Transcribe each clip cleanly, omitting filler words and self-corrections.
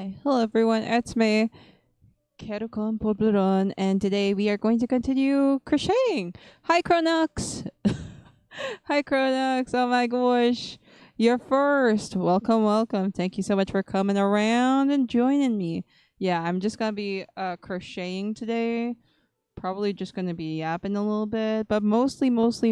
Hi, hello everyone, it's me, Kerukon Pobleron, and today we are going to continue crocheting. Hi Cronux! Hi Cronux, oh my gosh, you're first. Welcome, welcome. Thank you so much for coming around and joining me. Yeah, I'm just gonna be crocheting today. Probably just gonna be yapping a little bit, but mostly, most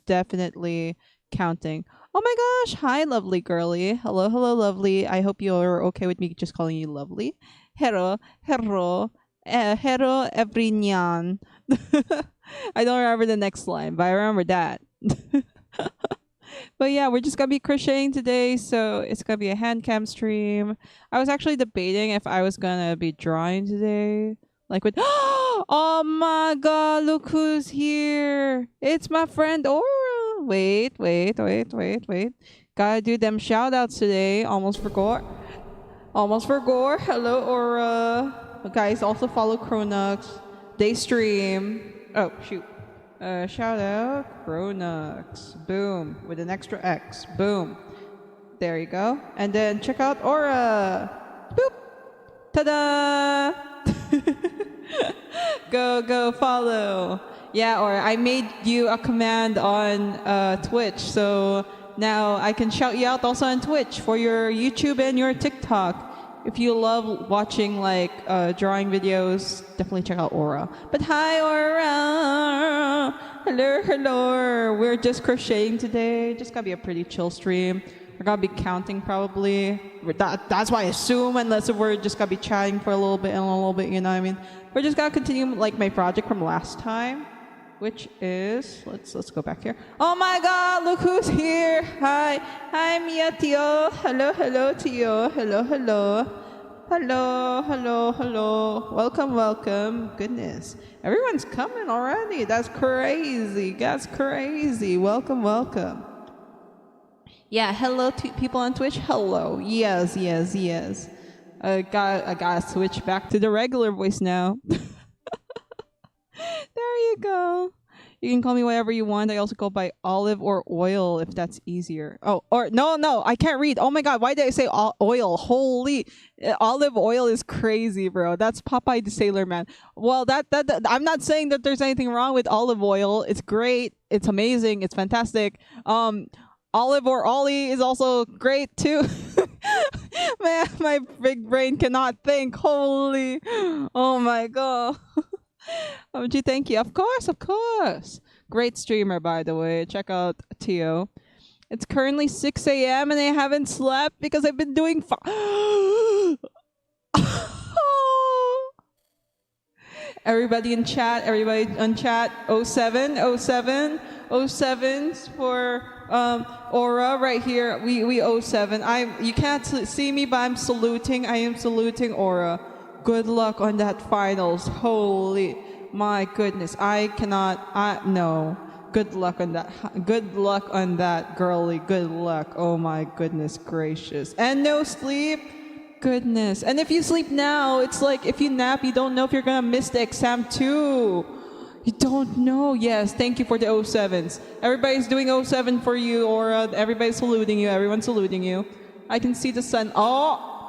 definitely counting. Oh my gosh, hi lovely girly. Hello, hello lovely. I hope you're okay with me just calling you lovely. Hero, hero, hero everynyan. I don't remember the next line, but I remember that. But yeah, we're just gonna be crocheting today, so it's gonna be a hand cam stream. I was actually debating if I was gonna be drawing today. Like with oh my god, look who's here. It's my friend Aura. Wait. Gotta do them shout outs today. Almost forgot. Hello Aura. Guys, also follow Cronux. They stream. Oh shoot. Shout out Cronux. Boom. With an extra X. Boom. There you go. And then check out Aura. Boop. Ta-da! Go follow. Yeah, or I made you a command on Twitch, so now I can shout you out also on Twitch for your YouTube and your TikTok. If you love watching like drawing videos, definitely check out Aura. But hi Aura! Hello. We're just crocheting today. Just gonna be a pretty chill stream. We're gonna be counting probably. That's why I assume, unless we're just gonna be chatting for a little bit, you know what I mean? We're just gonna continue like my project from last time, which is let's go back here. Oh my god, look who's here. Hi Mia Tio. Hello Tio. Hello. Welcome. Goodness. Everyone's coming already. That's crazy. Welcome. Yeah, hello to people on Twitch. Hello. Yes. I gotta switch back to the regular voice now. There you go. You can call me whatever you want. I also go by Olive or Oil if that's easier. Oh, or no, I can't read. Oh my god, why did I say oil? Holy, Olive Oil is crazy, bro. That's Popeye the Sailor Man. Well, that I'm not saying that there's anything wrong with olive oil. It's great. It's amazing. It's fantastic. Olive or Ollie is also great too. Man, my big brain cannot think. Holy, oh my god. OMG, thank you. Of course. Great streamer, by the way. Check out Tio. It's currently 6 a.m. and I haven't slept because I've been doing Everybody on chat, 07's for Aura right here. We 07. You can't see me, but I'm saluting. I am saluting Aura. Good luck on that finals. Holy my goodness. No. Good luck on that, girly. Good luck. Oh my goodness gracious. And no sleep. Goodness. And if you sleep now, it's like if you nap, you don't know if you're gonna miss the exam too. You don't know. Yes, thank you for the 07s. Everybody's doing 07 for you, Aura. Everybody's saluting you. Everyone's saluting you. I can see the sun. Oh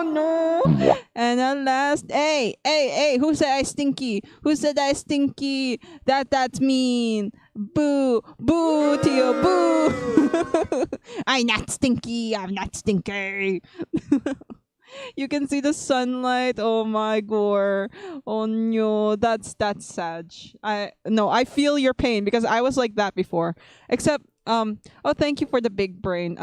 no. And at last, hey, who said I stinky? That's mean. Boo, Tio, boo. I'm not stinky. You can see the sunlight. Oh my god. Oh no, that's sad. I feel your pain because I was like that before. Except thank you for the big brain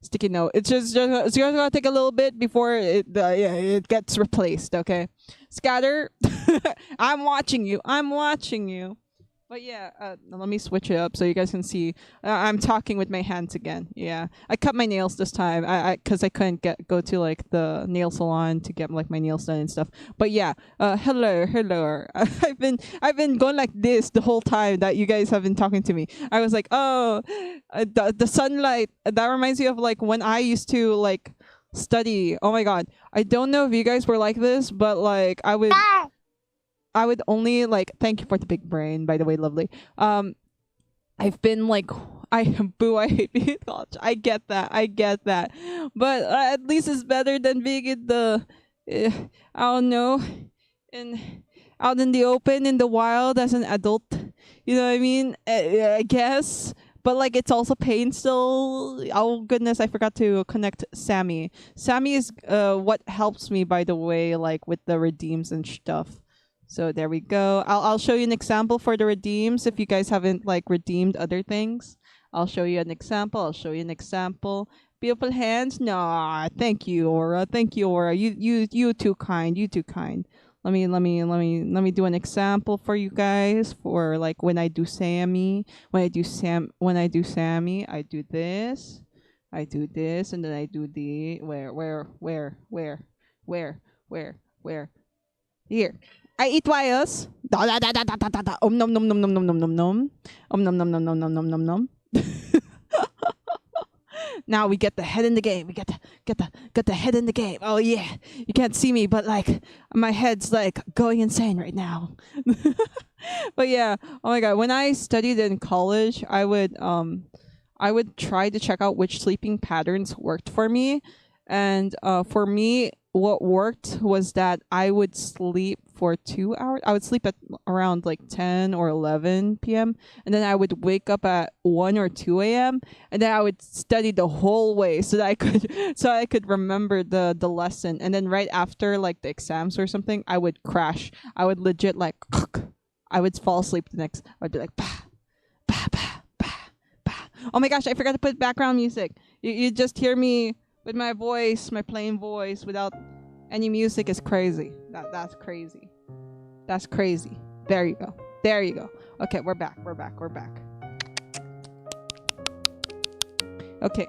sticky note. It's just gonna take a little bit before it gets replaced. Okay, Scatter. I'm watching you. But yeah, let me switch it up so you guys can see. I'm talking with my hands again. Yeah, I cut my nails this time. Because I couldn't go to like the nail salon to get like my nails done and stuff. But yeah, hello. I've been going like this the whole time that you guys have been talking to me. I was like, the sunlight. That reminds me of like when I used to like study. Oh my god, I don't know if you guys were like this, but like I would only like, thank you for the big brain, by the way, lovely. I've been like I hate being in college. I get that. But at least it's better than being in the, I don't know, in out in the open, in the wild as an adult. You know what I mean? I guess. But like it's also pain still. Oh goodness, I forgot to connect Sammy. Sammy is what helps me, by the way, like with the redeems and stuff. So there we go. I'll show you an example for the redeems if you guys haven't like redeemed other things. I'll show you an example. Beautiful hands. Nah, thank you, Aura. You too kind. Let me do an example for you guys for like when I do Sammy. When I do Sammy, I do this, and then I do the where here. I eat wires. Da da da da da da da da. Nom nom nom nom nom nom nom nom. Nom nom nom nom nom nom nom nom. Now we get the head in the game. We get the head in the game. Oh yeah, you can't see me, but like my head's like going insane right now. But yeah, oh my god, when I studied in college, I would try to check out which sleeping patterns worked for me, and for me, what worked was that I would sleep for 2 hours. I would sleep at around like 10 or 11 p.m. and then I would wake up at 1 or 2 a.m. and then I would study the whole way so that I could remember the lesson. And then right after like the exams or something, I would crash. I would legit like I would fall asleep I'd be like bah, bah, bah, bah, bah. Oh my gosh, I forgot to put background music. You just hear me with my voice, my plain voice, without any music is crazy. That's crazy. That's crazy. There you go. Okay, we're back. Okay.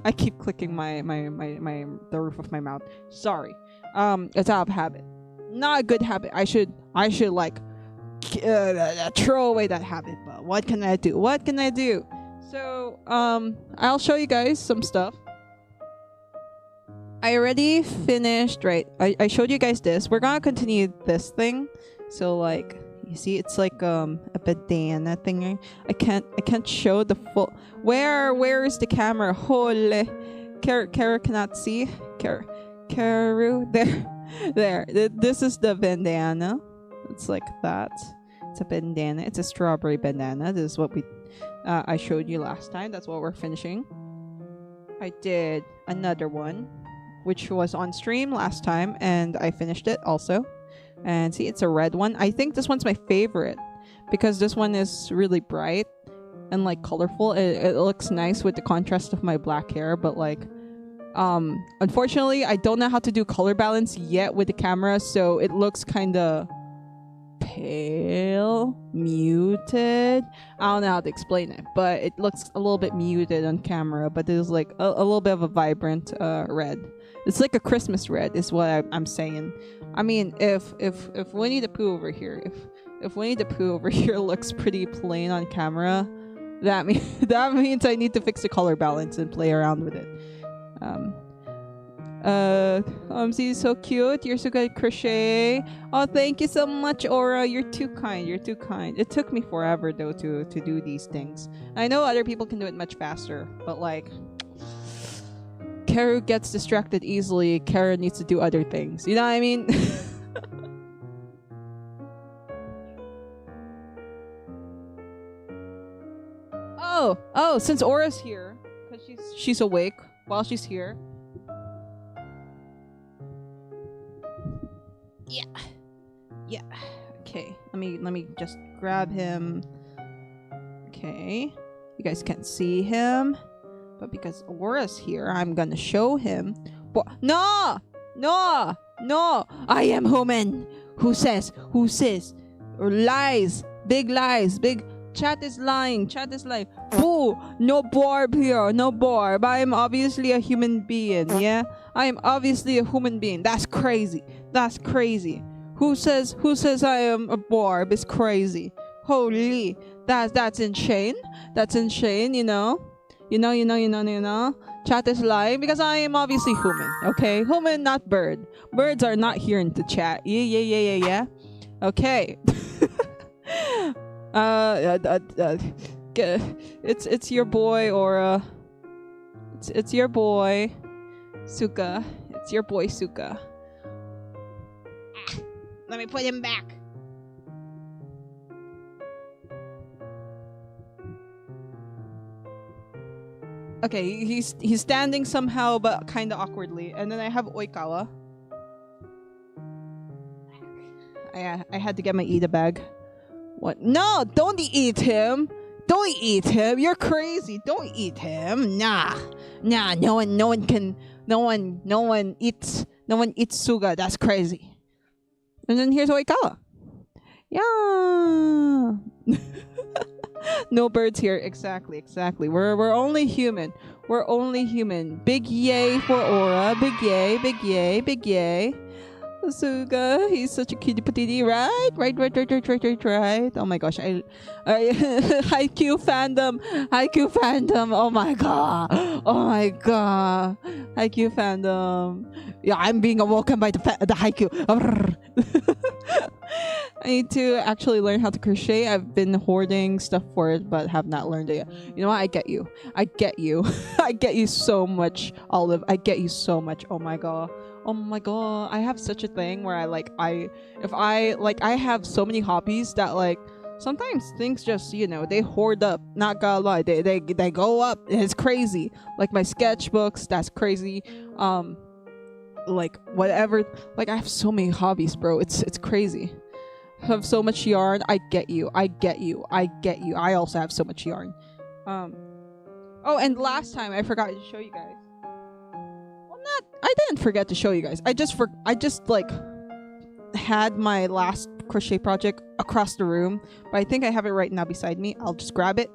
I keep clicking the roof of my mouth. Sorry. It's out of habit. Not a good habit. I should like throw away that habit. But what can I do? So I'll show you guys some stuff. I already finished, right? I showed you guys this. We're gonna continue this thing. So like you see it's like a bandana thing. I can't show the full. Where is the camera? Holy, Kara cannot see. Karu there. This is the bandana. It's like that. It's a bandana. It's a strawberry bandana. This is what I showed you last time. That's what we're finishing. I did another one, which was on stream last time, and I finished it also. And see, it's a red one. I think this one's my favorite because this one is really bright and like colorful. It looks nice with the contrast of my black hair, but like unfortunately I don't know how to do color balance yet with the camera, so it looks kind of pale, muted. I don't know how to explain it, but it looks a little bit muted on camera, but there's like a little bit of a vibrant red. It's like a Christmas red is what I'm saying. I mean, if Winnie the Pooh over here, if Winnie the Pooh over here looks pretty plain on camera, that means I need to fix the color balance and play around with it. She's so cute. You're so good at crochet. Oh, thank you so much, Aura. You're too kind. It took me forever though to do these things. I know other people can do it much faster, but like Karu gets distracted easily. Karu needs to do other things. You know what I mean? Oh, since Aura's here, because she's awake while she's here. Yeah. Okay. Let me just grab him. Okay. You guys can't see him, but because Aura's here, I'm gonna show him. No. I am human. Who says? Or lies. Big lies. Big chat is lying. Boo! No barb here. No barb. I am obviously a human being. Yeah. I am obviously a human being. That's crazy. Who says I am a barb is crazy. Holy, that's insane. You know. Chat is lying because I am obviously human. Okay, human, not bird. Birds are not here in the chat. Yeah. Okay. It's your boy Aura. It's your boy Suka. It's your boy Suka. Let me put him back. Okay, he's standing somehow, but kind of awkwardly. And then I have Oikawa. I had to get my Ida bag. What? No, don't eat him. Don't eat him. You're crazy. Don't eat him. Nah. No one eats Suga. That's crazy. And then here's Oikawa. Yeah. No birds here. Exactly. We're only human. We're only human. Big yay for Aura. Big yay. Suga, he's such a cutie patootie, right? Right. Oh my gosh, I Haikyuu fandom. Oh my god. Haikyuu fandom. Yeah, I'm being awoken by the Haikyuu. I need to actually learn how to crochet. I've been hoarding stuff for it, but have not learned it yet. You know what? I get you. I get you so much, Olive. I get you so much. Oh my god. I have such a thing where I have so many hobbies that like sometimes things just, they hoard up. Not gonna lie, they go up. It's crazy. Like my sketchbooks, that's crazy. Like whatever. Like I have so many hobbies, bro. It's crazy. I have so much yarn. I get you. I also have so much yarn. Oh, and last time I forgot to show you guys. I didn't forget to show you guys. I just like had my last crochet project across the room, but I think I have it right now beside me. I'll just grab it.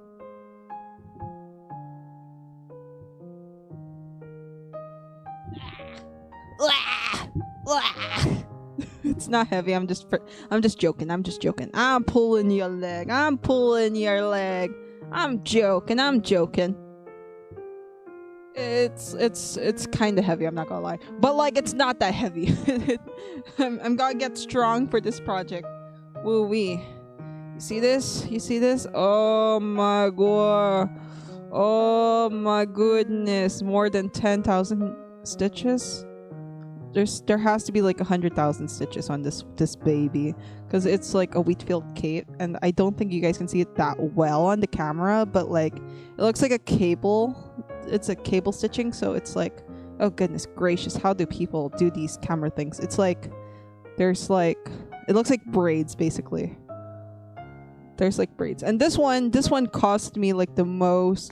It's not heavy. I'm just joking. I'm pulling your leg. I'm joking. It's kind of heavy, I'm not gonna lie, but like it's not that heavy. I'm gonna get strong for this project. Woo wee. You see this? Oh my goodness, more than 10,000 stitches. There has to be like 100,000 stitches on this baby, because it's like a wheat field cape, and I don't think you guys can see it that well on the camera, but like it looks like a cable. It's a cable stitching, so it's like, oh goodness gracious, how do people do these camera things? It's like there's like, it looks like braids basically. There's like braids, and this one cost me like the most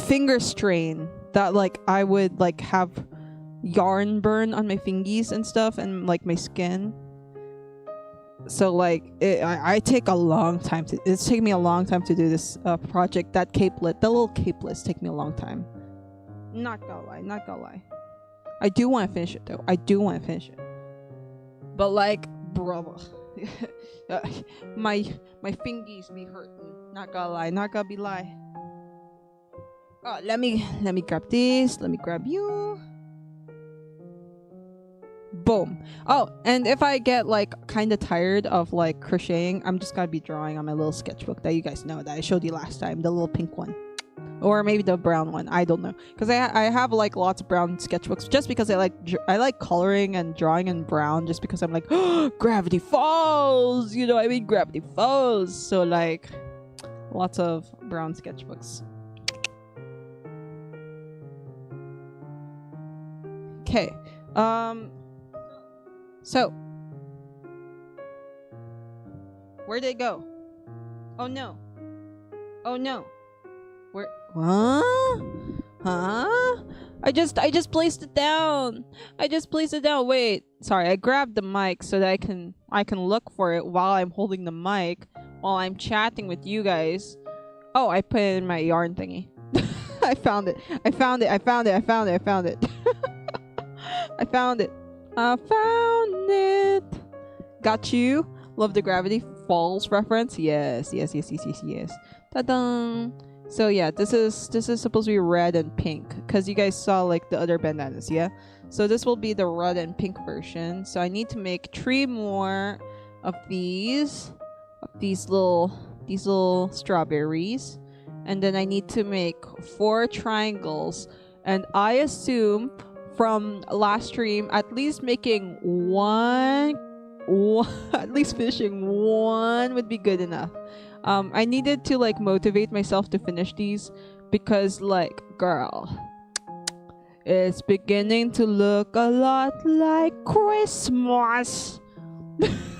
finger strain that like I would like have yarn burn on my fingies and stuff, and like my skin. So like I take a long time to, it's taking me a long time to do this project. That capelet, the little capelets take me a long time. Not gonna lie. I do want to finish it though. But like, bro, my fingies be hurting. Not gonna be lie. Oh, let me grab this. Let me grab you. Boom. Oh, and if I get like kind of tired of like crocheting, I'm just gonna be drawing on my little sketchbook that you guys know that I showed you last time, the little pink one, or maybe the brown one. I don't know, because I have like lots of brown sketchbooks just because I like coloring and drawing in brown, just because I'm like, oh, Gravity Falls, Gravity Falls. So like lots of brown sketchbooks. Okay. So, where'd they go? Oh no. Where? Huh? I just placed it down. Wait, sorry. I grabbed the mic so that I can look for it while I'm holding the mic while I'm chatting with you guys. Oh, I put it in my yarn thingy. I found it. I found it. Got you. Love the Gravity Falls reference. Yes. Ta-da! So yeah, this is supposed to be red and pink, because you guys saw like the other bandanas, yeah? So this will be the red and pink version. So I need to make 3 more of these little strawberries, and then I need to make 4 triangles. And I assume from last stream, at least making one at least finishing one would be good enough. I needed to like motivate myself to finish these because, like, girl, it's beginning to look a lot like Christmas.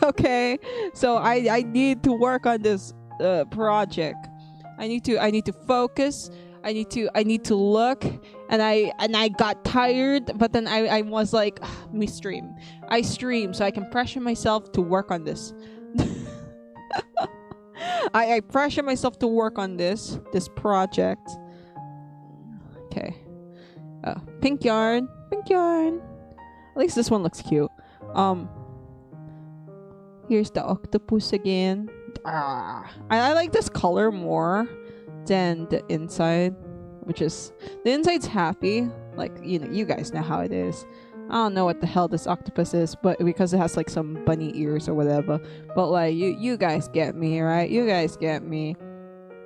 Okay, so I need to work on this project. I need to focus. I need to look, and I got tired, but then I was like, I stream so I can pressure myself to work on this. I pressure myself to work on this project. Okay. Pink yarn. At least this one looks cute. Here's the octopus again. I like this color more than the inside, which is, the inside's happy, like, you know, you guys know how it is. I don't know what the hell this octopus is, but because it has like some bunny ears or whatever, but like you guys get me, right? You guys get me.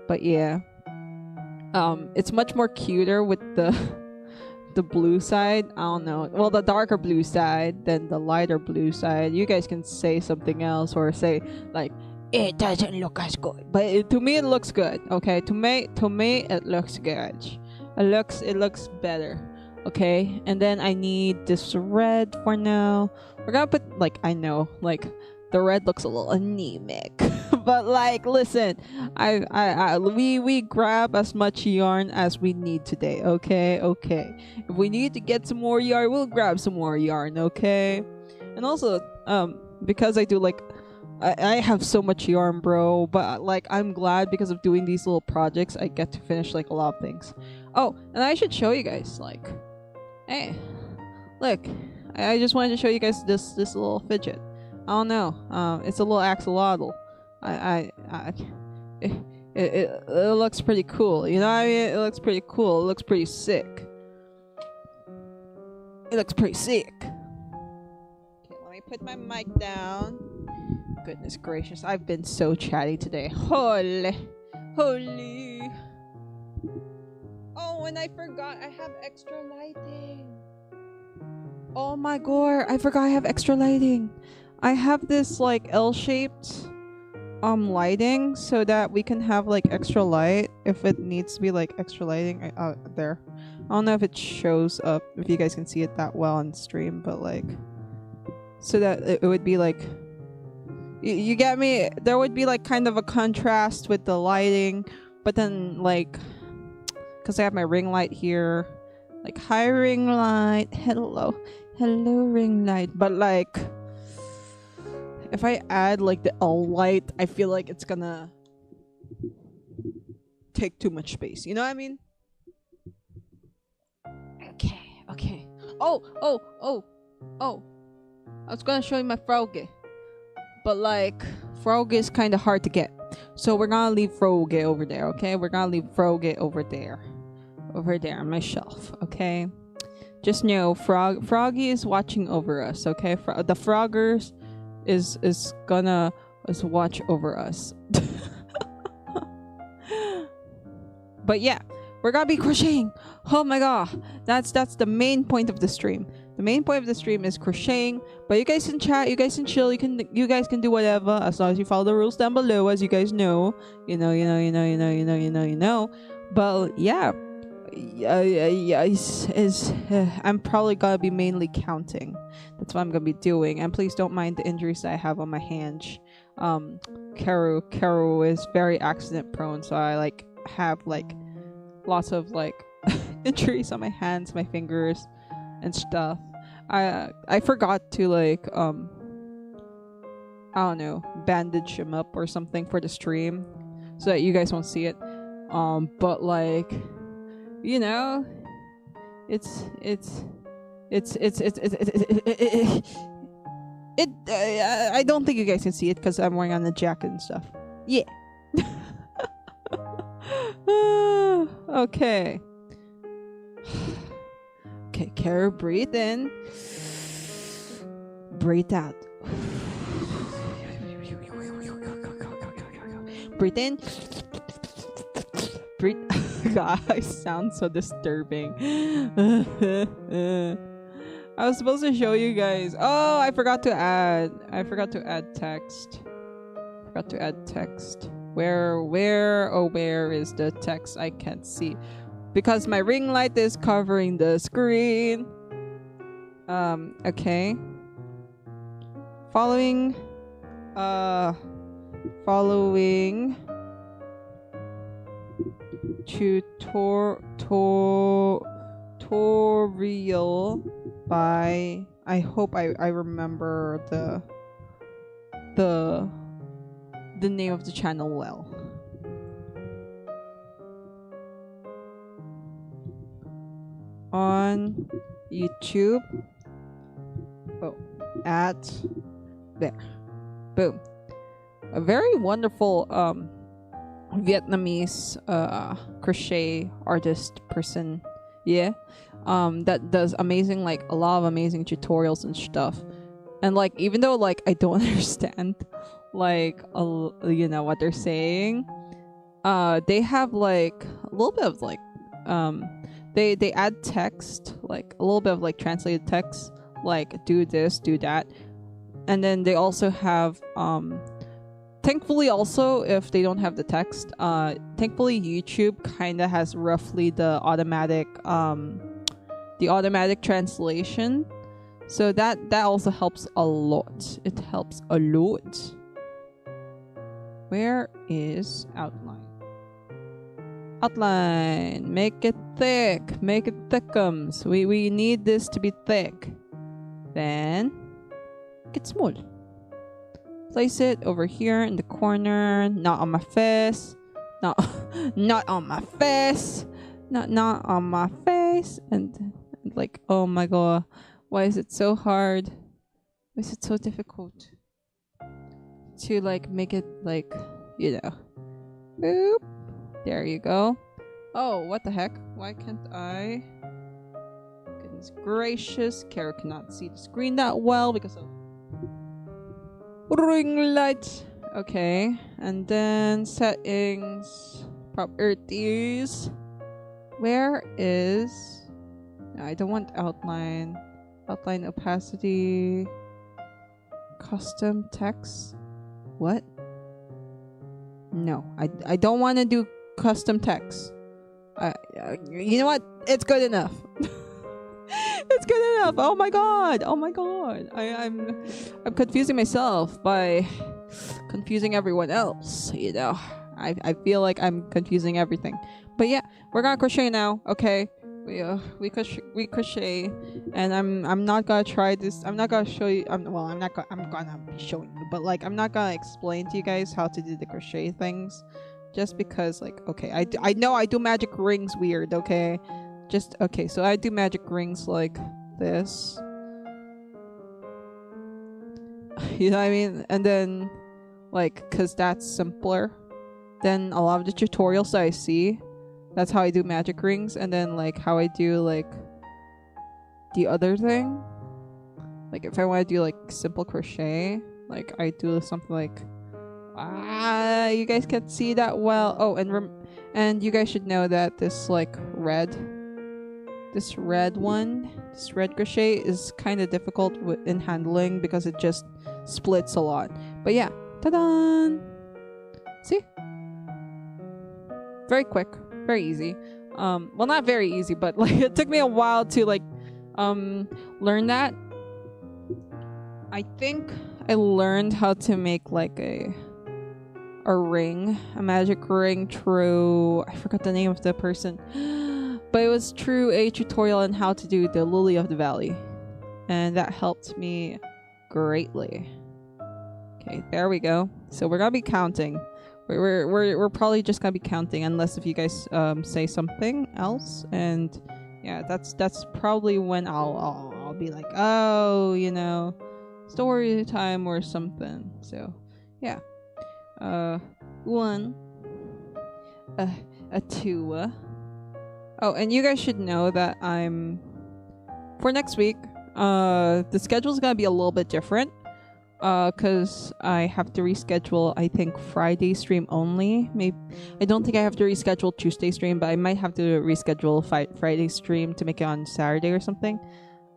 But yeah, it's much more cuter with the blue side. I don't know, well, the darker blue side than the lighter blue side. You guys can say something else or say like, it doesn't look as good, but to me it looks good. Okay, to me it looks good. It looks better. Okay, and then I need this red for now. We're gonna put, like, I know, like, the red looks a little anemic, but like, listen, we grab as much yarn as we need today. Okay, if we need to get some more yarn, we'll grab some more yarn. Okay, and also because I do, like, I have so much yarn, bro, but like, I'm glad because of doing these little projects I get to finish like a lot of things. Oh, and I should show you guys, like, hey, look, I just wanted to show you guys this little fidget. I don't know, it's a little axolotl. It looks pretty cool, you know what I mean? It looks pretty cool. It looks pretty sick. Okay, let me put my mic down. Goodness gracious, I've been so chatty today. Holy. Oh, and I forgot I have extra lighting. Oh my god, I forgot I have extra lighting. I have this like L-shaped lighting so that we can have like extra light if it needs to be like extra lighting. There. I don't know if it shows up, if you guys can see it that well on stream, but like, so that it would be like, you get me? There would be like kind of a contrast with the lighting, but then like, because I have my ring light here, like, hi ring light, hello ring light, but like, if I add like the L light, I feel like it's gonna take too much space, you know what I mean? Okay. Oh, I was gonna show you my froggy, but like, frog is kind of hard to get, so we're gonna leave froggy over there. Okay, we're gonna leave froggy over there on my shelf. Okay, just know froggy is watching over us. Okay, the froggers is watch over us. But yeah, we're gonna be crocheting. Oh my god, that's the main point of the stream. The main point of the stream is crocheting, but you guys can chat, you guys can chill, you guys can do whatever as long as you follow the rules down below, as you guys know. You know. But yeah, I'm probably gonna be mainly counting. That's what I'm gonna be doing. And please don't mind the injuries that I have on my hands. Karu is very accident prone, so I like have like lots of like injuries on my hands, my fingers and stuff. I forgot to like I don't know, bandage them up or something for the stream so that you guys won't see it. But like, you know, I don't think you guys can see it because I'm wearing on the jacket and stuff. Yeah. Okay. Okay, carry, breathe in, breathe out. Breathe in, breathe. Guys, sounds so disturbing. I was supposed to show you guys. Oh, I forgot to add text. Forgot to add text. Where is the text? I can't see because my ring light is covering the screen. Okay. Following tutorial by, I hope I remember the name of the channel well. On YouTube. Oh, at there. Boom. A very wonderful Vietnamese crochet artist person. Yeah. That does amazing, like a lot of amazing tutorials and stuff. And like, even though like I don't understand like you know what they're saying, they have like a little bit of like they add text, like a little bit of like translated text, like do this, do that. And then they also have thankfully also, if they don't have the text, thankfully YouTube kind of has roughly the automatic translation, so that also helps a lot. It helps a lot. Where is outline? Outline, make it thick, make it thickums. We need this to be thick. Then make it small. Place it over here in the corner, not on my face, not on my face, not on my face. And like, oh my god, why is it so hard? Why is it so difficult to like make it like, you know? Boop. There you go. Oh, what the heck? Why can't I? Goodness gracious, Kara cannot see the screen that well because of ring light. Okay, and then settings, properties. Where is? No, I don't want outline. Outline opacity. Custom text. What? No, I don't want to do custom text. You know what? It's good enough. It's good enough. Oh my god. Oh my god. I'm confusing myself by confusing everyone else. You know, I feel like I'm confusing everything. But yeah, we're gonna crochet now. Okay, we crochet, and I'm not gonna try this. I'm not gonna show you. I'm gonna be showing you, but like I'm not gonna explain to you guys how to do the crochet things, just because like, okay, I know I do magic rings weird. Okay. Just okay, so I do magic rings like this. You know what I mean? And then like, cause that's simpler than a lot of the tutorials that I see. That's how I do magic rings. And then like how I do like the other thing, like if I want to do like simple crochet, like I do something like, you guys can't see that well. Oh, and you guys should know that this like this red crochet is kind of difficult in handling because it just splits a lot. But yeah, ta-da! See? Very quick, very easy. Well, not very easy, but like it took me a while to like learn that. I think I learned how to make like a ring, a magic ring through, I forgot the name of the person. But it was through a tutorial on how to do the Lily of the Valley, and that helped me greatly. Okay, there we go. So we're gonna be counting. We're probably just gonna be counting, unless if you guys say something else. And yeah, that's probably when I'll be like, oh, you know, story time or something. So yeah, 1, a 2. Oh, and you guys should know that I'm for next week, the schedule's gonna be a little bit different. Cause I have to reschedule, I think, Friday stream only. Maybe I don't think I have to reschedule Tuesday stream, but I might have to reschedule Friday stream to make it on Saturday or something.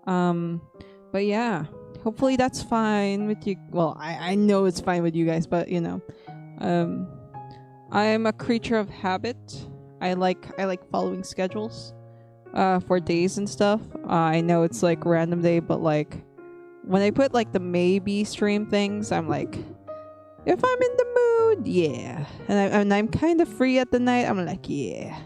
But yeah, hopefully that's fine with you. Well, I know it's fine with you guys, but you know, I am a creature of habit. I like following schedules, for days and stuff. I know it's like random day, but like, when I put like the maybe stream things, I'm like, if I'm in the mood, yeah. And I'm kind of free at the night, I'm like, yeah,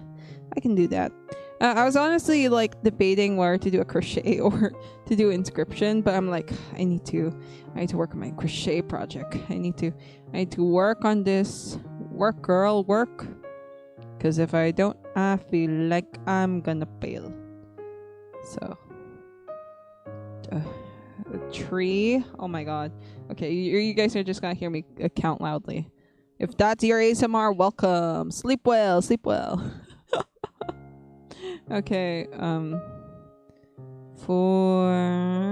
I can do that. I was honestly like debating whether to do a crochet or to do inscription, but I'm like, I need to work on my crochet project. I need to work on this. Work, girl, work. Because if I don't, I feel like I'm gonna fail. So. A tree. Oh my god. Okay, you guys are just gonna hear me count loudly. If that's your ASMR, welcome. Sleep well, sleep well. Okay, four.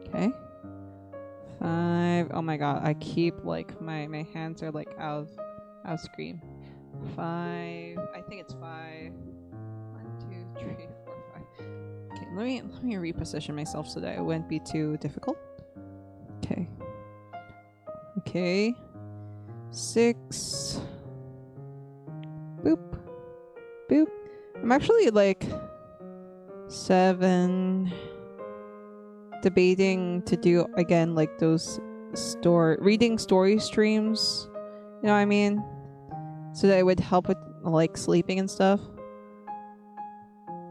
Okay. 5. Oh my god, I keep like my hands are like out of screen. 5. I think it's 5. 1, 2, 3, 4, 5. Okay, let me reposition myself so that it won't be too difficult. Okay. Okay. 6. Boop. Boop. I'm actually like 7. Debating to do again like those reading story streams. You know what I mean? So that it would help with like sleeping and stuff.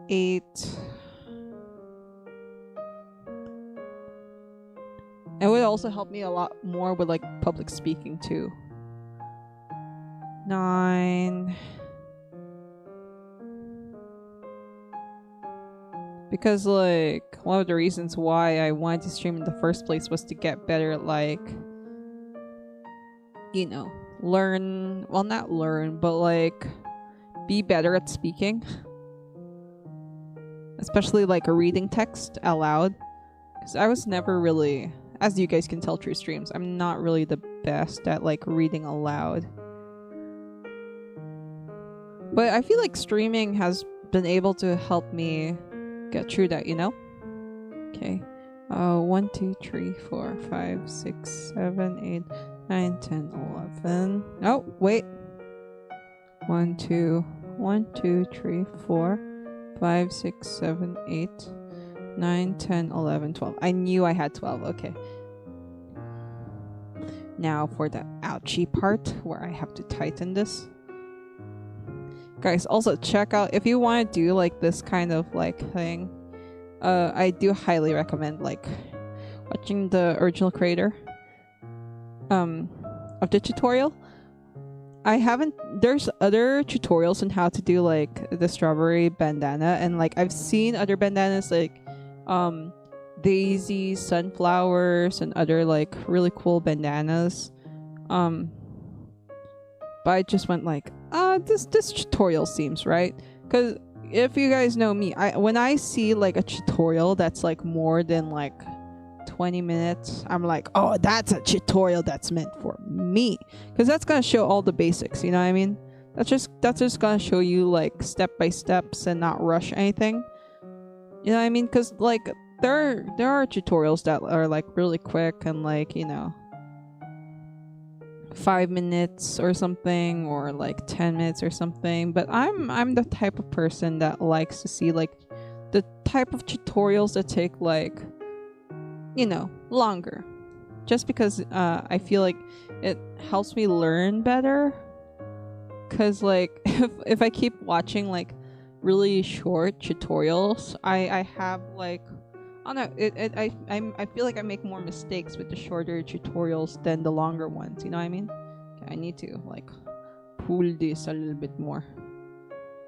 8. It would also help me a lot more with like public speaking too. 9. Because like one of the reasons why I wanted to stream in the first place was to get better at like, you know, not learn, but like be better at speaking. Especially like a reading text out loud. Because I was never really, as you guys can tell through streams, I'm not really the best at like reading aloud. But I feel like streaming has been able to help me get through that, you know? Okay. 1, 2, 3, 4, 5, 6, 7, 8, 9, 10, 11. Oh, wait. 1, 2, 3, 4, 5, 6, 7, 8, 9, 10, 11, 12. I knew I had 12. Okay. Now for the ouchie part where I have to tighten this. Guys, also check out if you want to do like this kind of like thing. I do highly recommend like watching the original creator of the tutorial. There's other tutorials on how to do like the strawberry bandana, and like I've seen other bandanas like daisies, sunflowers, and other like really cool bandanas. But I just went like, this tutorial seems right. Because if you guys know me, when I see like a tutorial that's like more than like 20 minutes, I'm like, oh, that's a tutorial that's meant for me. Because that's gonna show all the basics, you know what I mean? That's just gonna show you like step by steps and not rush anything. You know what I mean? Because like there are tutorials that are like really quick and like, you know, 5 minutes or something, or like 10 minutes or something. But I'm the type of person that likes to see like the type of tutorials that take like, you know, longer, just because I feel like it helps me learn better. Because like if I keep watching like really short tutorials, I have like, I don't know, I feel like I make more mistakes with the shorter tutorials than the longer ones, you know what I mean? Okay, I need to like pull this a little bit more.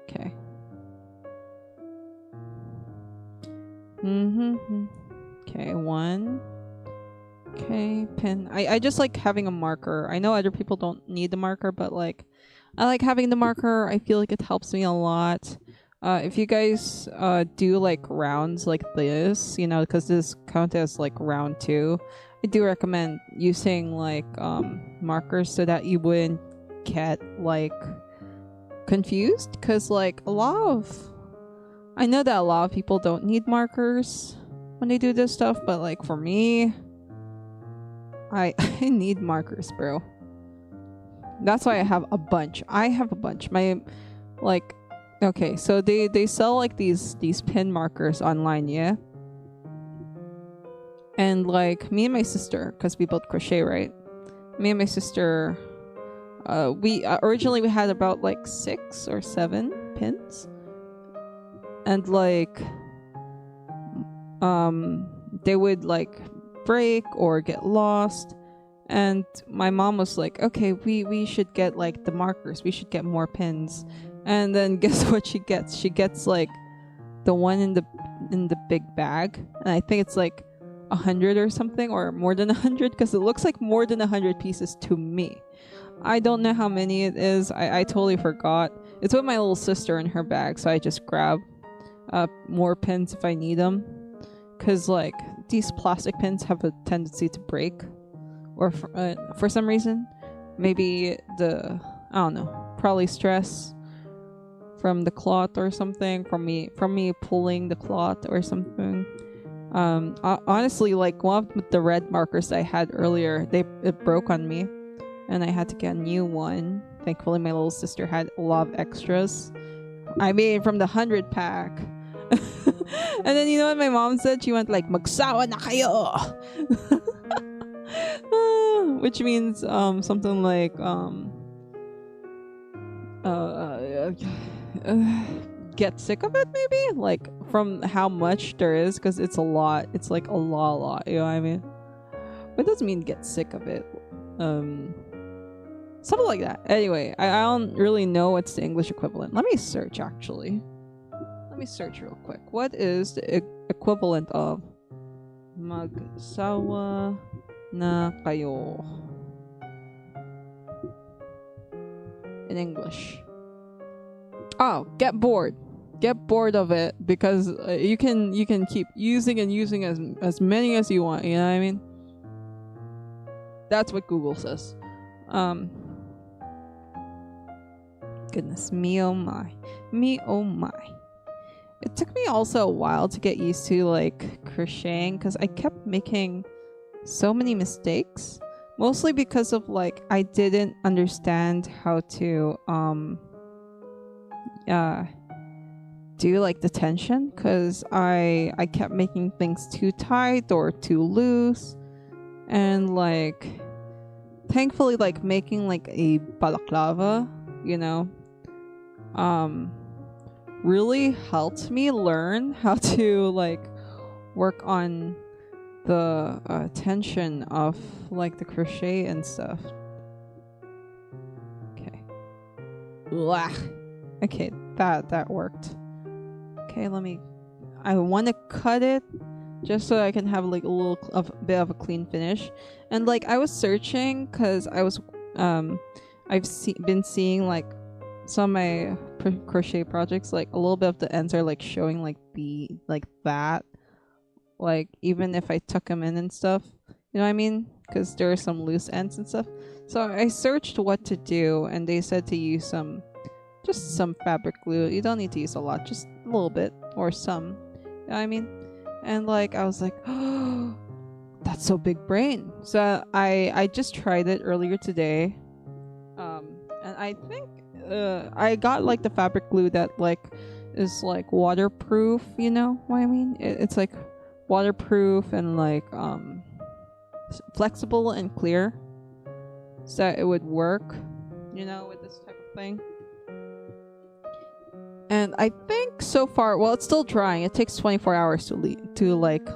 Okay. Okay, 1. Okay, pen. I just like having a marker. I know other people don't need the marker, but like I like having the marker. I feel like it helps me a lot. If you guys do like rounds like this, you know, because this count as like round 2, I do recommend using like markers so that you wouldn't get like confused, because like I know that a lot of people don't need markers when they do this stuff, but like for me, I need markers, bro. That's why I have a bunch. My like, okay, so they sell like these pin markers online, yeah. And like me and my sister, because we both crochet, right? Me and my sister, we originally we had about like 6 or 7 pins, and like they would like break or get lost, and my mom was like, okay, we should get like the markers, we should get more pins. And then guess what she gets like the one in the big bag, and I think it's like 100 or something, or more than 100, because it looks like more than 100 pieces to me. I don't know how many it is. I totally forgot. It's with my little sister in her bag, so I just grab more pins if I need them, because like these plastic pins have a tendency to break, or for some reason, maybe I don't know, probably stress from the cloth or something, from me pulling the cloth or something. Honestly, like one of the red markers I had earlier, it broke on me, and I had to get a new one. Thankfully, my little sister had a lot of extras. I made it from the 100 pack. And then you know what my mom said? She went like, "Magsawa na kayo," which means something like get sick of it, maybe, like from how much there is, because it's a lot. It's like a lot, you know what I mean? But it doesn't mean get sick of it. Something like that. Anyway, I don't really know what's the English equivalent. Let me search, actually. Let me search real quick. What is the equivalent of magsawa na kayo in English? Oh, get bored. Get bored of it, because you can keep using as many as you want, you know what I mean? That's what Google says. Goodness, me oh my. It took me also a while to get used to like crocheting, because I kept making so many mistakes, mostly because of like I didn't understand how to do like the tension, because I kept making things too tight or too loose, and like thankfully like making like a balaclava, you know, really helped me learn how to like work on the tension of like the crochet and stuff. Okay. Blah. Okay, that worked. Okay, I want to cut it just so I can have like a bit of a clean finish. And like I was searching, because I was been seeing like some of my crochet projects, like a little bit of the ends are like showing like that, like even if I tuck them in and stuff, you know what I mean, because there are some loose ends and stuff. So I searched what to do, and they said to use just some fabric glue. You don't need to use a lot, just a little bit, or some, you know what I mean? And like I was like, oh, that's so big brain. So I just tried it earlier today, and I think I got like the fabric glue that like is like waterproof, you know what I mean? It's like waterproof and like flexible and clear, so it would work, you know, with this type of thing. And I think so far, well, it's still drying. It takes 24 hours to like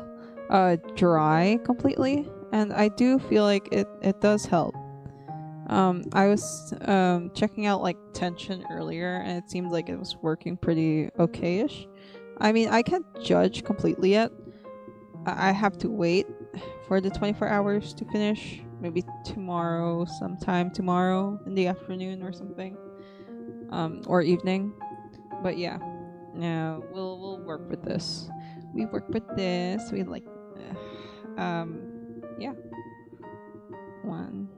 dry completely, and I do feel like it does help. I was checking out like tension earlier, and it seemed like it was working pretty okay-ish. I mean, I can't judge completely yet. I have to wait for the 24 hours to finish. Maybe sometime tomorrow in the afternoon or something. or evening. But yeah, no, we'll work with this. We work with this. We like, yeah. 1,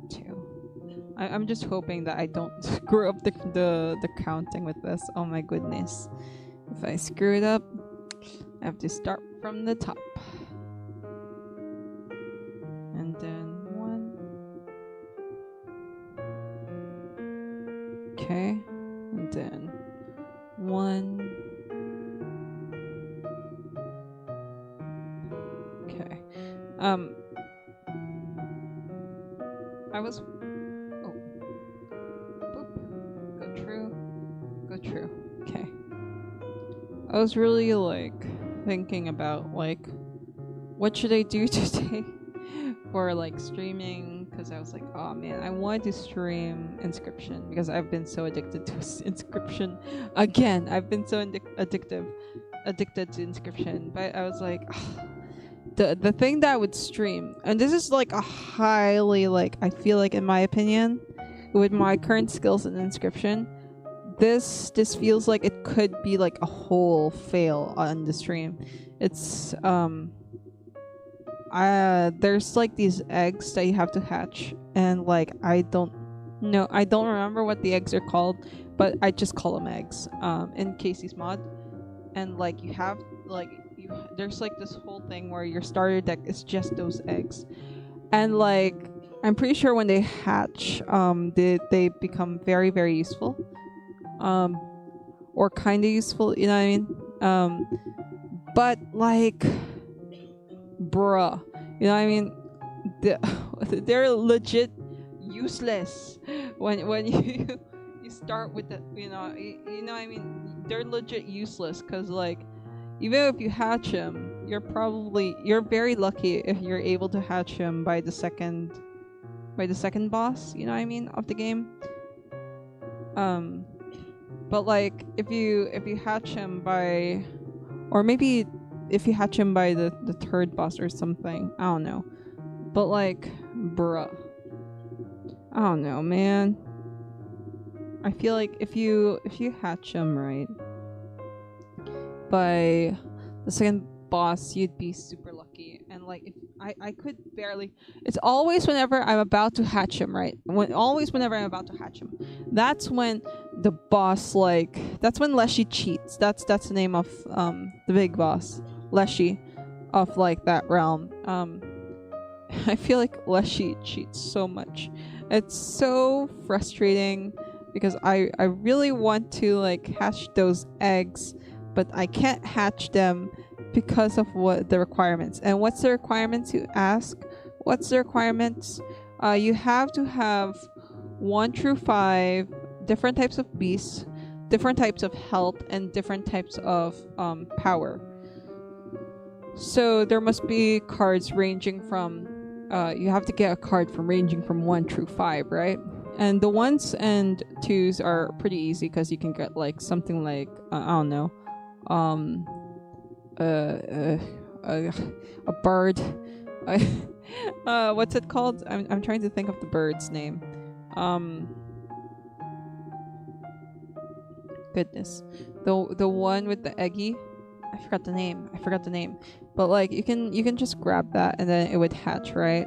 2. I'm just hoping that I don't screw up the counting with this. Oh my goodness. If I screw it up, I have to start from the top. And then 1. Okay. And then 1. Okay. I was... Oh. Boop. Go true. Go true. Okay. I was really, like, thinking about, like, what should I do today for, like, streaming? Because I was like, oh, man, I wanted to stream Inscription because I've been so addicted to Inscription. Again, I've been so addicted to Inscription. But I was like... The thing that I would stream, and this is like a highly, like, I feel like in my opinion, with my current skills in Inscription, this feels like it could be like a whole fail on the stream. It's there's like these eggs that you have to hatch, and like I don't remember what the eggs are called, but I just call them eggs in Casey's mod. And like you have like there's like this whole thing where your starter deck is just those eggs, and like I'm pretty sure when they hatch they become very, very useful, or kind of useful, you know what I mean, but like bruh, you know what I mean, they're legit useless when you start with the, you know what I mean, they're legit useless, because like even if you hatch him, you're very lucky if you're able to hatch him by the second boss, you know what I mean, of the game. But like if you hatch him by, or maybe if you hatch him by the third boss or something, I don't know. But like, bruh, I don't know, man. I feel like if you hatch him right by the second boss, you'd be super lucky. And like if I could barely, it's always whenever I'm about to hatch him, right? Whenever I'm about to hatch him, that's when the boss, like, that's when Leshy cheats. That's the name of the big boss, Leshy, of like that realm. I feel like Leshy cheats so much. It's so frustrating because I really want to like hatch those eggs, but I can't hatch them because of what the requirements. And what's the requirements, you ask? What's the requirements? You have to have 1 through 5 different types of beasts, different types of health, and different types of power. So there must be cards ranging from you have to get a card from ranging from 1 through 5, right? And the 1s and 2s are pretty easy because you can get like something like I don't know, a bird. What's it called? I'm trying to think of the bird's name. Goodness, the one with the eggy. I forgot the name. But like you can just grab that and then it would hatch, right?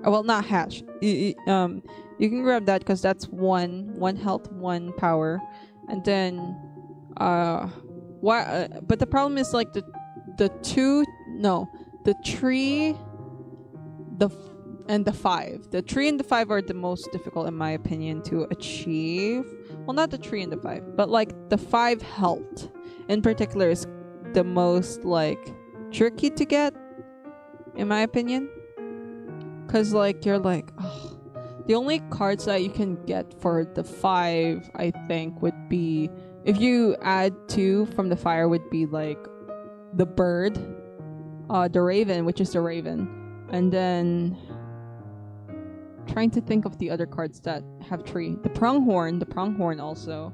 Oh, well, not hatch. You can grab that because that's 1 health, 1 power, and then but the problem is like the tree, and the 5. The 3 and the 5 are the most difficult in my opinion to achieve. Well, not the 3 and the 5, but like the 5 health in particular is the most like tricky to get in my opinion, because like you're like, oh, the only cards that you can get for the 5 I think would be, if you add 2 from the fire, would be like the bird, the raven, which is the raven, and then trying to think of the other cards that have 3, the pronghorn also,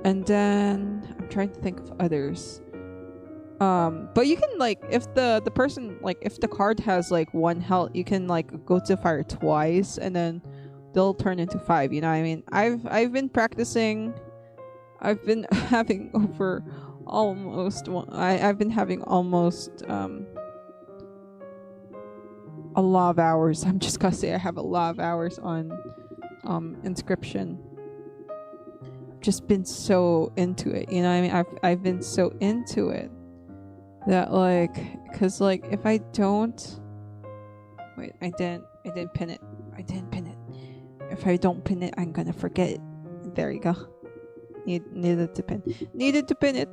and then I'm trying to think of others. But you can like if the person like if the card has like 1 health, you can like go to fire twice and then they'll turn into 5, you know what I mean? I've been practicing. I've been having over almost I've been having almost a lot of hours. I'm just gonna say I have a lot of hours on Inscription. Just been so into it, you know what I mean? I've been so into it that like, cause like if I don't wait, I didn't pin it. If I don't pin it, I'm gonna forget it. There you go. Needed to pin it.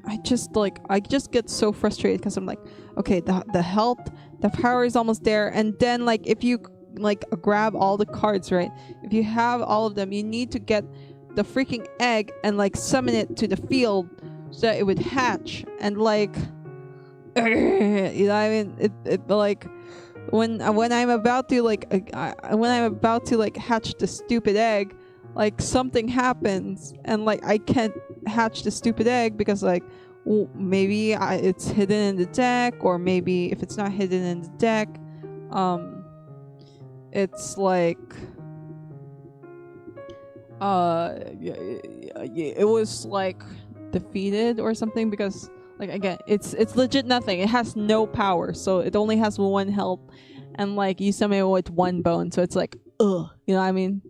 I just get so frustrated because I'm like, okay, the health, the power is almost there, and then like if you like grab all the cards, right? If you have all of them, you need to get the freaking egg and like summon it to the field so that it would hatch. And like, you know what I mean? It like when I'm about to like hatch the stupid egg, like something happens and like I can't hatch the stupid egg because like maybe it's hidden in the deck, or maybe if it's not hidden in the deck, it's like it was like defeated or something, because like again it's legit nothing. It has no power, so it only has 1 health, and like you summon it with 1 bone, so it's like ugh, you know what I mean?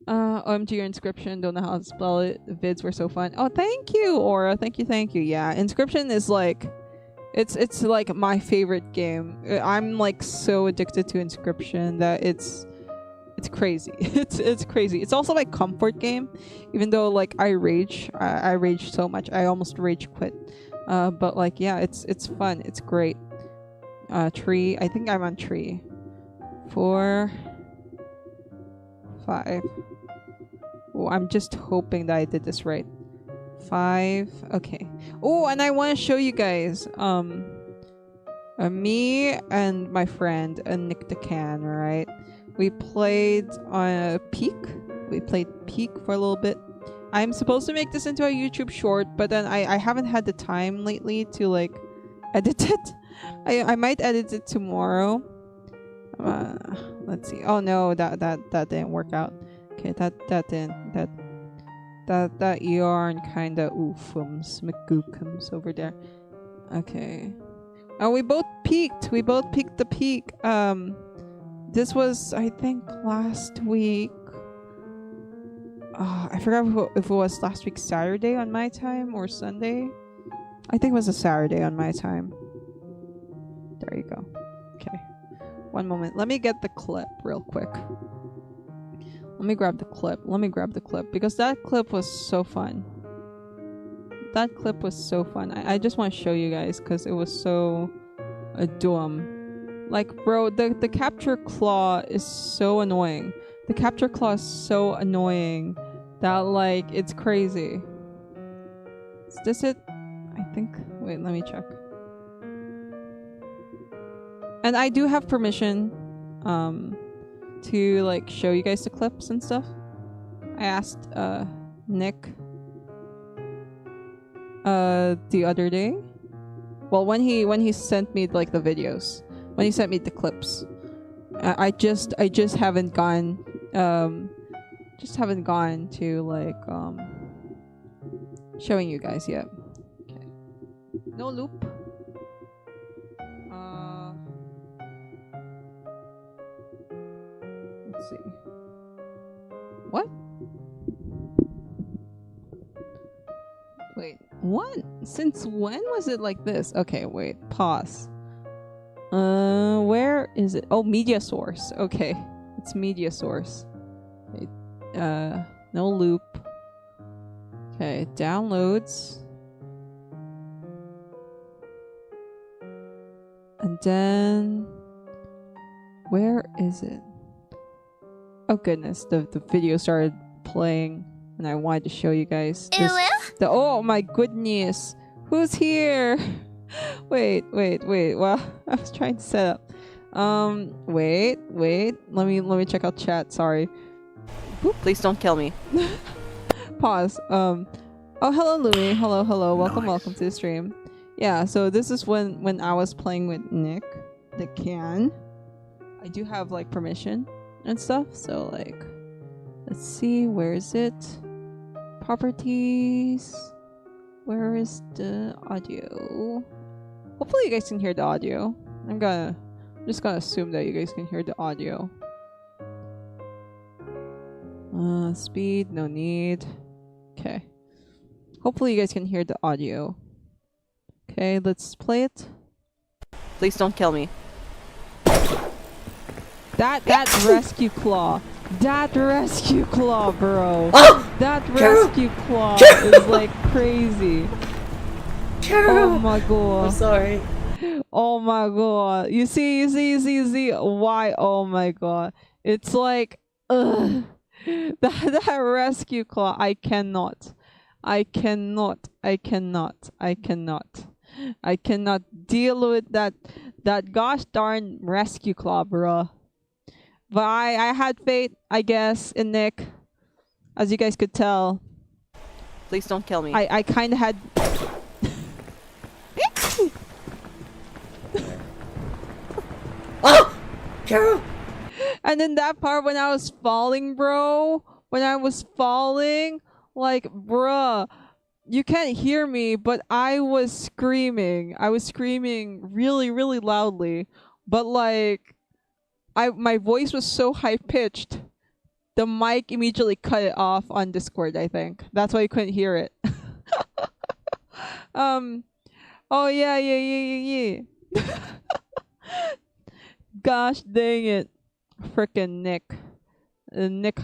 OMG your Inscription, don't know how to spell it. The vids were so fun. Oh, thank you, Aura. Thank you. Yeah, Inscription is like it's like my favorite game. I'm like so addicted to Inscription that it's crazy. it's crazy. It's also my comfort game, even though like I rage so much. I almost rage quit. But like yeah, it's fun. It's great. Tree. I think I'm on tree 4, 5. Oh, I'm just hoping that I did this right. 5. Okay. Oh, and I want to show you guys me and my friend Nick the Can, right? We played on Peak. We played Peak for a little bit. I'm supposed to make this into a YouTube short, but then I haven't had the time lately to like edit it. I might edit it tomorrow. Let's see. Oh no, that didn't work out. Okay, that yarn kinda oofums McGookums over there. Okay. Oh, we both peaked. We both peaked the peak. This was I think last week. I forgot if it was last week Saturday on my time or Sunday. I think it was a Saturday on my time. There you go. Okay. One moment. Let me get the clip real quick. Let me grab the clip because that clip was so fun. I just want to show you guys because it was so dumb. Like, bro, the capture claw is so annoying. The capture claw is so annoying that like it's crazy. Is this it? I think. Wait, let me check. And I do have permission to like show you guys the clips and stuff. I asked Nick the other day. Well, when he sent me like the videos, when he sent me the clips, I just haven't gone to like showing you guys yet. Okay. No loop. Let's see. What? Wait, what? Since when was it like this? Okay, wait, pause. Where is it? Oh, media source. Okay, it's media source. Okay, no loop. Okay, downloads. And then, where is it? Oh goodness, the video started playing and I wanted to show you guys this. Oh my goodness, who's here? wait. Well, I was trying to set up. Wait. Let me check out chat. Sorry. Please don't kill me. Pause. Oh, hello, Louis. Hello, hello. Welcome to the stream. Yeah, so this is when I was playing with Nick, the can. I do have like permission and stuff, so like, let's see, where is it? Properties. Where is the audio? Hopefully you guys can hear the audio. I'm just gonna assume that you guys can hear the audio. Speed, no need. Okay. Hopefully you guys can hear the audio. Okay, let's play it. Please don't kill me. That rescue claw. That rescue claw, bro. Oh! That rescue claw is like crazy. Oh my god. I'm sorry. Oh my god. You see. Why? Oh my god. It's like, ugh. That rescue claw. I cannot deal with that gosh darn rescue claw, bro. But I had faith, I guess, in Nick, as you guys could tell. Please don't kill me. I kind of had. Oh! Carol! And then that part when I was falling, bro. When I was falling, like, bruh, you can't hear me, but I was screaming. I was screaming really, really loudly. But like, my voice was so high pitched, the mic immediately cut it off on Discord. I think that's why you couldn't hear it. Oh yeah. Gosh dang it, frickin' Nick. Nick,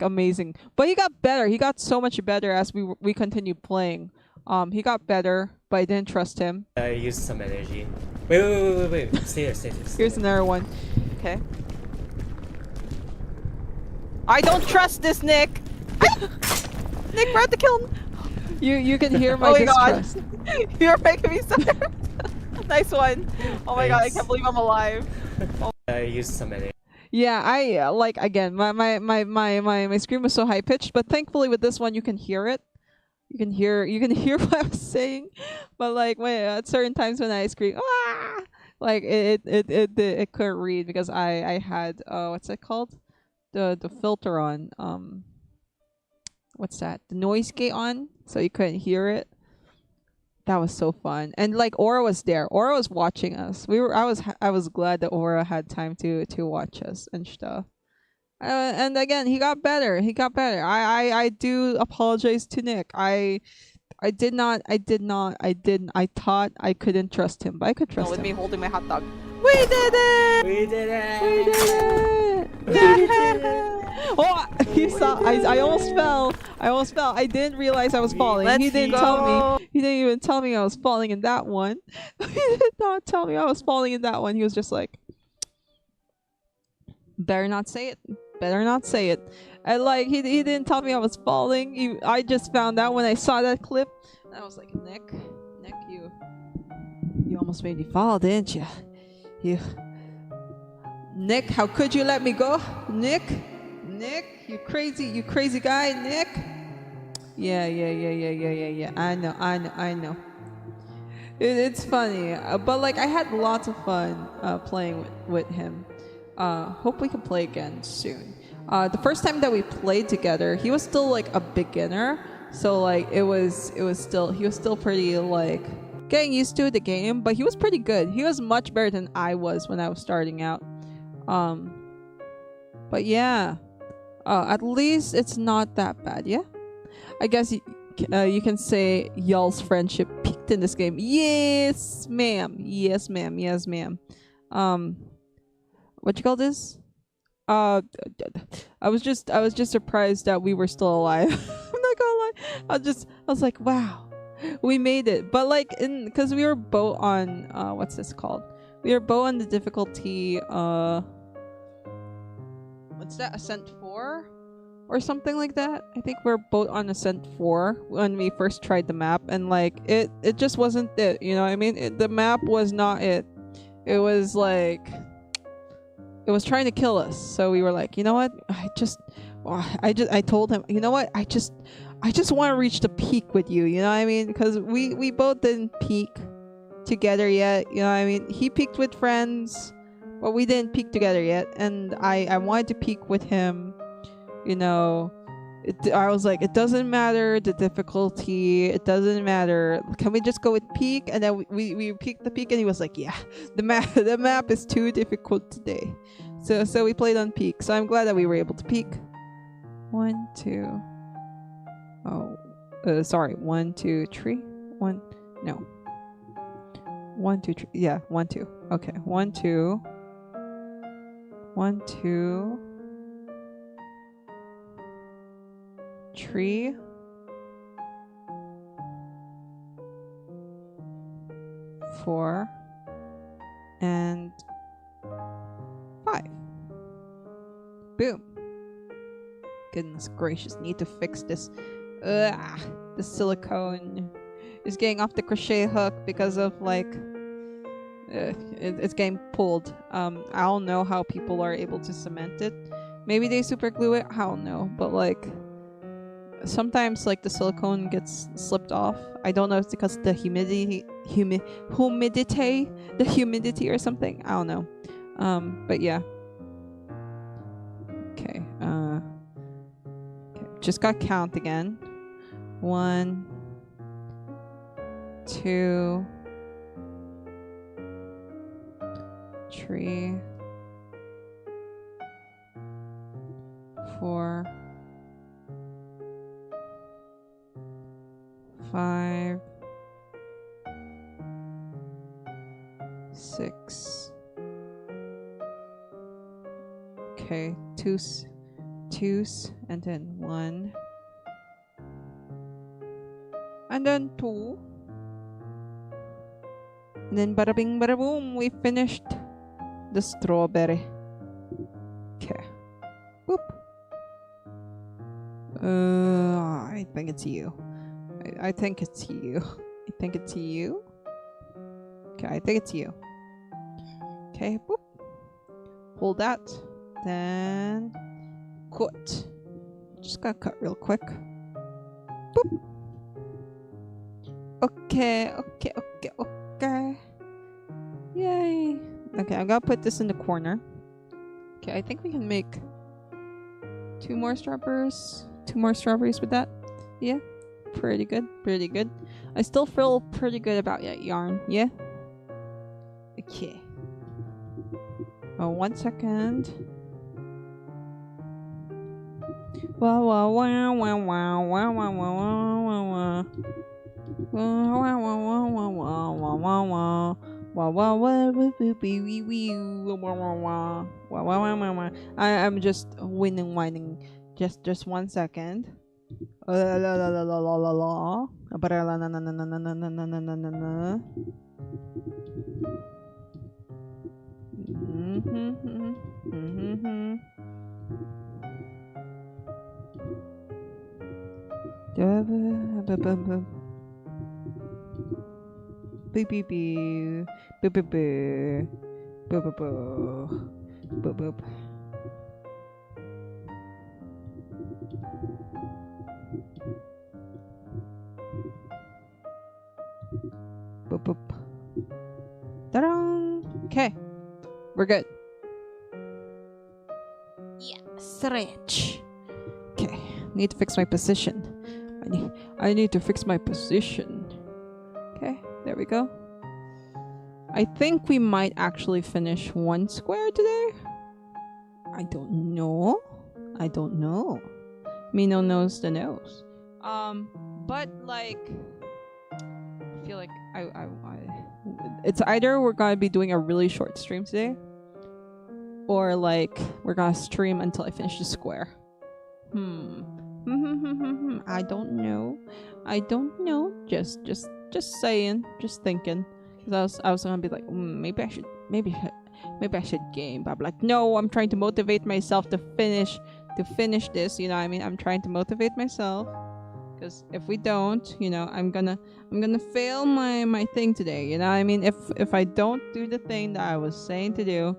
amazing. But he got better. He got so much better as we continued playing. He got better, but I didn't trust him. I used some energy. Wait. Stay there. Here's another one. Okay. I don't trust this Nick. Nick, we're at the kill. You can hear my distrust. God. You're making me so nervous. Nice one. Oh my god, I can't believe I'm alive. I used some energy. Yeah, I like again. My scream was so high pitched, but thankfully with this one you can hear it. You can hear what I was saying, but like at certain times when I scream, ah, like it couldn't read because I had what's it called, the filter on, what's that, the noise gate on, so you couldn't hear it. That was so fun. And like Aura was there. Aura was watching us. I was glad that Aura had time to watch us and stuff. And again, he got better. I do apologize to Nick. I thought I couldn't trust him, but I could trust him. With me holding my hot dog. We did it! Oh, he saw. I almost fell. I didn't realize I was falling. He didn't tell me. He didn't even tell me I was falling in that one. He did not tell me I was falling in that one. He was just like, better not say it. And like he didn't tell me I was falling. I just found out when I saw that clip. And I was like, Nick, you almost made me fall, didn't you? Nick, how could you let me go? Nick, you crazy guy, Nick. Yeah. I know. It's funny, but like I had lots of fun playing with him. Hope we can play again soon. The first time that we played together, he was still like a beginner, so like he was still pretty like getting used to the game, but he was pretty good. He was much better than I was when I was starting out. But yeah, at least it's not that bad. Yeah, I guess you can say y'all's friendship peaked in this game. Yes, ma'am. What you call this? I was just surprised that we were still alive. I'm not gonna lie. I was like, wow, we made it. But like, because we were both on what's this called? We were both on the difficulty what's that? Ascent 4 or something like that. I think we're both on Ascent 4 when we first tried the map, and like it just wasn't it. You know what I mean? The map was not it. It was like, it was trying to kill us. So we were like, you know what? I told him, you know what? I just want to reach the peak with you. You know what I mean? Because we both didn't peak together yet. You know what I mean? He peaked with friends, but we didn't peak together yet. And I wanted to peak with him. You know, I was like, it doesn't matter the difficulty. It doesn't matter. Can we just go with peak? And then we peaked the peak, and he was like, yeah, the map is too difficult today. So we played on peak. So I'm glad that we were able to peak. 1, 2. Oh, sorry. 1, 2, 3. 1. No. 1, 2, 3. Yeah, 1, 2. Okay. 1, 2. 1, 2. 3. 4. And 5. Boom. Goodness gracious, need to fix this. The silicone is getting off the crochet hook because of like it's getting pulled. I don't know how people are able to cement it. Maybe they super glue it. I don't know, but like sometimes like the silicone gets slipped off. I don't know if it's because the humidity or something. I don't know. But yeah. Okay. Just got count again. 1, 2, 3, 4, 5, 6. Okay, twos, and then 1, and then 2, and then bada bing bada boom, we finished the strawberry. Okay. Boop. I think it's you. I think it's you. I think it's you. Okay, I think it's you. Okay, boop. Pull that. Then cut. Just gotta cut real quick. Boop. Okay. Yay. Okay, I'm gonna put this in the corner. Okay, I think we can make 2 more strawberries. 2 more strawberries with that. Yeah. Pretty good. I still feel pretty good about that yarn. Yeah? Okay. Oh, 1 second. Wow, wow, wow, wow, wow, wow, wow, wow, wow, wow. I'm just whining. Just 1 second. Beep beep beep beep beep beep boop boop boop boop boop. Boop boop. Ta-da! Okay, we're good. Yeah, stretch. Okay, need to fix my position. I need to fix my position. Okay, there we go. I think we might actually finish 1 square today. I don't know. Me no knows the knows. But like, I feel like it's either we're gonna be doing a really short stream today, or like we're gonna stream until I finish the square. I don't know. Just saying. Just thinking. Because I was gonna be like, maybe I should game. But I'm like, no, I'm trying to motivate myself to finish this. You know what I mean? I'm trying to motivate myself. Because if we don't, you know, I'm gonna fail my thing today. You know what I mean? If I don't do the thing that I was saying to do,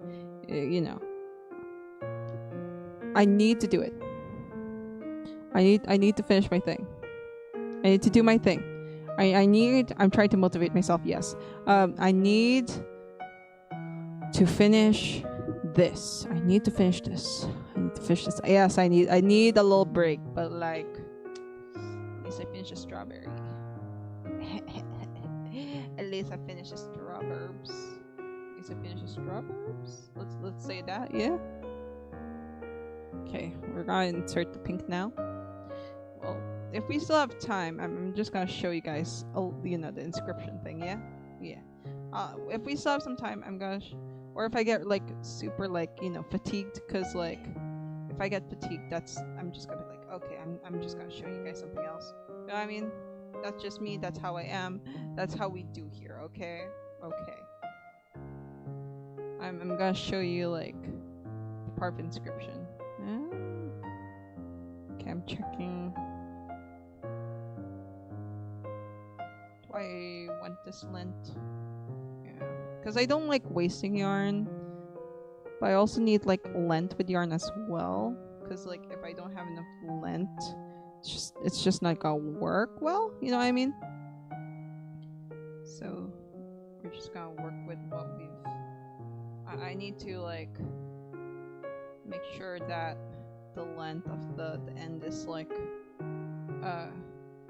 you know, I need to do it. I need to finish my thing. I need to do my thing. I'm trying to motivate myself, yes. I need to finish this. I need to finish this. I need to finish this. Yes, I need a little break, but like at least I finished the strawberry. At least I finished the strawberries. At least I finished the strawberries. Let's say that, yeah. Okay, we're gonna insert the pink now. Well, if we still have time, I'm just gonna show you guys, you know, the inscription thing, yeah? Yeah. If we still have some time, I'm gonna, or if I get like super like, you know, fatigued, cause like, if I get fatigued, I'm just gonna be like, okay, I'm just gonna show you guys something else. You know what I mean? That's just me, that's how I am, that's how we do here, okay? Okay. I'm gonna show you like, the part of inscription. Okay, I'm checking. Do I want this lint? Yeah. Because I don't like wasting yarn. But I also need like lint with yarn as well. Because like if I don't have enough lint, it's just not gonna work well. You know what I mean? So we're just gonna work with what we've. I need to like make sure that the length of the end is like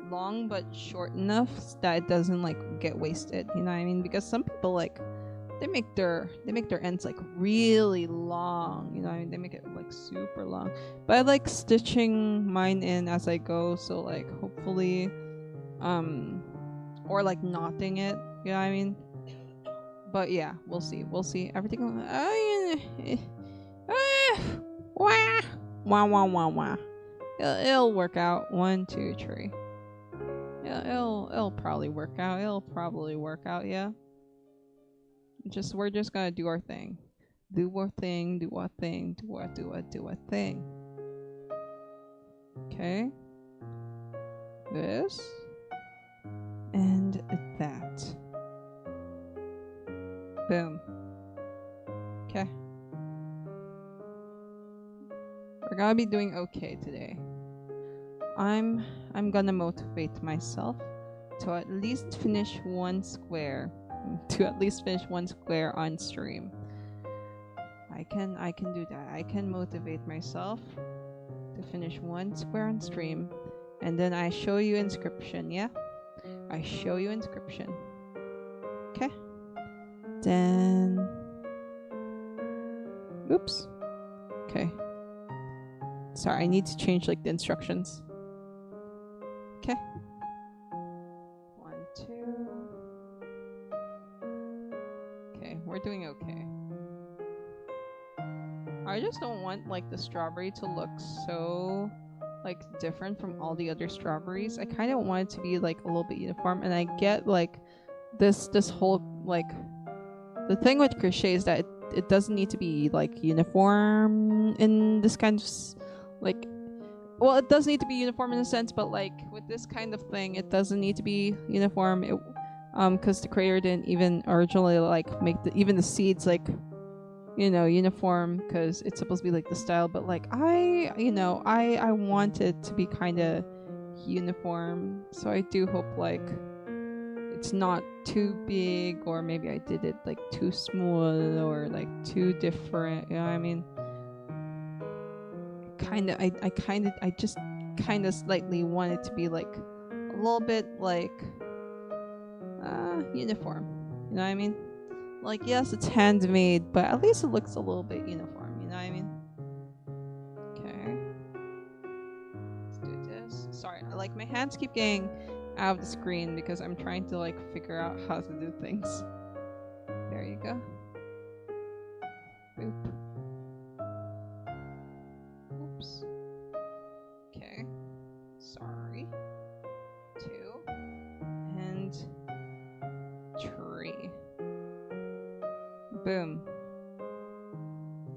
long but short enough that it doesn't like get wasted, you know what I mean? Because some people like they make their ends like really long, you know what I mean? They make it like super long. But I like stitching mine in as I go, so like hopefully or like knotting it, you know what I mean? But yeah, we'll see everything. Wah. It'll work out. 1, 2, 3. Yeah, it'll probably work out. Yeah. We're just gonna do our thing. Do our thing. Do our thing. Okay. This and that. Boom. Okay. We're gonna be doing okay today. I'm gonna motivate myself to at least finish one square. On stream. I can do that. I can motivate myself to finish one square on stream, and then I show you inscription, yeah? I show you inscription. Okay? Then oops. Okay. Sorry, I need to change like the instructions. Okay. 1, 2. Okay, we're doing okay. I just don't want like the strawberry to look so like different from all the other strawberries. I kind of want it to be like a little bit uniform, and I get like this whole like the thing with crochet is that it doesn't need to be like uniform in this kind of like, well, it does need to be uniform in a sense, but like with this kind of thing it doesn't need to be uniform. It because the creator didn't even originally like make even the seeds like, you know, uniform, because it's supposed to be like the style, but like I want it to be kind of uniform, so I do hope like it's not too big, or maybe I did it like too small or like too different, you know what I mean? I just kind of slightly want it to be like a little bit like uniform, you know what I mean? Like, yes, it's handmade, but at least it looks a little bit uniform, you know what I mean? Okay. Let's do this. Sorry, like my hands keep getting out of the screen because I'm trying to like figure out how to do things. There you go. Boop. Oops. Okay. Sorry. 2. And 3. Boom.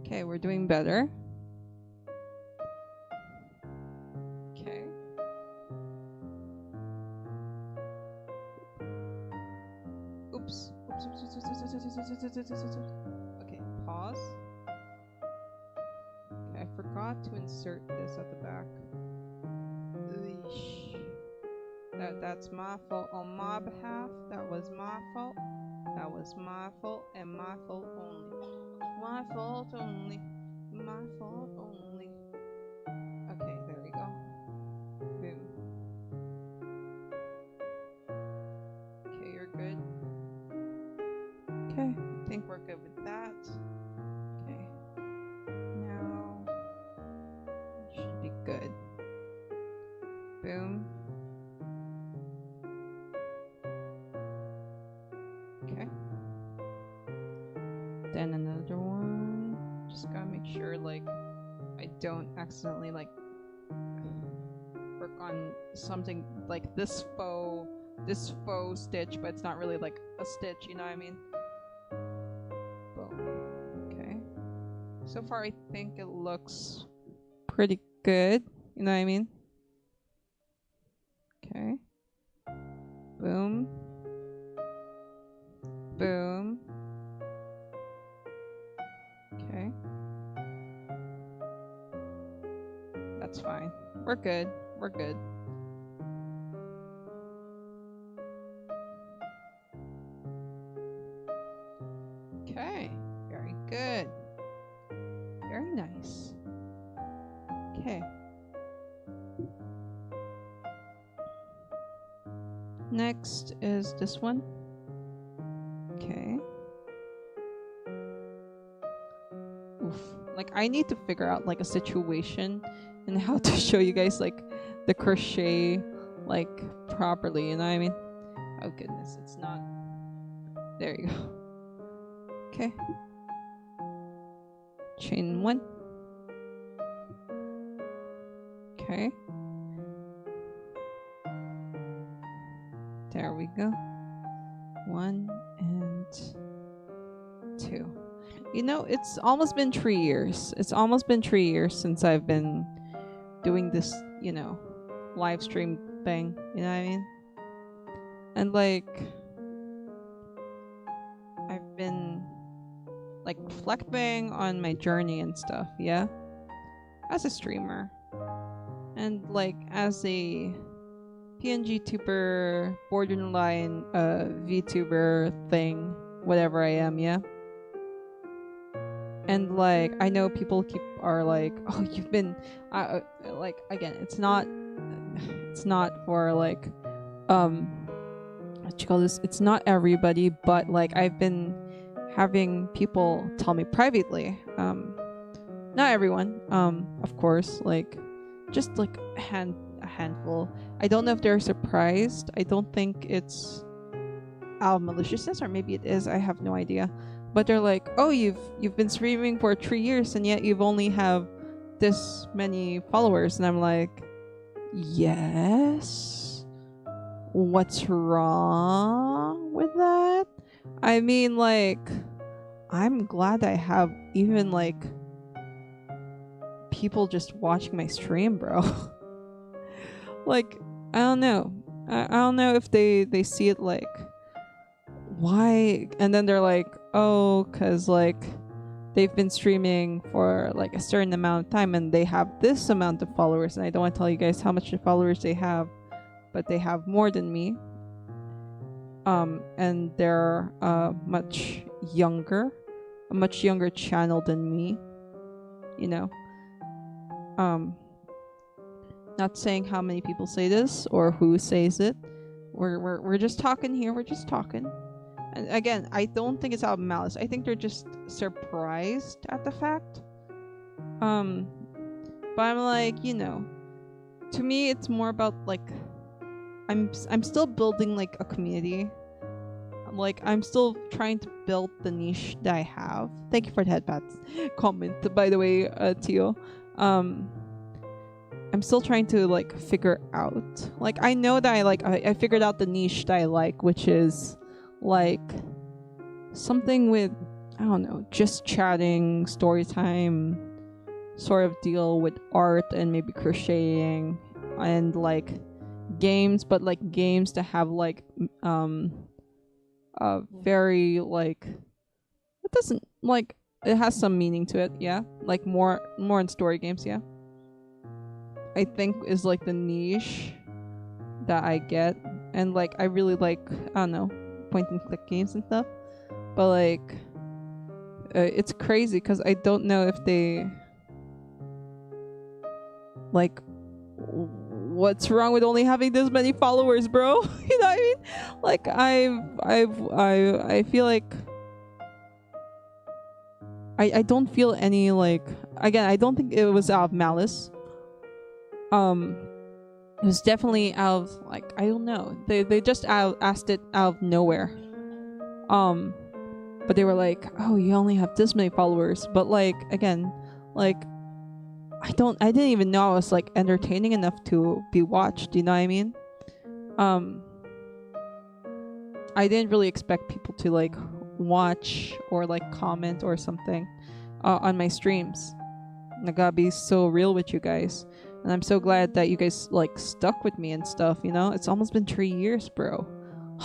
Okay, we're doing better. Okay. Oops. Okay, pause. Okay, I forgot to insert this at the back. That's my fault on my behalf. That was my fault. That was my fault and my fault only. My fault only. My fault only. Okay, there we go. Boom. Okay, you're good. Okay, I think we're good with that. Okay. Now it should be good. Boom. Okay. Then another one. Just gotta make sure like I don't accidentally like work on something like this faux stitch, but it's not really like a stitch, you know what I mean? Boom. Okay. So far I think it looks pretty good, you know what I mean? Okay. Boom. Boom. Okay. That's fine. We're good. We're good. Okay. Very good. Very nice. Okay. Next is this one. Okay. Oof. Like I need to figure out like a situation and how to show you guys like the crochet like properly, you know what I mean? Oh goodness, it's not. There you go. Okay. Chain one. Okay. There we go. 1 and 2. You know, it's almost been 3 years. It's almost been 3 years since I've been doing this, you know, live stream thing. You know what I mean? And like, I've been like reflecting on my journey and stuff, yeah? As a streamer. And like, as a PNGtuber, borderline VTuber thing, whatever I am, yeah? And like, I know people are like, oh, you've been like, again, it's not for like what you call this, it's not everybody, but like I've been having people tell me privately, not everyone, of course, like just like a handful. I don't know if they're surprised. I don't think it's out of maliciousness, or maybe it is, I have no idea. But they're like, oh, you've been streaming for 3 years and yet you've only have this many followers. And I'm like, yes, what's wrong with that? I mean, like, I'm glad I have even like people just watching my stream, bro. Like, I don't know. I don't know if they see it like, why? And then they're like, oh, because like they've been streaming for like a certain amount of time and they have this amount of followers. And I don't want to tell you guys how much followers they have, but they have more than me. And they're a much younger channel than me, you know. Not saying how many people say this or who says it. We're just talking here. We're just talking. And again, I don't think it's out of malice. I think they're just surprised at the fact. But I'm like, you know, to me, it's more about like, I'm still building like a community. Like, I'm still trying to build the niche that I have. Thank you for the headpats comment, by the way, Tio. I'm still trying to like figure out. Like, I know that I figured out the niche that I like, which is like something with, I don't know, just chatting, story time sort of deal with art and maybe crocheting and like games, but like games that have like very like, it doesn't like, it has some meaning to it, yeah, like more in story games, yeah, I think is like the niche that I get, and like I really like, I don't know, point and click games and stuff, but like it's crazy because I don't know if they like what's wrong with only having this many followers, bro. You know what I mean? Like I feel like I don't feel any like, again, I don't think it was out of malice. It was definitely out of like, I don't know, they just asked it out of nowhere. But they were like, oh, you only have this many followers, but like, again, like I didn't even know I was like entertaining enough to be watched, you know what I mean? I didn't really expect people to like watch or like comment or something on my streams. I gotta be so real with you guys, and I'm so glad that you guys like stuck with me and stuff, you know? It's almost been 3 years, bro.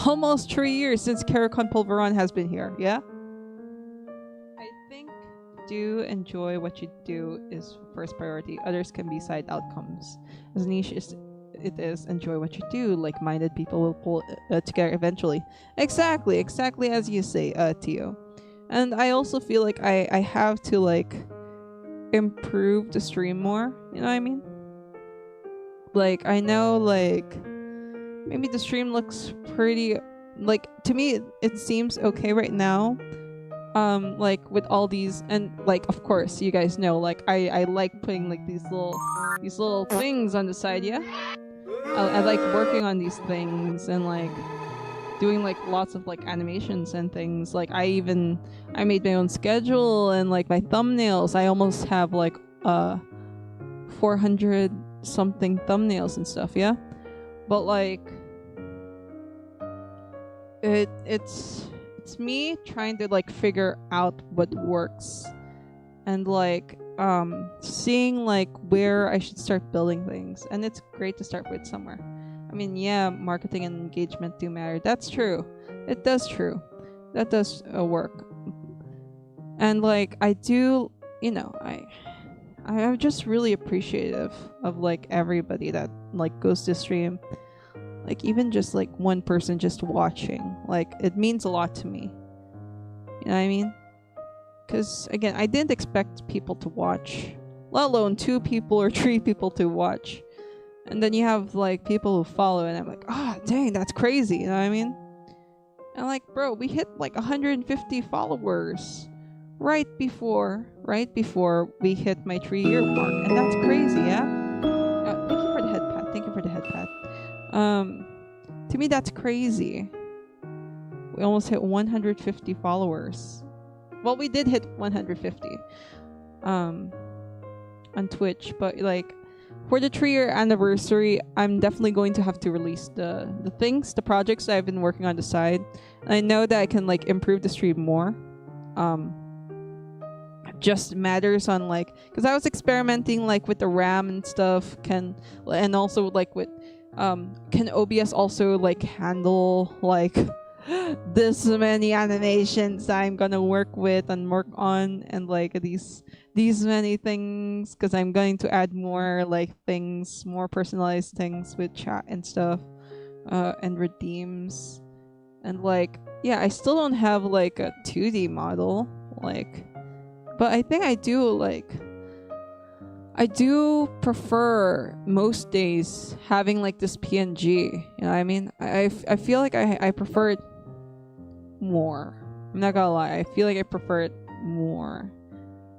Almost 3 years since Karakon Pulveron has been here, yeah? I think do enjoy what you do is first priority. Others can be side outcomes. As niche as it is, enjoy what you do. Like-minded people will pull together eventually. Exactly as you say, Tio. And I also feel like I have to like improve the stream more, you know what I mean? Like I know like maybe the stream looks pretty, like to me it seems okay right now, like with all these, and like of course you guys know like I like putting like these little things on the side, yeah. I like working on these things and like doing like lots of like animations and things. Like I made my own schedule and like my thumbnails. I almost have like 400 something thumbnails and stuff, yeah. But like it's me trying to like figure out what works and like seeing like where I should start building things. And it's great to start with somewhere. I mean, yeah, marketing and engagement do matter. That's true. It does true. That does work. And like I do, you know, I'm just really appreciative of like everybody that like goes to stream. Like even just like one person just watching, like it means a lot to me. You know what I mean? Because again, I didn't expect people to watch, let alone 2 people or 3 people to watch. And then you have like people who follow, and I'm like, ah, dang, that's crazy. You know what I mean? And like, bro, we hit like 150 followers right before we hit my 3-year mark, and that's crazy, yeah. Thank you for the head pat. Thank you for the head pat. To me, that's crazy. We almost hit 150 followers. Well, we did hit 150 on Twitch, but like for the 3-year anniversary, I'm definitely going to have to release the projects that I've been working on the side. And I know that I can like improve the stream more. Just matters on like, because I was experimenting like with the RAM and stuff, and also like with can OBS also like handle like this many animations that I'm gonna work with and work on, and like these many things, because I'm going to add more like things, more personalized things with chat and stuff, and redeems, and like yeah, I still don't have like a 2D model, like, but I think I do prefer most days having like this PNG, you know what I mean? I feel like I prefer it more. I'm not gonna lie, I feel like I prefer it more.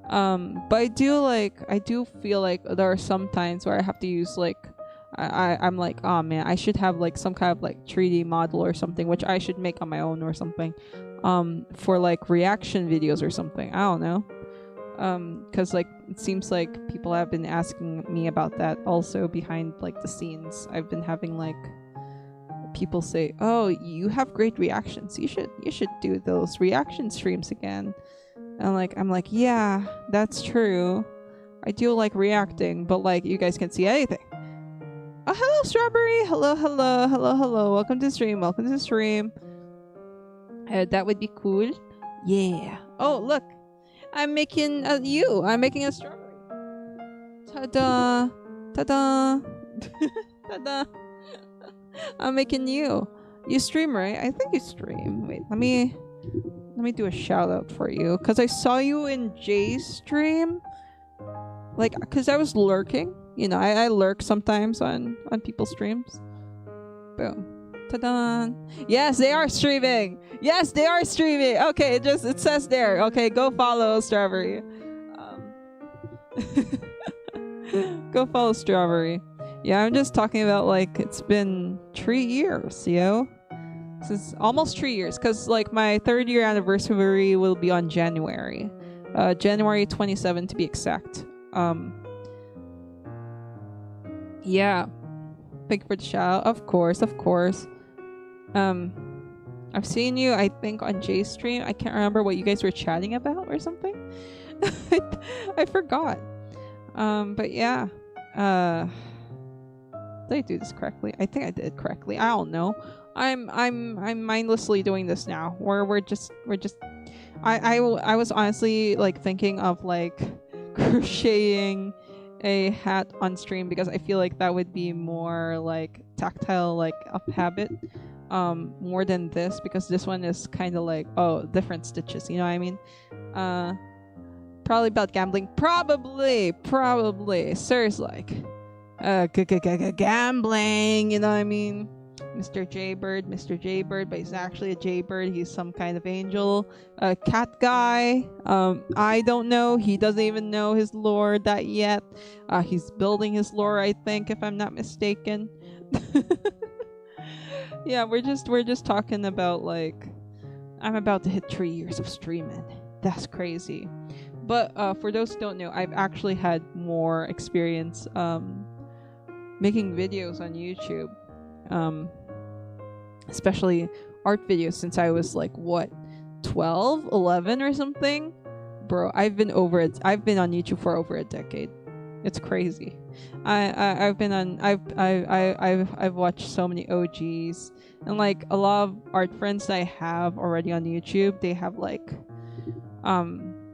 But I do feel like there are some times where I have to use like I'm like, oh man, I should have like some kind of like 3D model or something, which I should make on my own or something, for like reaction videos or something. I don't know. Because like it seems like people have been asking me about that also behind like the scenes. I've been having like people say, oh, you have great reactions, you should do those reaction streams again. And like I'm like, yeah, that's true, I do like reacting, but like you guys can't see anything. Oh, hello Strawberry, hello, welcome to the stream. That would be cool. Yeah. Oh look, I'm making a strawberry. Ta-da! Ta-da! Ta-da! I'm making you. You stream, right? I think you stream. Wait, let me do a shout out for you because I saw you in Jay's stream. Like, because I was lurking. You know, I lurk sometimes on people's streams. Boom. Ta-da! Yes, they are streaming. Yes, they are streaming. Okay, it says there. Okay, go follow Strawberry. Go follow Strawberry. Yeah, I'm just talking about like it's been 3 years, yo. This is almost 3 years because like my 3rd year anniversary will be on January. January 27 to be exact. Yeah. Thank you for the shout. Of course. I've seen you, I think, on Jay's stream. I can't remember what you guys were chatting about or something. I forgot. But yeah. Did I do this correctly? I think I did correctly. I don't know. I'm mindlessly doing this now. We're just I was honestly like thinking of like crocheting a hat on stream because I feel like that would be more like tactile, like a habit, more than this, because this one is kind of like, oh, different stitches, you know what I mean? Probably about gambling. Probably. Sir's like, gambling, you know what I mean? Mr. Jaybird, but he's actually a Jaybird. He's some kind of angel. Cat guy. I don't know. He doesn't even know his lore that yet. He's building his lore, I think, if I'm not mistaken. Yeah, we're just talking about like, I'm about to hit 3 years of streaming. That's crazy. But for those who don't know, I've actually had more experience making videos on YouTube. Especially art videos since I was like, what, 12, 11 or something? Bro, I've been on YouTube for over a decade. It's crazy. I've watched so many OGs, and like a lot of art friends that I have already on YouTube, they have like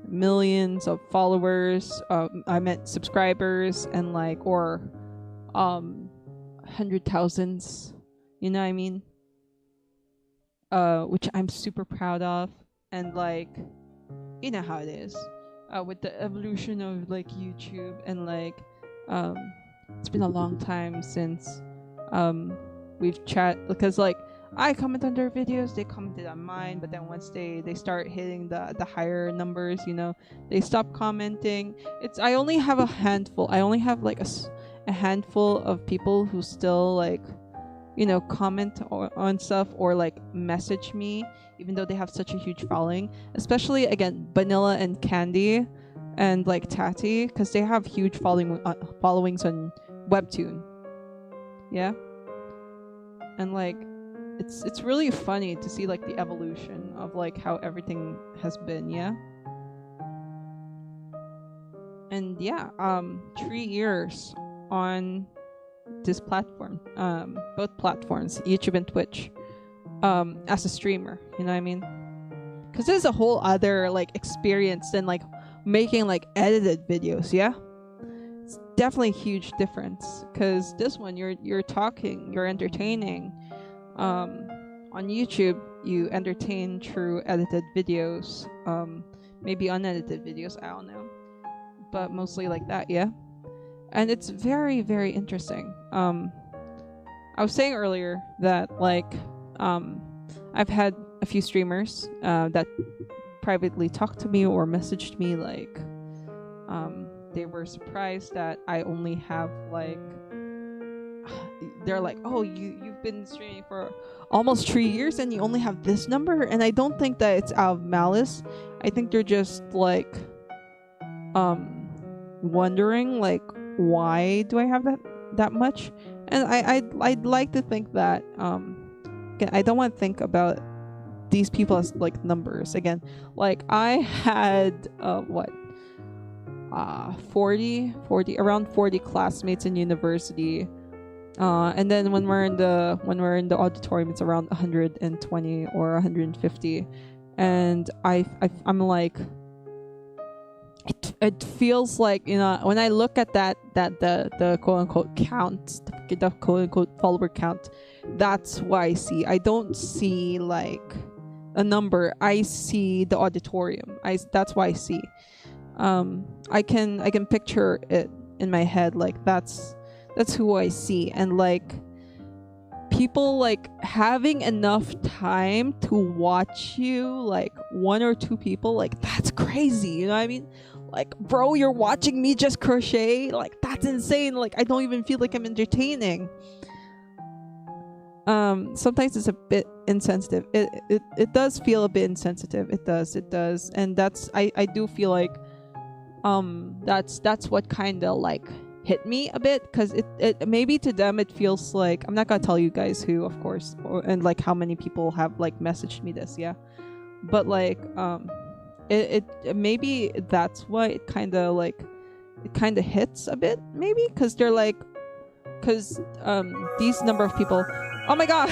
millions of followers. I meant subscribers, and like, or 100,000s, you know what I mean? Which I'm super proud of, and like, you know how it is with the evolution of like YouTube, and like it's been a long time since we've chat, because like I comment on their videos, they commented on mine, but then once they start hitting the higher numbers, you know, they stop commenting. I only have a handful. I only have like a handful of people who still like, you know, comment on stuff or like message me, even though they have such a huge following. Especially again, Vanilla and Candy, and like Tati, because they have huge followings on Webtoon. Yeah, and like it's really funny to see like the evolution of like how everything has been. Yeah, and yeah, 3 years on this platform, both platforms, YouTube and Twitch, as a streamer, you know what I mean? Because there's a whole other like experience than like making like edited videos. Yeah, it's definitely a huge difference, because this one you're talking, you're entertaining. On YouTube you entertain through edited videos, maybe unedited videos, I don't know, but mostly like that. Yeah. And it's very, very interesting. I was saying earlier that like I've had a few streamers that privately talked to me or messaged me like they were surprised that I only have like, they're like, oh, you've been streaming for almost 3 years and you only have this number. And I don't think that it's out of malice. I think they're just like wondering like, why do I have that much? And I'd like to think that again, I don't want to think about these people as like numbers. Again, like I had around 40 classmates in university, and then when we're in the auditorium, it's around 120 or 150, and I'm like, it feels like, you know, when I look at that the quote unquote count, the quote unquote follower count, that's what I see. I don't see like a number. I see the auditorium. That's what I see. I can picture it in my head, like that's who I see. And like people like having enough time to watch you, like one or two people, like that's crazy, you know what I mean? Like, bro, you're watching me just crochet, like that's insane. Like I don't even feel like I'm entertaining. Sometimes it's a bit insensitive. It does feel a bit insensitive. It does. And that's I do feel like that's what kind of like hit me a bit, because it maybe to them it feels like, I'm not gonna tell you guys who, of course, and like how many people have like messaged me this, yeah, but like it maybe that's why it kind of hits a bit, maybe because they're like, because these number of people, oh my god.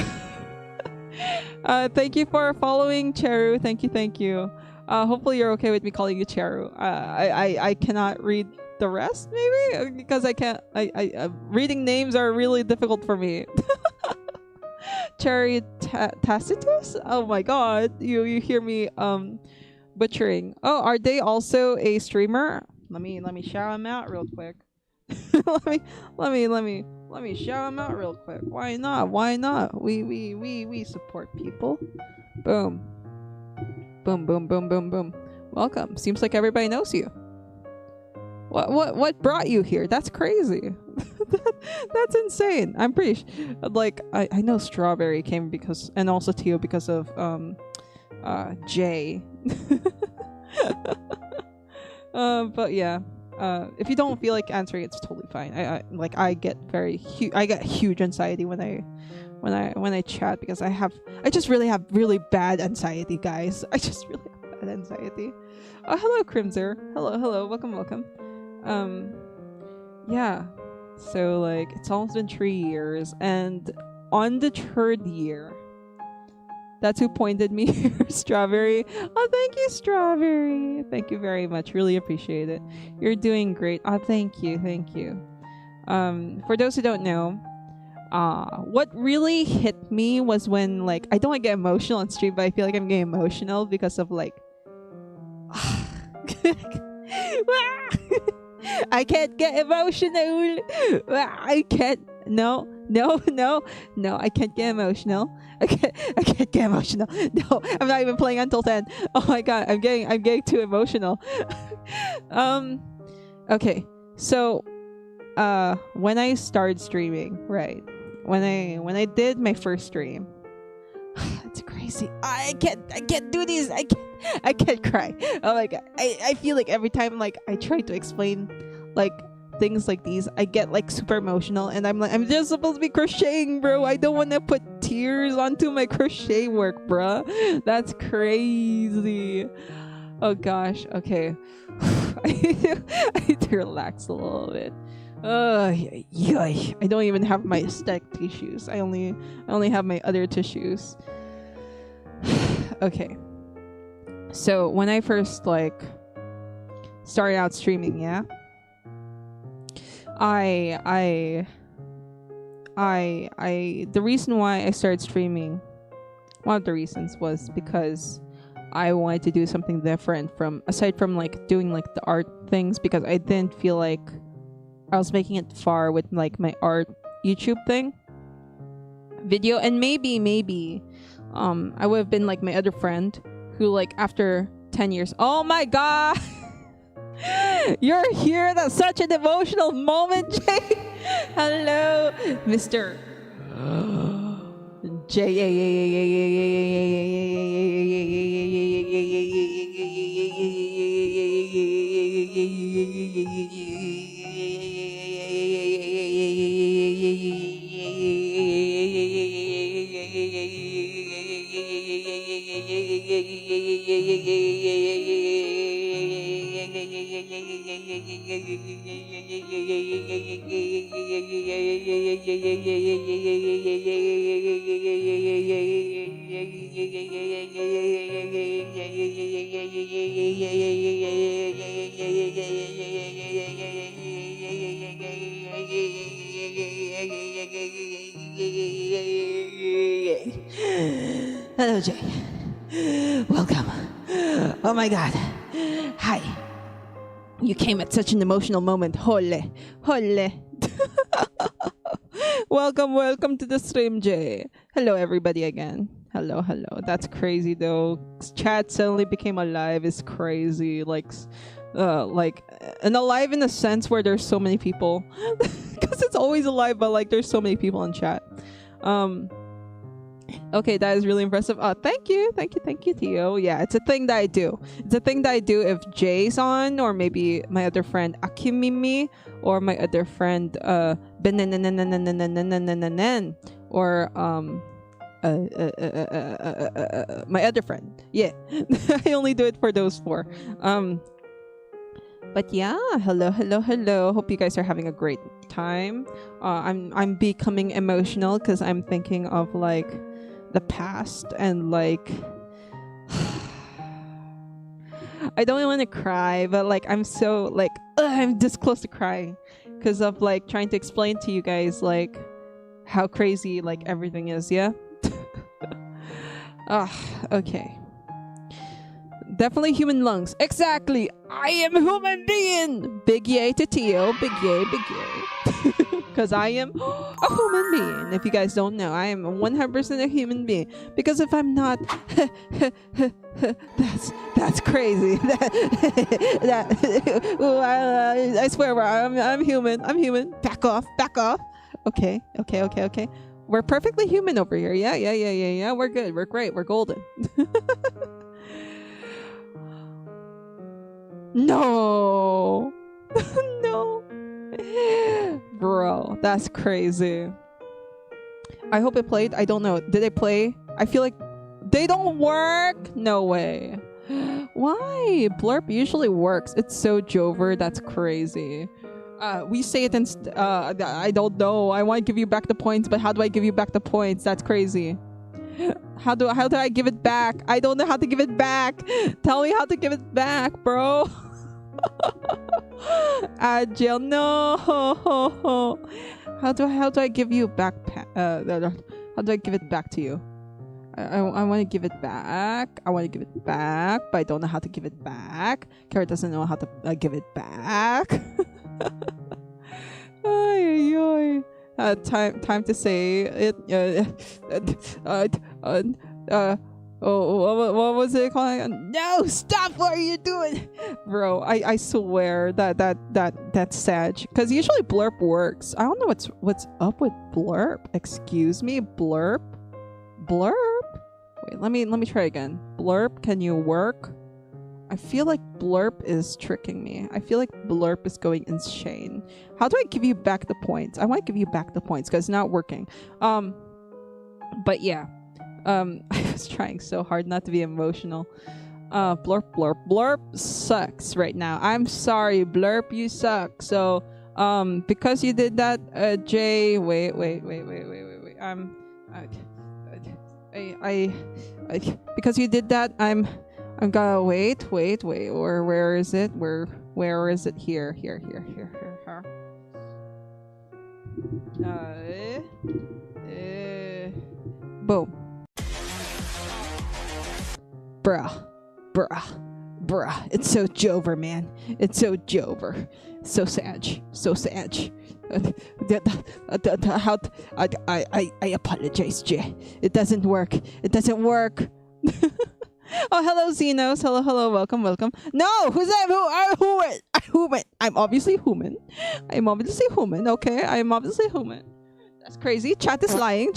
Thank you for following, Cheru. Thank you. Hopefully you're okay with me calling you Cheru. I cannot read the rest, maybe, because I can't. Reading names are really difficult for me. Cherry Tacitus. Oh my god, you hear me butchering. Oh, are they also a streamer? Let me shout them out real quick. let me shout them out real quick. Why not? We support people. Boom. Boom. Welcome. Seems like everybody knows you. What brought you here? That's crazy. That's insane. I'm pretty like I know Strawberry came because, and also Tio, because of Jay. But yeah. If you don't feel like answering, it's totally fine. I get huge anxiety when I chat, because I just really have really bad anxiety, guys. I just really have bad anxiety. Oh, hello, Crimser. Hello. Welcome. Yeah. So like it's almost been 3 years, and on the 3rd year, that's who pointed me here, Strawberry. Oh, thank you, Strawberry. Thank you very much. Really appreciate it. You're doing great. Oh, thank you. For those who don't know, what really hit me was when, like, I don't want to get emotional on stream, but I feel like I'm getting emotional because of like I can't get emotional. I can't. No, I can't get emotional. I can't get emotional. No, I'm not even playing until 10. Oh my god, I'm getting too emotional. Okay. So when I started streaming, right? When I did my first stream, it's crazy. I can't do this. I can't cry. Oh my god. I feel like every time like I try to explain like things like these, I get like super emotional, and I'm like, I'm just supposed to be crocheting, bro. I don't want to put tears onto my crochet work, bro. That's crazy. Oh gosh. Okay. I need to relax a little bit. I don't even have my aesthetic tissues. I only have my other tissues. Okay. So when I first like started out streaming, yeah, I the reason why I started streaming, one of the reasons was because I wanted to do something different from, aside from like doing like the art things, because I didn't feel like I was making it far with like my art YouTube thing video. And maybe I would have been like my other friend who, like, after 10 years, oh my god. You're here at such an emotional moment, Jay. Hello, Mr. Hello, Jay. Welcome. Oh my God. Hi. You came at such an emotional moment. Hole. Hole. Welcome to the stream, Jay. Hello, everybody again. Hello. That's crazy, though. Chat suddenly became alive. Is crazy. And alive in a sense where there's so many people. Because it's always alive, but like there's so many people in chat. Okay, that is really impressive. Thank you, Theo. Yeah, it's a thing that I do. It's a thing that I do if Jay's on, or maybe my other friend Akimimi, or my other friend Benenenenenenenenenenenenen, or my other friend. Yeah, I only do it for those four. But yeah, hello. Hope you guys are having a great time. I'm becoming emotional because I'm thinking of like the past and like I don't want to cry, but like I'm so like I'm this close to crying because of like trying to explain to you guys like how crazy like everything is. Yeah. Okay. Definitely human lungs. Exactly. I am a human being. Big yay to Tio. Big yay. Because I am a human being. If you guys don't know, I am 100% a human being. Because if I'm not, that's crazy. I swear, I'm human. I'm human. Back off. Okay. We're perfectly human over here. Yeah. We're good. We're great. We're golden. No. No. Bro, that's crazy. I hope it played. I don't know. Did it play? I feel like they don't work. No way. Why? Blurp usually works. It's so Jover. That's crazy. We say it in I don't know. I want to give you back the points, but how do I give you back the points? That's crazy. How do I give it back? I don't know how to give it back. Tell me how to give it back, bro. Agile, no. How do I give you back? How do I give it back to you? I want to give it back. But I don't know how to give it back. Kara doesn't know how to give it back. Ay. Time to say it. What was it called? No, stop! What are you doing, bro? I swear that's sad. Because usually Blurp works. I don't know what's up with Blurp. Excuse me, Blurp. Wait, let me try again. Blurp, can you work? I feel like Blurp is tricking me. I feel like Blurp is going insane. How do I give you back the points? I want to give you back the points because it's not working. But yeah. I was trying so hard not to be emotional. Blurp sucks right now. I'm sorry, Blurp, you suck. So, because you did that, Jay, wait. Because you did that, I'm gonna wait. Or where is it? Where is it? Here. Boom. Bruh. It's so Jover, man. It's so Jover. So sad. How I apologize, Jay. It doesn't work. Oh, hello, Xenos. Hello. Welcome. No, who's that? Human. I'm obviously human. Okay, I'm obviously human. That's crazy. Chat is lying.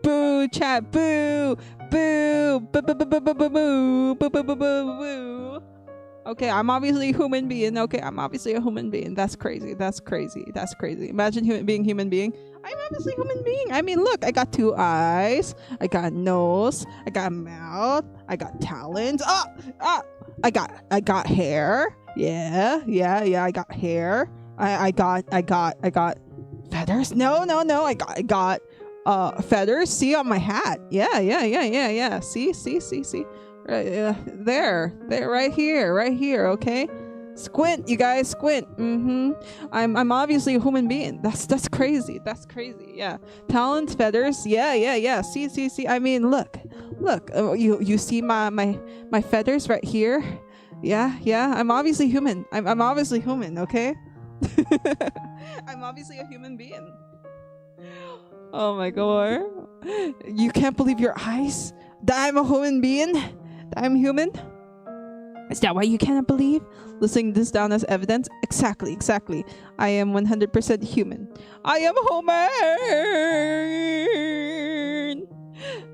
Boo, chat. Boo. Okay, I'm obviously a human being. That's crazy. Imagine being human being. I'm obviously a human being. I mean, look, I got 2 eyes. I got a nose. I got a mouth. I got talons. I got hair. Yeah. I got hair. I got feathers. No. I got feathers. See on my hat. Yeah. See. There, right here. Okay. Squint, you guys, squint. I'm obviously a human being. That's crazy. That's crazy. Yeah. Talons, feathers. Yeah. See. I mean, look. You see my feathers right here? Yeah. I'm obviously human. I'm obviously human, okay? I'm obviously a human being. Oh my god. You can't believe your eyes? That I'm a human being? That I'm human? Is that why you cannot believe? Listing this down as evidence? Exactly. I am 100% human. I am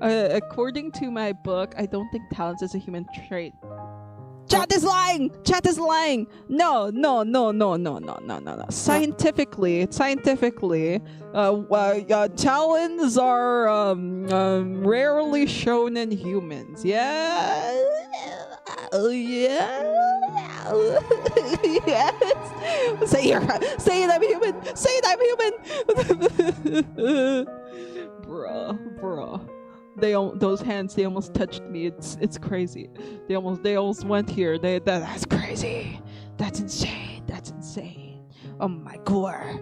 human! According to my book, I don't think talents is a human trait. Chat is lying! No. Scientifically, talents are rarely shown in humans. Yeah. Yes. Say it, I'm human. Bruh. Those hands, they almost touched me. It's crazy. They almost went here. That's crazy. That's insane. Oh my god.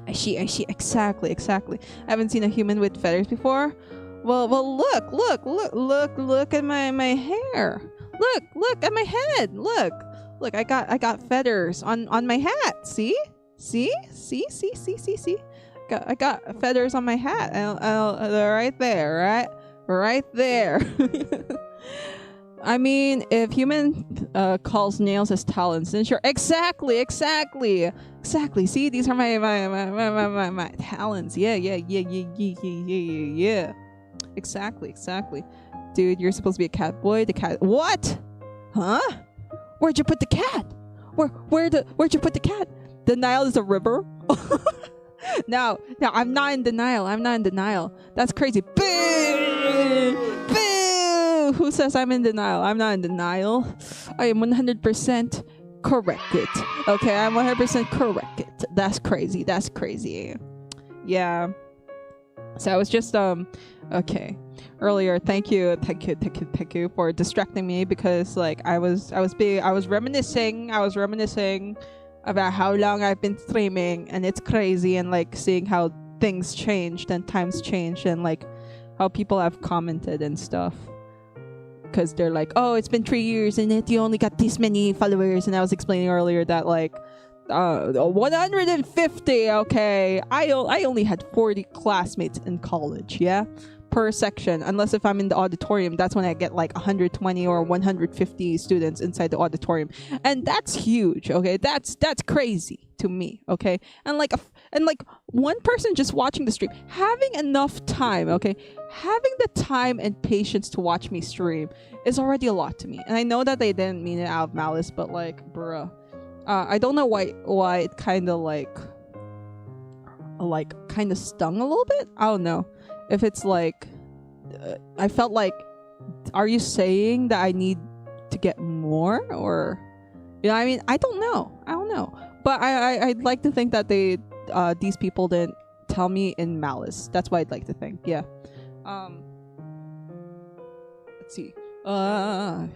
I see. Exactly. I haven't seen a human with feathers before. Well, look at my hair. Look at my head. Look, I got feathers on my hat. See? I got feathers on my hat. They're right there, right there. I mean, if human calls nails as talons, then sure. Exactly. See, these are my talons. Yeah. Exactly. Dude, you're supposed to be a cat boy. The cat. What? Huh? Where'd you put the cat? Where'd you put the cat? The Nile is a river. No, I'm not in denial. That's crazy. Boo! Who says I'm in denial? I'm not in denial. I am 100% corrected. Okay, I'm 100% corrected. That's crazy. Yeah. So I was just okay. Earlier, thank you for distracting me, because like I was reminiscing about how long I've been streaming, and it's crazy, and like seeing how things changed and times changed, and like how people have commented and stuff, because they're like, oh, it's been 3 years and you only got this many followers, and I was explaining earlier that like 150. Okay, I only had 40 classmates in college, yeah, per section, unless if I'm in the auditorium, that's when I get like 120 or 150 students inside the auditorium, and that's huge. Okay, that's crazy to me. Okay, and like one person just watching the stream, having enough time, okay, having the time and patience to watch me stream is already a lot to me. And I know that they didn't mean it out of malice, but like, bruh, I don't know why it kind of kind of stung a little bit. I don't know if it's like I felt like, are you saying that I need to get more, or you know what I mean? I don't know, but I'd like to think that these people didn't tell me in malice. That's what I'd like to think. Yeah. Let's see.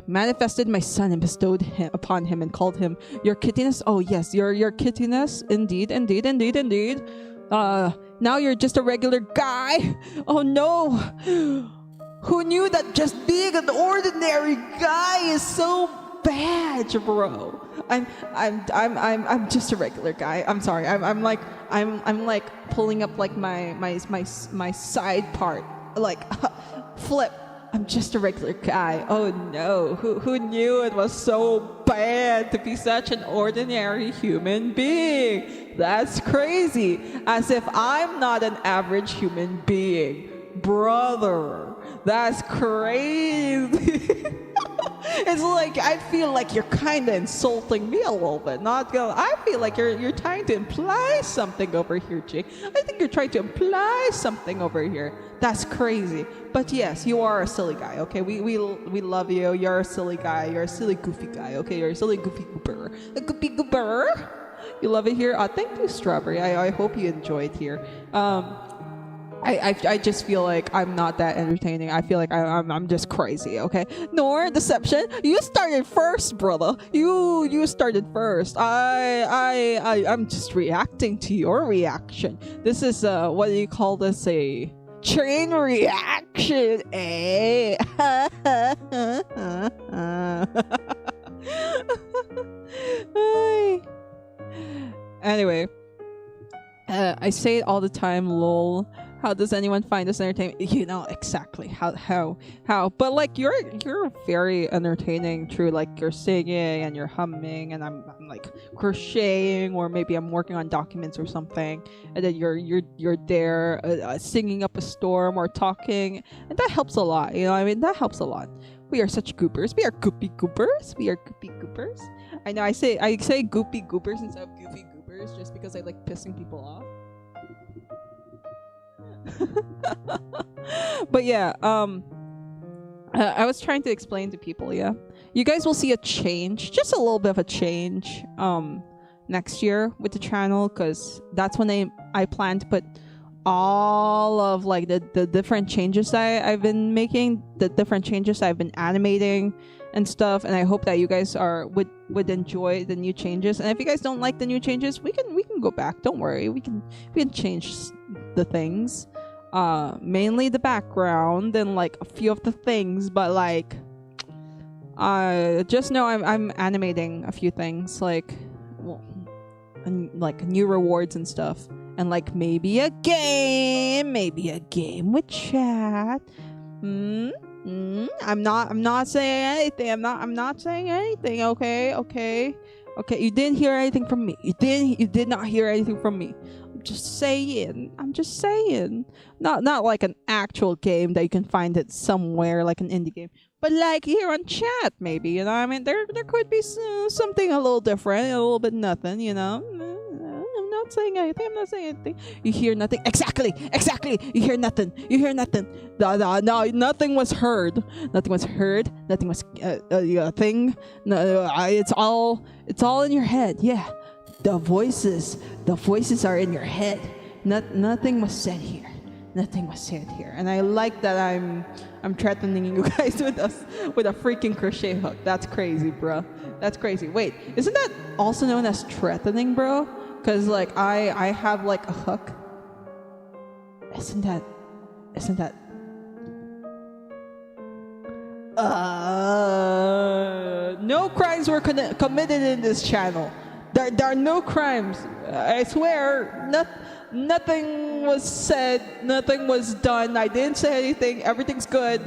Manifested my son and bestowed upon him and called him your kittiness. Oh yes, your kittiness. Indeed. Now you're just a regular guy. Oh no. Who knew that just being an ordinary guy is so bad, bro? I'm just a regular guy. I'm sorry. I'm like pulling up like my side part, like flip. I'm just a regular guy. Oh no, who knew it was so bad to be such an ordinary human being? That's crazy. As if I'm not an average human being. Brother, that's crazy. It's like, I feel like you're kind of insulting me a little bit. I feel like you're trying to imply something over here, Jake. I think you're trying to imply something over here. That's crazy. But yes, you are a silly guy, okay? We love you. You're a silly guy. You're a silly, goofy guy, okay? You're a silly, goofy goober. A goofy goober. You love it here? Thank you, Strawberry. I hope you enjoyed here. I just feel like I'm not that entertaining. I feel like I'm just crazy. Okay, nor deception. You started first, brother. You started first. I'm just reacting to your reaction. This is what do you call this? A chain reaction. Eh? Anyway, I say it all the time. Lol. How does anyone find this entertaining? You know exactly how. But like you're very entertaining. True, like you're singing and you're humming, and I'm like crocheting, or maybe I'm working on documents or something, and then you're there singing up a storm or talking, and that helps a lot. You know, I mean that helps a lot. We are such goopers. We are goopy goopers. We are goopy goopers. I know I say goopy goopers instead of goofy goopers just because I like pissing people off. But yeah, I was trying to explain to people, yeah. You guys will see a change, just a little bit of a change next year with the channel, because that's when I plan to put all of like the different changes I've been making, the different changes I've been animating and stuff, and I hope that you guys would enjoy the new changes. And if you guys don't like the new changes, we can go back. Don't worry, we can change the things, mainly the background and like a few of the things, but like just know I'm animating a few things, like like new rewards and stuff, and like maybe a game with chat. I'm not saying anything. I'm not saying anything. Okay. You didn't hear anything from me. You did not hear anything from me. I'm just saying. Not like an actual game that you can find it somewhere, like an indie game, but like here on chat, maybe. You know, I mean, there could be something a little different, a little bit nothing. You know. I'm not saying anything. You hear nothing. Exactly. You hear nothing. No, nothing was heard. Nothing was a thing. No, it's all in your head. Yeah, the voices are in your head. Nothing was said here. And I like that I'm threatening you guys with a freaking crochet hook. That's crazy, bro. That's crazy. Wait, isn't that also known as threatening, bro? Because like I have like a hook. Isn't that no crimes were committed in this channel. There are no crimes. I swear, nothing was said, nothing was done. I didn't say anything. Everything's good.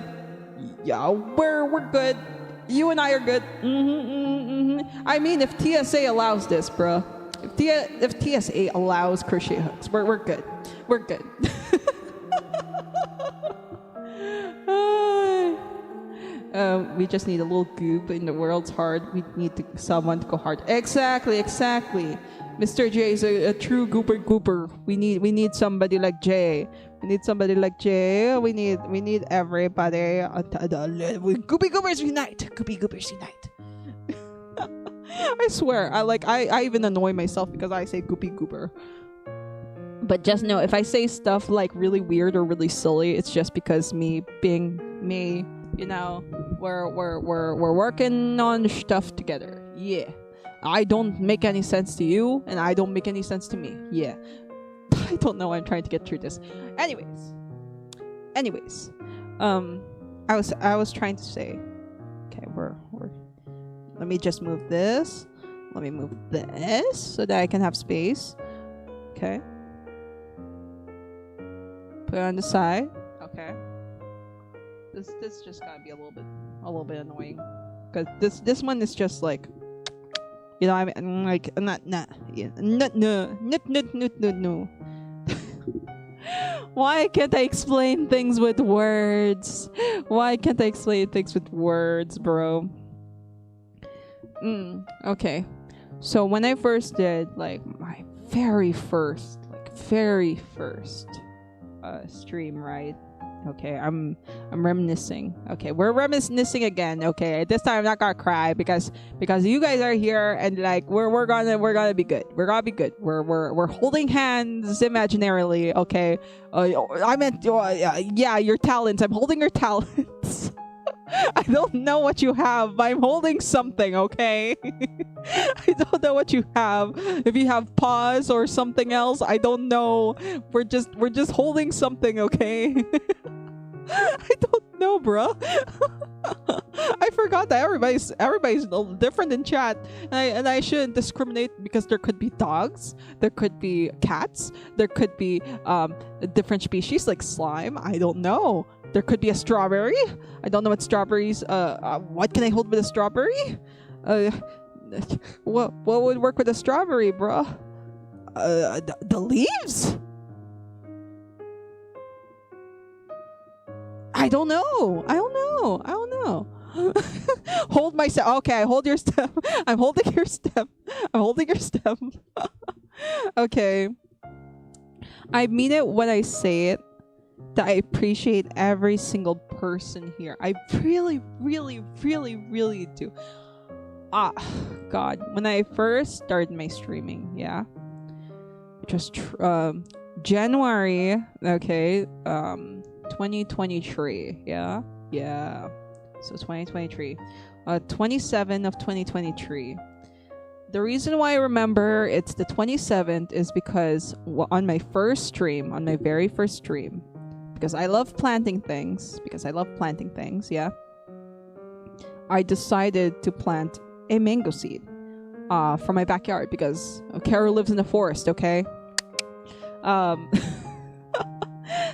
Yeah, we're good. You and I are good. I mean, if TSA allows this, bro. If TSA allows crochet hooks, we're good. We're good. We just need a little goop in the world's hard. We need someone to go hard. Exactly. Mr. J is a true gooper. We need somebody like Jay. We need everybody. Goopy goopers unite. I swear, I even annoy myself because I say goopy gooper. But just know, if I say stuff like really weird or really silly, it's just because me being me, you know, we're working on stuff together. Yeah. I don't make any sense to you, and I don't make any sense to me. Yeah. I don't know why I'm trying to get through this. Anyways. I was trying to say, okay, we're let me just move this. Let me move this so that I can have space. Okay. Put it on the side. Okay. This just gotta be a little bit annoying, because this one is just like, you know, I mean, like no. Why can't I explain things with words? Bro? Okay. So when I first did like my very first stream, right? Okay, I'm reminiscing. Okay, we're reminiscing again. Okay, this time I'm not gonna cry because you guys are here and like we're gonna be good. We're gonna be good. We're holding hands imaginarily. Okay, I meant yeah, your talents. I'm holding your talents. I don't know what you have, but I'm holding something, okay? I don't know what you have. If you have paws or something else, I don't know. We're just holding something, okay? I don't know, bro. I forgot that everybody's different in chat, and I shouldn't discriminate because there could be dogs, there could be cats, there could be different species like slime. I don't know. There could be a strawberry. I don't know what strawberries. What can I hold with a strawberry? What would work with a strawberry, bro? The leaves? I don't know. Hold my step. Okay, I hold your step. I'm holding your step. Okay. I mean it when I say it that I appreciate every single person here. I really do. God. When I first started my streaming, yeah, which was January, okay, 2023, yeah. So 2023, 27 of 2023. The reason why I remember it's the 27th is because on my very first stream, because I love planting things, yeah, I decided to plant a mango seed from my backyard because Carol lives in the forest, okay?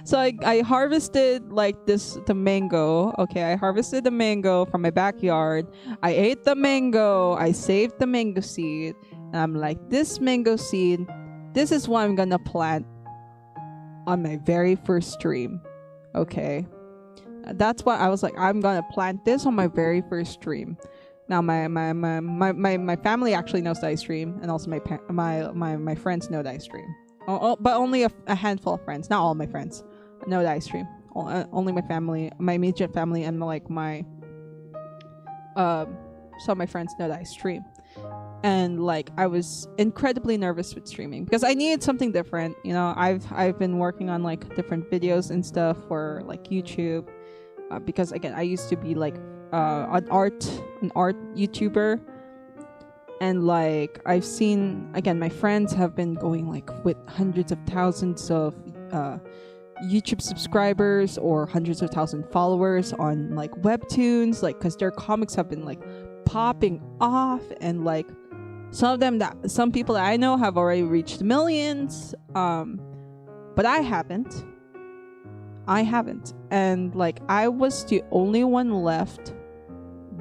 So I harvested the mango. Okay, I harvested the mango from my backyard. I ate the mango. I saved the mango seed. And I'm like, this mango seed, this is what I'm gonna plant on my very first stream. Okay. That's what I was like, I'm gonna plant this on my very first stream. Now my family actually knows that I stream, and also my friends know that I stream. But only a handful of friends, not all my friends, know that I stream. Only my family, my immediate family, and some of my friends know that I stream. And like I was incredibly nervous with streaming because I needed something different. You know, I've been working on like different videos and stuff for like YouTube, because again I used to be like an art YouTuber. And like I've seen, again, my friends have been going like with hundreds of thousands of YouTube subscribers or hundreds of thousand followers on like webtoons, like because their comics have been like popping off, and like some people that I know have already reached millions, but I haven't, and like I was the only one left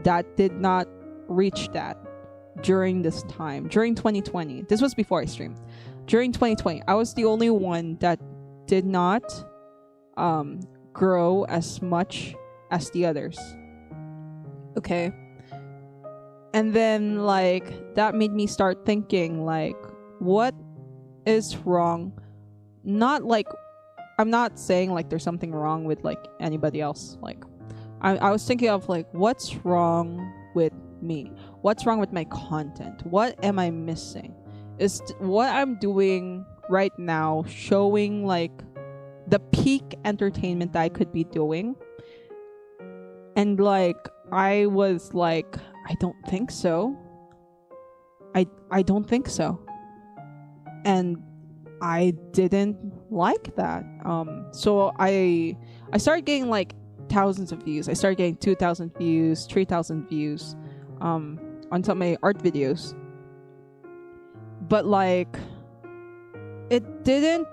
that did not reach that. During this time, during 2020, this was before I streamed. During 2020, I was the only one that did not grow as much as the others. Okay. And then like that made me start thinking like, what is wrong? Not like, I'm not saying like there's something wrong with like anybody else. Like I was thinking of like, what's wrong with me? What's wrong with my content? What am I missing? Is what I'm doing right now showing like the peak entertainment that I could be doing? And like I was like, I don't think so. I don't think so. And I didn't like that. So I started getting like thousands of views. I started getting 2,000 views, 3,000 views on some of my art videos. But like it didn't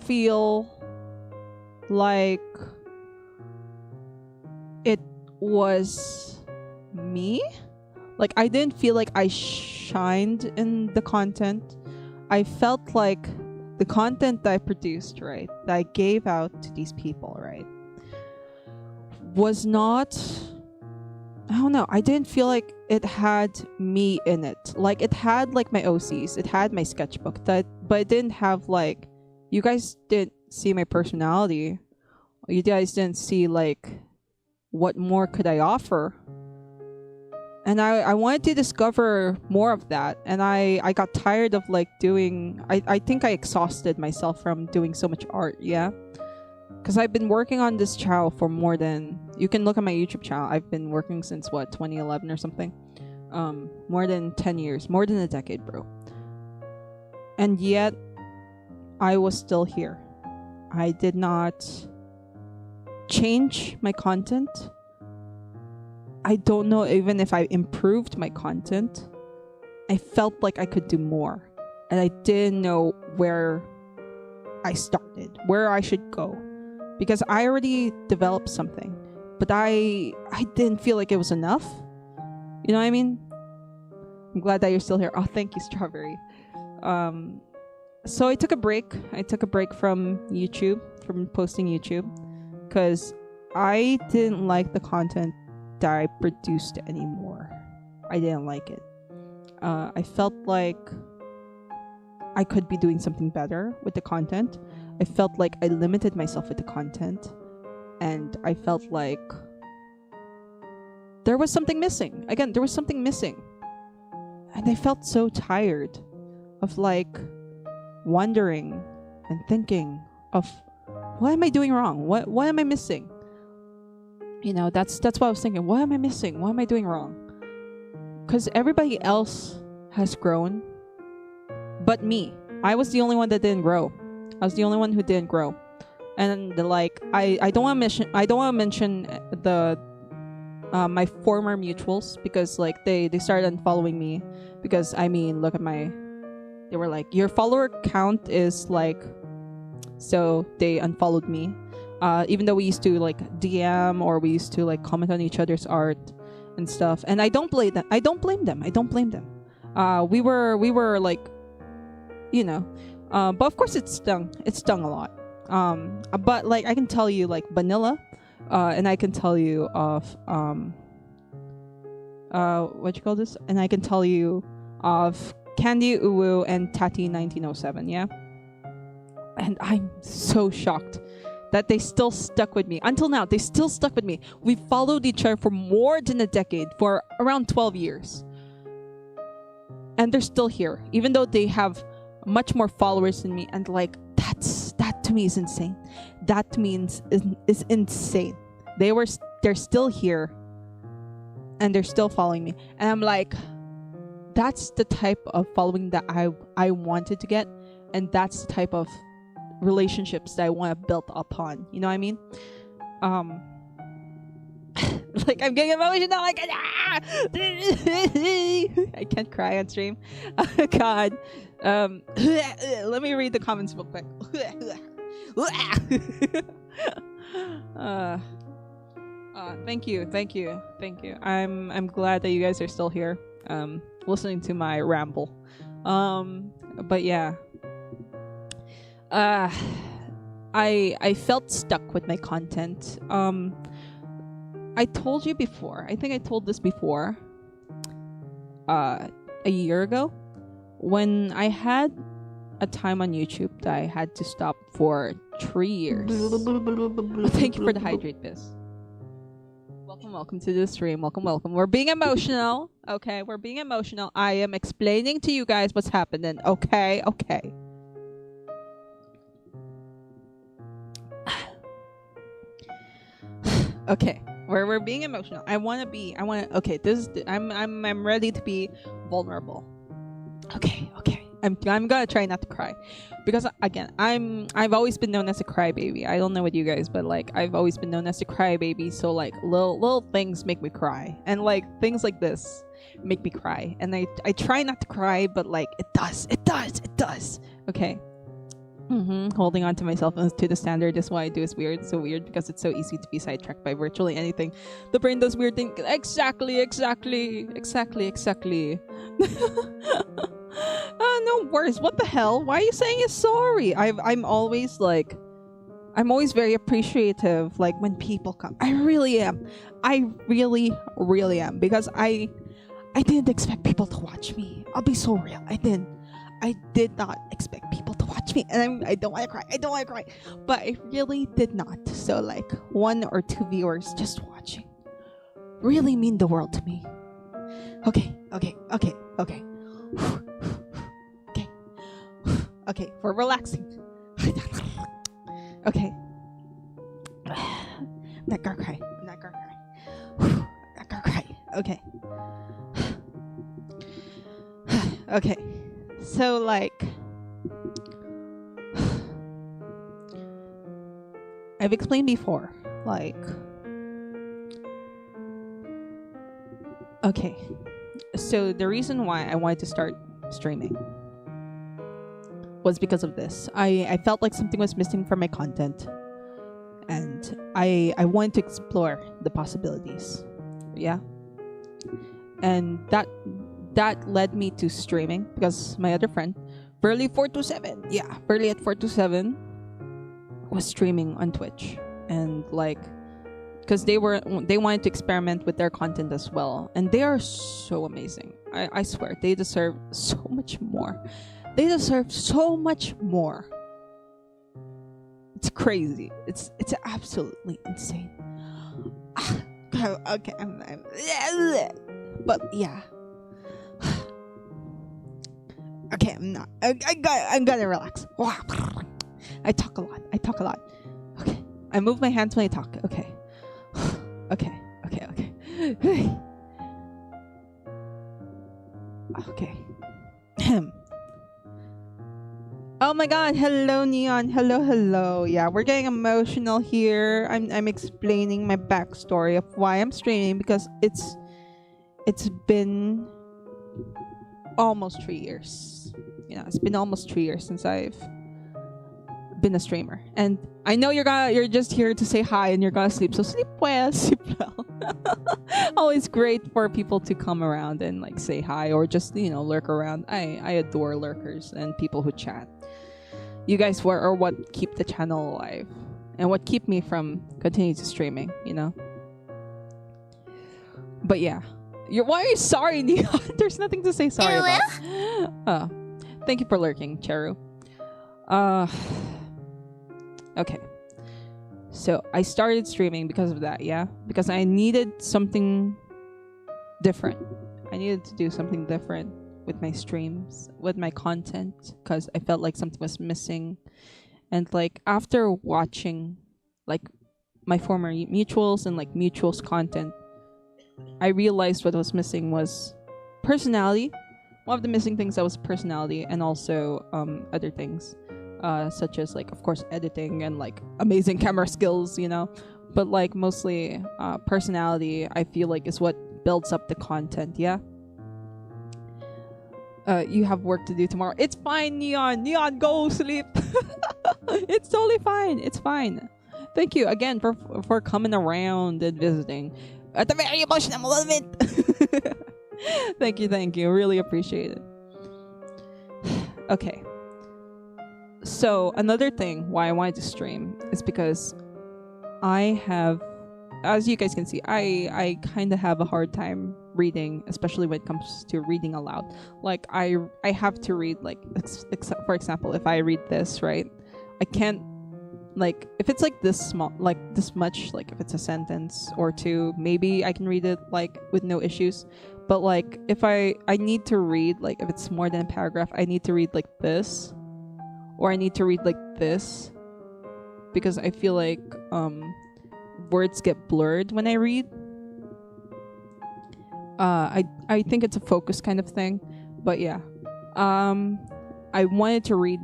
feel like it was me. Like I didn't feel like I shined in the content. I felt like the content that I produced, right, that I gave out to these people, right, was not, I don't know, I didn't feel like it had me in it. Like it had like my OCs, it had my sketchbook, but it didn't have like, you guys didn't see my personality You guys didn't see like what more could I offer. And I wanted to discover more of that. And I got tired of like doing, I think I exhausted myself from doing so much art, yeah? Because I've been working on this channel for more than, you can look at my YouTube channel. I've been working since what, 2011 or something? More than 10 years, more than a decade, bro. And yet, I was still here. I did not change my content. I don't know even if I improved my content. I felt like I could do more. And I didn't know where I started, where I should go. Because I already developed something. But I didn't feel like it was enough. You know what I mean? I'm glad that you're still here. Oh, thank you, Strawberry. So I took a break. I took a break from YouTube, from posting YouTube. Because I didn't like the content that I produced anymore. I didn't like it. I felt like I could be doing something better with the content. I felt like I limited myself with the content. And I felt like there was something missing. Again, there was something missing. And I felt so tired of like wondering and thinking of what am I doing wrong? What am I missing? You know, that's what I was thinking. What am I missing? What am I doing wrong? Because everybody else has grown, but me. I was the only one that didn't grow. I was the only one who didn't grow. And like, I don't want to mention the my former mutuals because like they started unfollowing me because I mean, look at my. They were like, your follower count is like, so they unfollowed me. Even though we used to like DM or we used to like comment on each other's art and stuff, and I don't blame them. I don't blame them. We were like, you know, but of course it stung. It stung a lot. But like I can tell you like Vanilla, and I can tell you of what you call this, and I can tell you of Candy Uwu and Tati 1907. Yeah, and I'm so shocked that they still stuck with me. Until now, they still stuck with me. We followed each other for more than a decade, for around 12 years. And they're still here, even though they have much more followers than me. And like, that to me is insane. That to me is insane. They're still here. And they're still following me. And I'm like, that's the type of following that I wanted to get. And that's the type of relationships that I want to build upon. You know what I mean? Like I'm getting emotional. Like I can't cry on stream. Oh, God. Let me read the comments real quick. Thank you. I'm glad that you guys are still here, listening to my ramble. But yeah. I felt stuck with my content. I told you before. I think I told this before. A year ago, when I had a time on YouTube that I had to stop for 3 years. Thank you for the hydrate, Biz. Welcome to the stream. Welcome. We're being emotional. Okay, we're being emotional. I am explaining to you guys what's happening. Okay. Okay, we're being emotional. I'm ready to be vulnerable. Okay. I'm gonna try not to cry, because again, I've always been known as a crybaby. I don't know with you guys, but like I've always been known as a crybaby. So like little things make me cry, and like things like this make me cry. And I try not to cry, but like it does. Okay. Holding on to myself and to the standard is why I do is weird. It's so weird because it's so easy to be sidetracked by virtually anything. The brain does weird things. Exactly. No worries. What the hell? Why are you saying you're sorry? I'm always very appreciative. Like when people come, I really am. I really am, because I didn't expect people to watch me. I'll be so real. I did not expect people to watch watch me. And I don't want to cry. I don't want to cry. But I really did not. So like 1 or 2 viewers just watching really mean the world to me. Okay. Okay. Okay, we're relaxing. Okay. I'm not gonna cry. Okay. Okay. So like I've explained before, like okay. So the reason why I wanted to start streaming was because of this. I felt like something was missing from my content, and I wanted to explore the possibilities. Yeah. And that led me to streaming because my other friend, Burley 427, yeah, Burley at 427 was streaming on Twitch, and like because they wanted to experiment with their content as well, and they are so amazing. I swear they deserve so much more. They deserve so much more. It's crazy. It's absolutely insane. Okay, but yeah. Okay, I'm gonna relax. I talk a lot. Okay, I move my hands when I talk. Okay. Okay. Okay. Oh my god, hello Neon. Hello. Yeah, we're getting emotional here. I'm explaining my backstory of why I'm streaming because it's been almost 3 years. Yeah, it's been almost 3 years since I've been a streamer. And I know you're just here to say hi and you're gonna sleep. So sleep well. Always great for people to come around and like say hi or just lurk around. I adore lurkers and people who chat. You guys are what keep the channel alive and what keep me from continuing to streaming, But yeah. Why are you sorry, Neon? There's nothing to say sorry about. Thank you for lurking, Cheru. Okay. So I started streaming because of that, yeah? Because I needed something different. I needed to do something different with my streams, with my content, because I felt like something was missing. And like after watching like my former mutuals and like mutuals content, I realized what was missing was personality. One of the missing things that was personality, and also other things. Such as like of course editing and like amazing camera skills, but like mostly personality I feel like is what builds up the content. Yeah. You have work to do tomorrow. It's fine, Neon, go sleep. It's totally fine. It's fine. Thank you again for coming around and visiting at a very emotional moment. Thank you, really appreciate it. Okay. So another thing why I wanted to stream is because I have, as you guys can see, I kind of have a hard time reading, especially when it comes to reading aloud. Like I have to read, like for example, if I read this, right, I can't, like if it's like this small, like this much, like if it's a sentence or two, maybe I can read it like with no issues. But like if I need to read, like if it's more than a paragraph, I need to read like this. Or I need to read like this because I feel like words get blurred when I read. I think it's a focus kind of thing, but yeah. I wanted to read.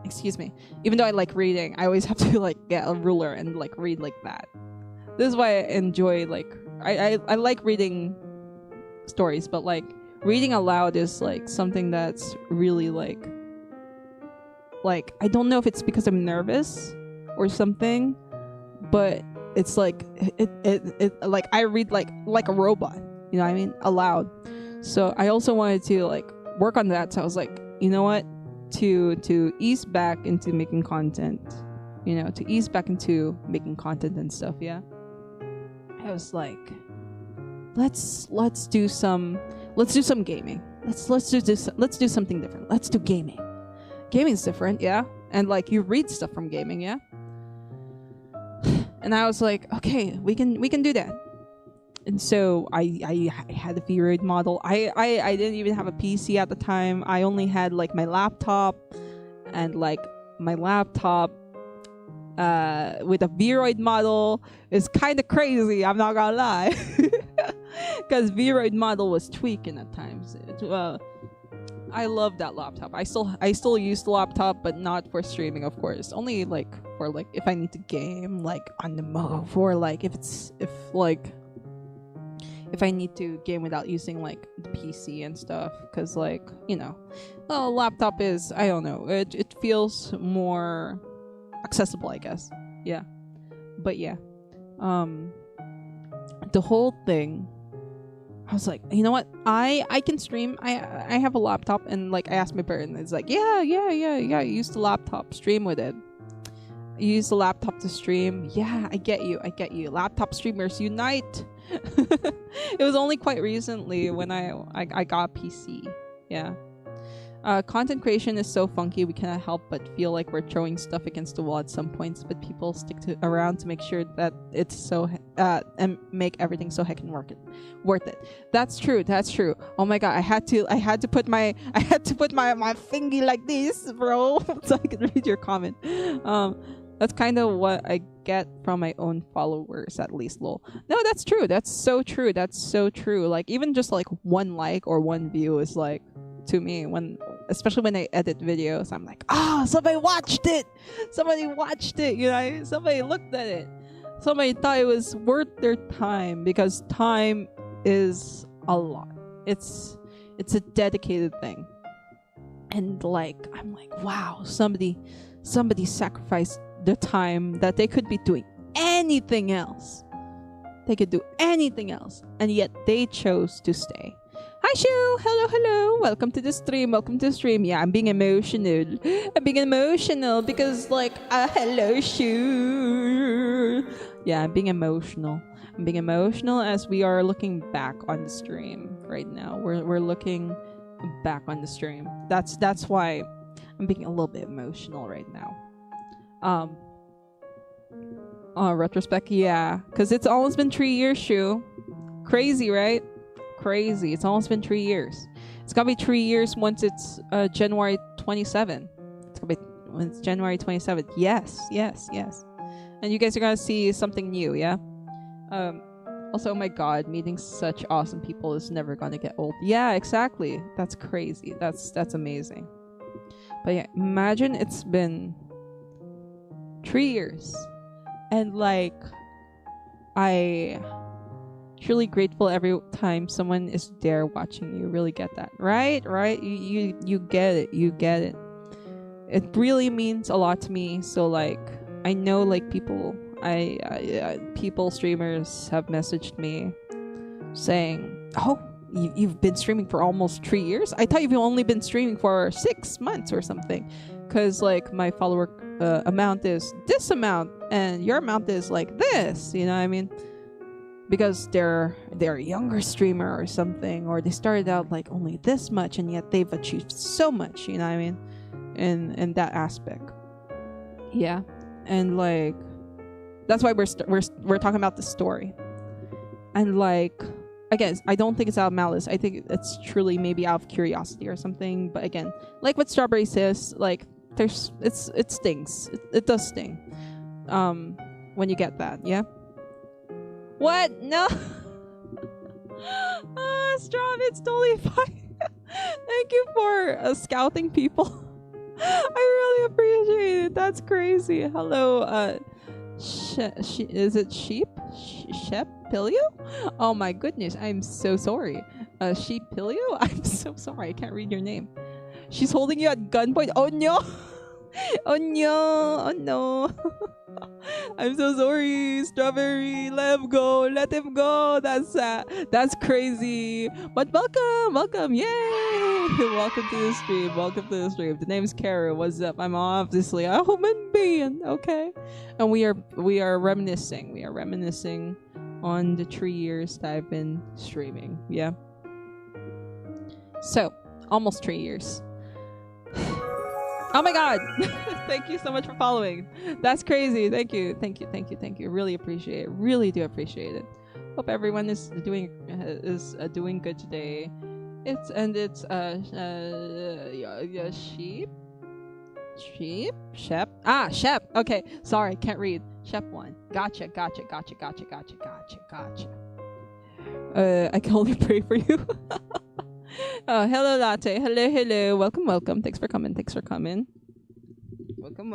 Excuse me. Even though I like reading, I always have to like get a ruler and like read like that. This is why I enjoy like I like reading stories, but like reading aloud is like something that's really like I don't know if it's because I'm nervous or something, but it's like it like I read like a robot, you know what I mean, aloud. So I also wanted to like work on that. So I was like, you know what, to ease back into making content, to ease back into making content and stuff. Yeah, I was like, let's do some gaming. Let's do something different. Let's do gaming. gaming's different, yeah. And like you read stuff from gaming, yeah. And I was like, okay, we can do that. And so I had a Vroid model. I didn't even have a PC at the time. I only had like my laptop, and like my laptop with a Vroid model is kind of crazy. I'm not gonna lie, because Vroid model was tweaking at times. I love that laptop. I still use the laptop, but not for streaming, of course. Only like for like if I need to game like on the move, or like if I need to game without using like the PC and stuff, because like, you know, well, laptop is, I don't know, it feels more accessible, I guess. Yeah. But yeah, the whole thing, I was like, you know what, I can stream. I have a laptop, and like I asked my parents, it's like, yeah, use the laptop, stream with it. Use the laptop to stream. Yeah, I get you. Laptop streamers unite. It was only quite recently when I got a PC. Yeah. Content creation is so funky, we cannot help but feel like we're throwing stuff against the wall at some points, but people stick around to make sure that it's so and make everything so heckin' worth it. That's true. Oh my god, I had to put my fingy like this, bro, so I can read your comment. That's kind of what I get from my own followers, at least, lol. No, that's true. That's so true. Like, even just like one like or one view is like, to me, especially when I edit videos, I'm like, somebody watched it, you know, somebody looked at it, somebody thought it was worth their time, because time is a lot. It's a dedicated thing, and like, I'm like, wow, somebody sacrificed the time that they could be doing anything else. They could do anything else, and yet they chose to stay. Hi, Shu! Hello! Welcome to the stream. Yeah, I'm being emotional. Because, like, hello, Shu! Yeah, I'm being emotional. As we are looking back on the stream right now. We're looking back on the stream. That's why I'm being a little bit emotional right now. Retrospect, yeah. Because it's almost been 3 years, Shu. Crazy, right? Crazy. It's almost been 3 years. It's gonna be 3 years once it's January 27th. It's gonna be when it's January 27th. Yes. And you guys are gonna see something new, yeah? Also, oh my god, meeting such awesome people is never gonna get old. Yeah, exactly. That's crazy. That's amazing. But yeah, imagine it's been 3 years. And like, I truly grateful every time someone is there watching you. Really get that, right? You get it. It really means a lot to me. So like, I know like people streamers have messaged me saying, oh, you've been streaming for almost 3 years. I thought you've only been streaming for 6 months or something, because like my follower amount is this amount and your amount is like this, you know what I mean? Because they're a younger streamer or something, or they started out like only this much and yet they've achieved so much, you know what I mean, in that aspect. Yeah. And like, that's why we're talking about the story. And like, again, I don't think it's out of malice. I think it's truly maybe out of curiosity or something. But again, like what Strawberry says, like, it stings. It does sting when you get that. Yeah. What? No. Straw, it's totally fine. Thank you for scouting people. I really appreciate it. That's crazy. Hello, is it Sheep? Shepilio? Oh my goodness, I'm so sorry. Shepilio? I'm so sorry, I can't read your name. She's holding you at gunpoint. Oh no! Oh no! Oh no! I'm so sorry, Strawberry. Let him go. That's crazy. But welcome, yay! Welcome to the stream. The name's Kara. What's up? I'm obviously a human being, okay? And we are reminiscing. We are reminiscing on the 3 years that I've been streaming. Yeah. So almost 3 years. Oh my god! Thank you so much for following. That's crazy. Thank you. Really appreciate it. Really do appreciate it. Hope everyone is doing good today. It's Shep. Shep. Okay, sorry, can't read. Shep 1. Gotcha. I can only pray for you. Oh, hello, Latte. Hello. Welcome. Thanks for coming. Welcome.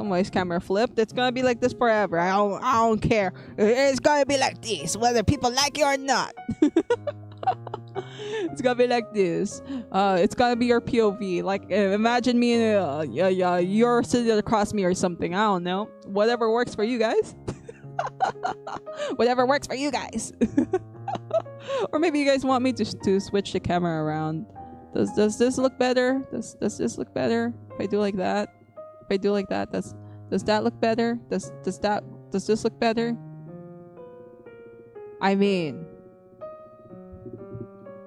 Why is camera flipped? It's gonna be like this forever. I don't care. It's gonna be like this, whether people like it or not. It's gonna be like this. It's gonna be your POV. Like, imagine me and you're sitting across me or something. I don't know. Whatever works for you guys. Whatever works for you guys. Or maybe you guys want me to switch the camera around. Does this look better? Does this look better? If I do like that? Does that look better? Does this look better? I mean,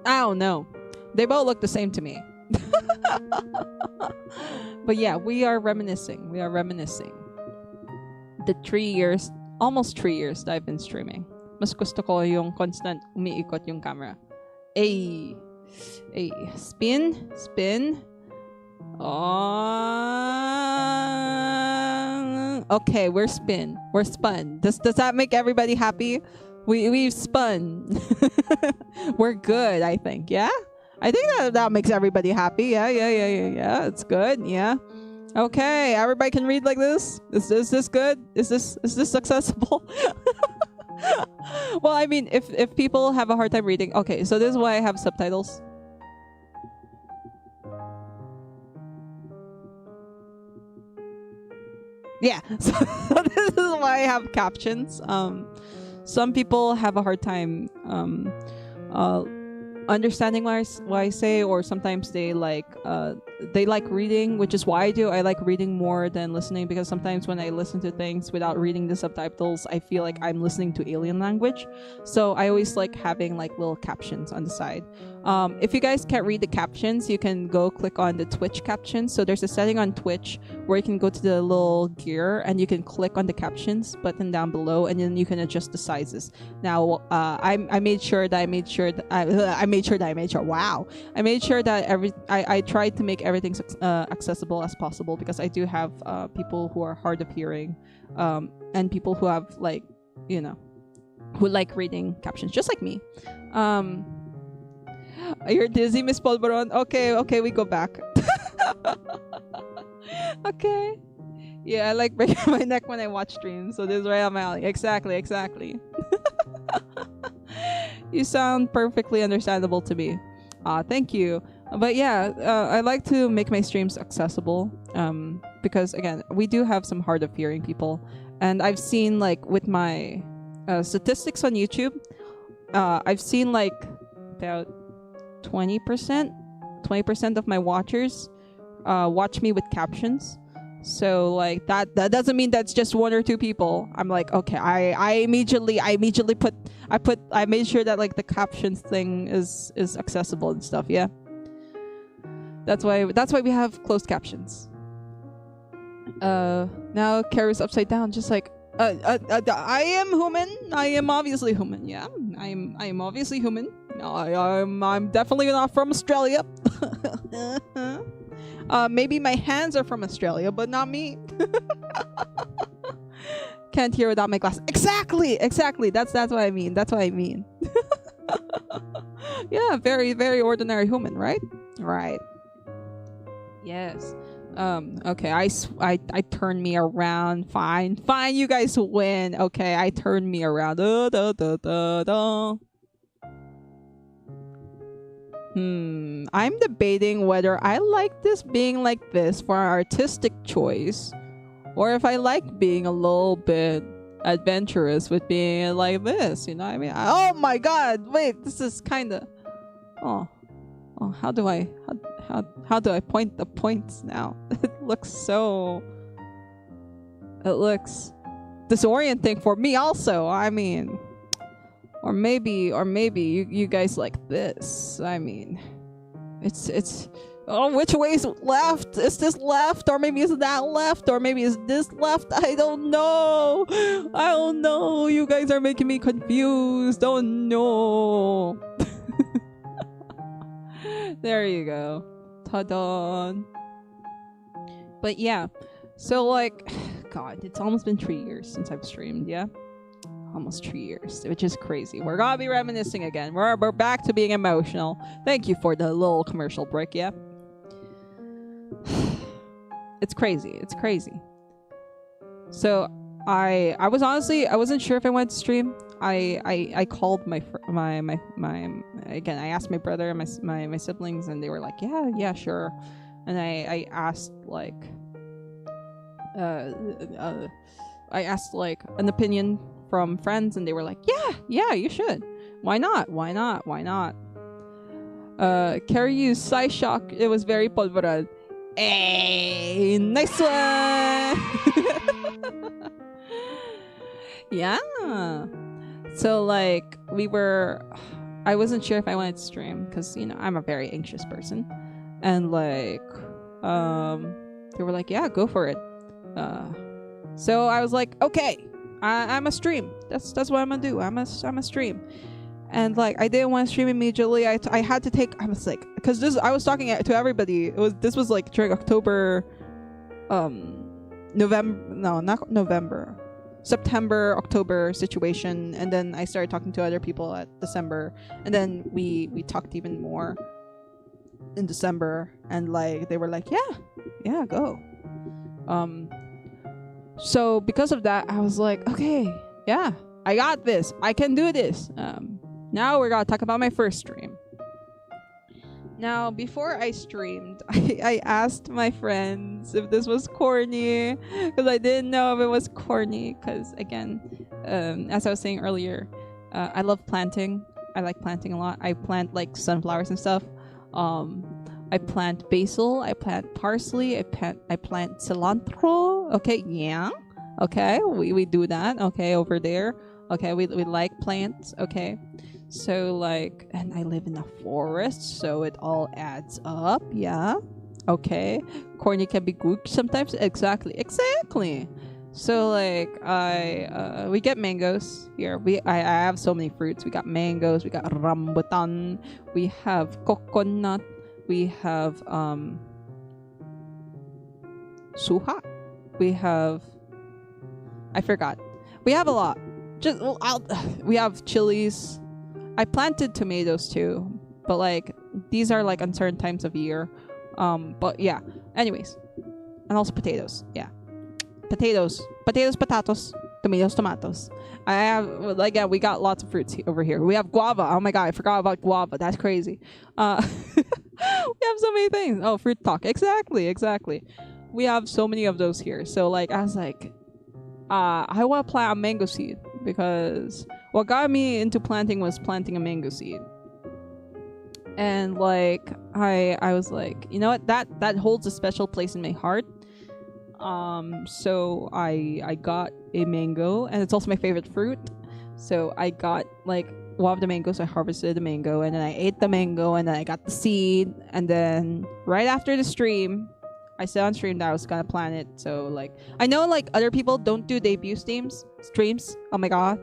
I don't know. They both look the same to me. But yeah, we are reminiscing. The 3 years, almost 3 years that I've been streaming. Mas gusto ko yung constant umiikot yung camera. Ay, spin. Okay, we're spun. Does that make everybody happy? We've spun. We're good, I think. Yeah, I think that makes everybody happy. Yeah. It's good. Yeah. Okay, everybody can read like this. Is this good? Is this accessible? Well, I mean, if people have a hard time reading, okay, so this is why I have subtitles. Yeah, so this is why I have captions. Some people have a hard time understanding what I say, or sometimes they like reading, which is why I like reading more than listening, because sometimes when I listen to things without reading the subtitles, I feel like I'm listening to alien language. So I always like having like little captions on the side. If you guys can't read the captions, you can go click on the Twitch captions. So there's a setting on Twitch where you can go to the little gear and you can click on the captions button down below, and then you can adjust the sizes. Now, I made sure that I tried to make everything accessible as possible, because I do have people who are hard of hearing, and people who have who like reading captions just like me. You're dizzy, Miss Polvoron? Okay, we go back. Okay. Yeah, I like breaking my neck when I watch streams, so this is right up my alley. Exactly. You sound perfectly understandable to me. Thank you. But yeah, I like to make my streams accessible, because again, we do have some hard of hearing people, and I've seen like with my statistics on YouTube, I've seen like about 20% of my watchers watch me with captions. So like that doesn't mean that's just 1 or 2 people. I'm like, okay, I made sure that like the captions thing is accessible and stuff. Yeah, that's why we have closed captions. Now Kara's upside down, just like I am human. I am obviously human. Yeah, I am obviously human. No, I'm definitely not from Australia. Maybe my hands are from Australia, but not me. Can't hear without my glasses. Exactly. That's what I mean. Yeah, very, very ordinary human, right? Right. Yes. Okay, I turn me around. Fine, you guys win. Okay, I turn me around. I'm debating whether I like this being like this for an artistic choice, or if I like being a little bit adventurous with being like this. You know what I mean? Oh my god, wait, this is kind of... Oh, how do I point the points now? It looks disorienting for me also. I mean, or maybe you guys like this. I mean, it's Oh, which way is left? Is this left? Or maybe is that left? Or maybe is this left? I don't know. I don't know. You guys are making me confused. Oh no. There you go. Ta-da. But yeah. So like, God, it's almost been 3 years since I've streamed, yeah? Almost 3 years, which is crazy. We're gonna be reminiscing again. We're back to being emotional. Thank you for the little commercial break, yeah? It's crazy. It's crazy. So I wasn't sure if I wanted to stream. I called my again. I asked my brother and my siblings, and they were like, yeah, sure. And I asked like I asked like an opinion from friends, and they were like, yeah, you should. Why not? Carrie used Psyshock. It was very pulveral. Hey, nice one. Yeah. So like I wasn't sure if I wanted to stream because I'm a very anxious person, and like they were like, yeah, go for it. So I was like, okay, I'm a stream. That's what I'm gonna do. I'm a stream. And like I didn't want to stream immediately. I had to take. I was like, because I was talking to everybody. This was like during October, November. No, not November. September, October situation, and then I started talking to other people at December, and then we talked even more in December, and like they were like, yeah, go. So because of that, I was like, okay, yeah, I got this. I can do this. Now we're gonna talk about my first stream. Now, before I streamed, I asked my friends if this was corny, because I didn't know if it was corny, because again, as I was saying earlier, I love planting. I like planting a lot. I plant like sunflowers and stuff. I plant basil, I plant parsley, I plant cilantro. Okay, yeah. Okay, we do that. Okay, over there. Okay, we like plants. Okay. So like, and I live in a forest, so it all adds up. Yeah. Okay. Corny can be good sometimes. Exactly. So like we get mangoes here. I have so many fruits. We got mangoes, we got rambutan, we have coconut, we have suha. We have, I forgot. We have a lot. We have chilies. I planted tomatoes too, but like these are like uncertain times of year. But yeah. Anyways, and also potatoes. Yeah, potatoes, tomatoes. I have like we got lots of fruits over here. We have guava. Oh my god, I forgot about guava. That's crazy. We have so many things. Oh, fruit talk. Exactly. We have so many of those here. So like I was like, I want to plant a mango seed, because what got me into planting was planting a mango seed. And like I was like, you know what, that holds a special place in my heart. So I got a mango, and it's also my favorite fruit. So I got like one of the mangoes. I harvested the mango, and then I ate the mango, and then I got the seed, and then right after the stream, I said on stream that I was gonna plant it. So like I know like other people don't do debut streams. Oh my god,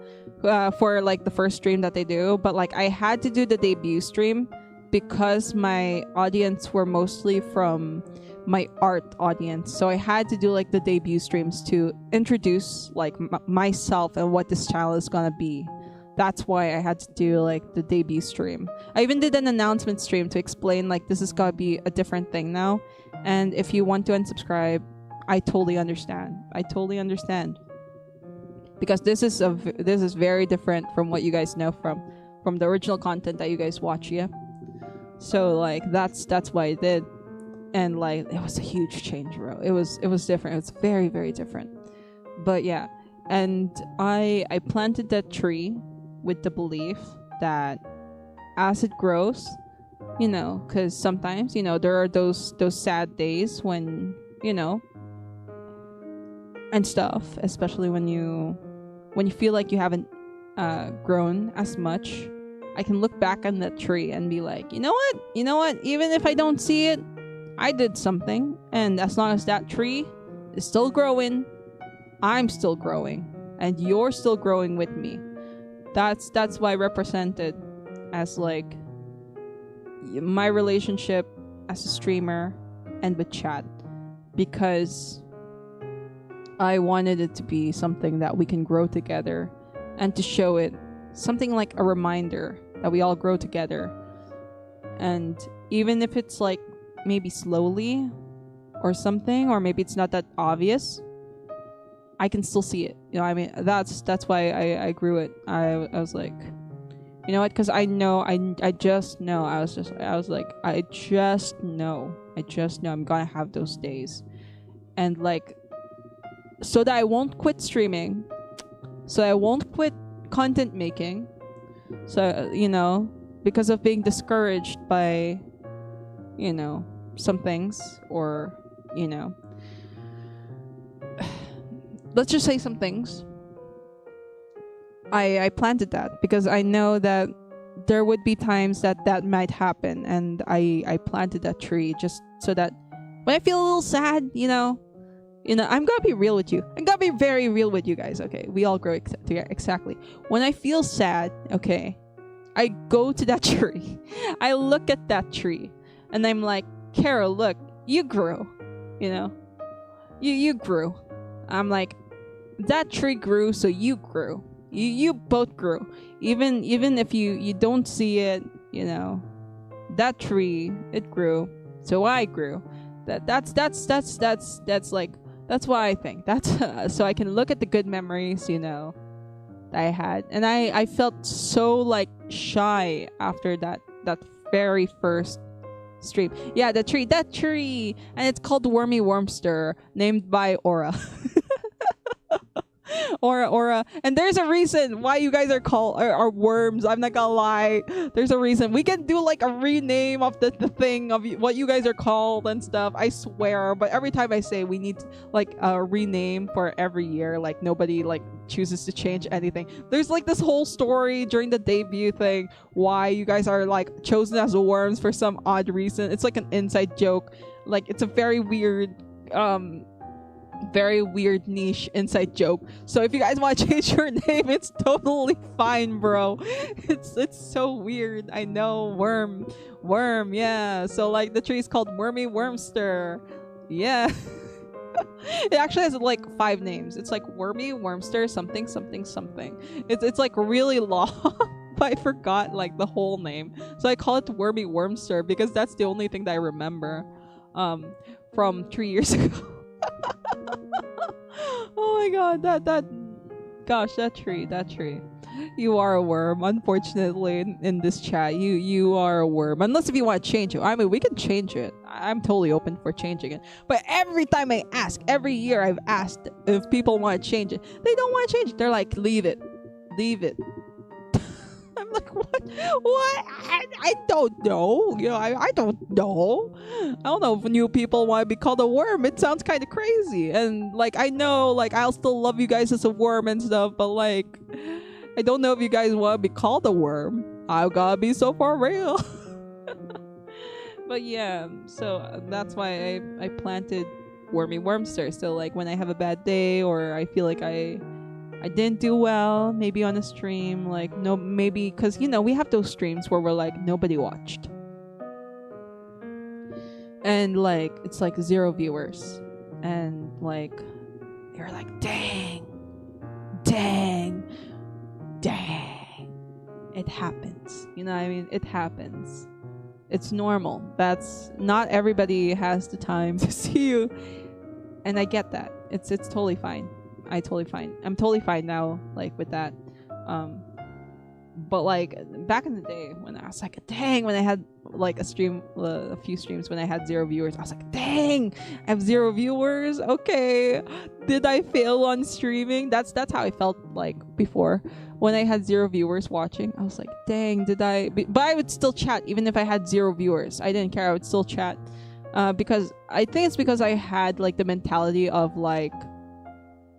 for like the first stream that they do, but like I had to do the debut stream because my audience were mostly from my art audience. So I had to do like the debut streams to introduce like myself and what this channel is gonna be. That's why I had to do like the debut stream. I even did an announcement stream to explain like this is gonna be a different thing now. And if you want to unsubscribe, I totally understand. Because this is very different from what you guys know from the original content that you guys watch, yeah. So like that's why I did. And like it was a huge change, bro. It was different. It was very, very different. But yeah, and I planted that tree with the belief that as it grows, because sometimes there are those sad days when and stuff, especially when you feel like you haven't grown as much. I can look back on that tree and be like, you know what, even if I don't see it, I did something, and as long as that tree is still growing, I'm still growing, and you're still growing with me. That's why I represented as like my relationship as a streamer and with chat, because I wanted it to be something that we can grow together, and to show it something like a reminder that we all grow together. And even if it's like maybe slowly or something, or maybe it's not that obvious, I can still see it. You know, I mean, that's why I grew it. I was like, you know what? Because I know, I just know. I was like, I just know I'm gonna have those days, and like, so that I won't quit streaming, so I won't quit content making. So you know, because of being discouraged by, you know, some things, or you know, let's just say some things. I planted that because I know that there would be times that might happen, and I planted that tree just so that when I feel a little sad, you know, I'm gonna be real with you. I'm gonna be very real with you guys. Okay, we all grow together. Exactly. When I feel sad, okay, I go to that tree. I look at that tree, and I'm like, Carol, look, you grew. You know, you grew. I'm like, that tree grew, so you grew. You both grew. Even if you don't see it, you know, that tree, it grew, so I grew. That's like, that's why I think that's so I can look at the good memories, you know, that I had. And I felt so like shy after that very first stream. Yeah, that tree, and it's called Wormy Wormster, named by Aura. Aura, and there's a reason why you guys are called are worms. I'm not gonna lie, there's a reason. We can do like a rename of the thing of what you guys are called and stuff, I swear. But every time I say we need like a rename for every year, like nobody like chooses to change anything. There's like this whole story during the debut thing why you guys are like chosen as worms for some odd reason. It's like an inside joke, like it's a very weird niche inside joke. So if you guys want to change your name, it's totally fine, bro. It's so weird. I know. Worm, yeah. So like the tree is called Wormy Wormster. Yeah. It actually has like 5 names. It's like Wormy Wormster something something something. It's like really long. But I forgot like the whole name. So I call it Wormy Wormster because that's the only thing that I remember from 3 years ago. Oh my god, that tree. You are a worm, unfortunately, in this chat. You are a worm. Unless if you want to change it. I mean, we can change it. I'm totally open for changing it. But every time I ask, every year I've asked if people want to change it. They don't want to change it. They're like, leave it. I'm like, what? I don't know. You know, I don't know. I don't know if new people want to be called a worm. It sounds kind of crazy. And like, I know, like, I'll still love you guys as a worm and stuff, but like, I don't know if you guys want to be called a worm. I gotta be so for real. But yeah, so that's why I planted Wormy Wormster. So like, when I have a bad day or I feel like I didn't do well, maybe on a stream, like, no, maybe because, you know, we have those streams where we're like, nobody watched. And like, it's like 0 viewers. And like, you're like, dang. It happens. You know what I mean? It happens. It's normal. That's not everybody has the time to see you. And I get that. It's totally fine. I'm totally fine now, like, with that. But like back in the day when I was like, dang, when I had like a few streams when I had 0 viewers, I was like, dang, I have 0 viewers. Okay, did I fail on streaming? That's how I felt like before when I had 0 viewers watching. I was like, dang, did I? But I would still chat even if I had 0 viewers. I didn't care. I would still chat because I think it's because I had like the mentality of like,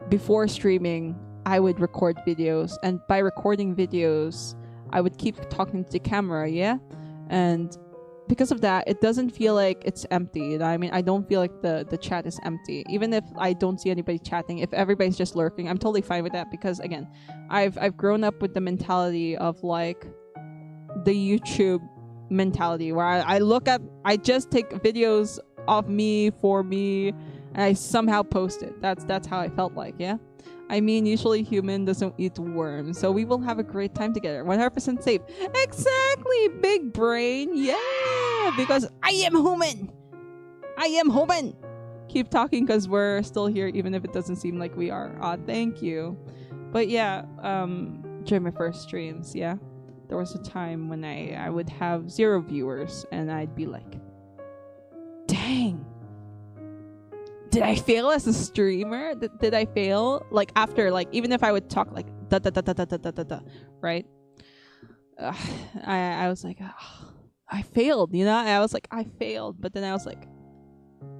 before streaming, I would record videos, and by recording videos, I would keep talking to the camera, yeah? And because of that, it doesn't feel like it's empty. You know, I mean, I don't feel like the chat is empty. Even if I don't see anybody chatting, if everybody's just lurking, I'm totally fine with that because again, I've grown up with the mentality of like the YouTube mentality where I just take videos of me for me and I somehow post it. That's how I felt like, yeah. I mean, usually human doesn't eat worms, so we will have a great time together. 100% safe. Exactly, big brain. Yeah, because I am human. I am human. Keep talking because we're still here, even if it doesn't seem like we are. Thank you. But yeah, during my first streams, yeah, there was a time when I would have 0 viewers, and I'd be like, dang. Did I fail as a streamer? Did I fail? Like after, like even if I would talk like da da da da da da da da da, right? I was like, oh, I failed, you know. I was like, I failed, but then I was like,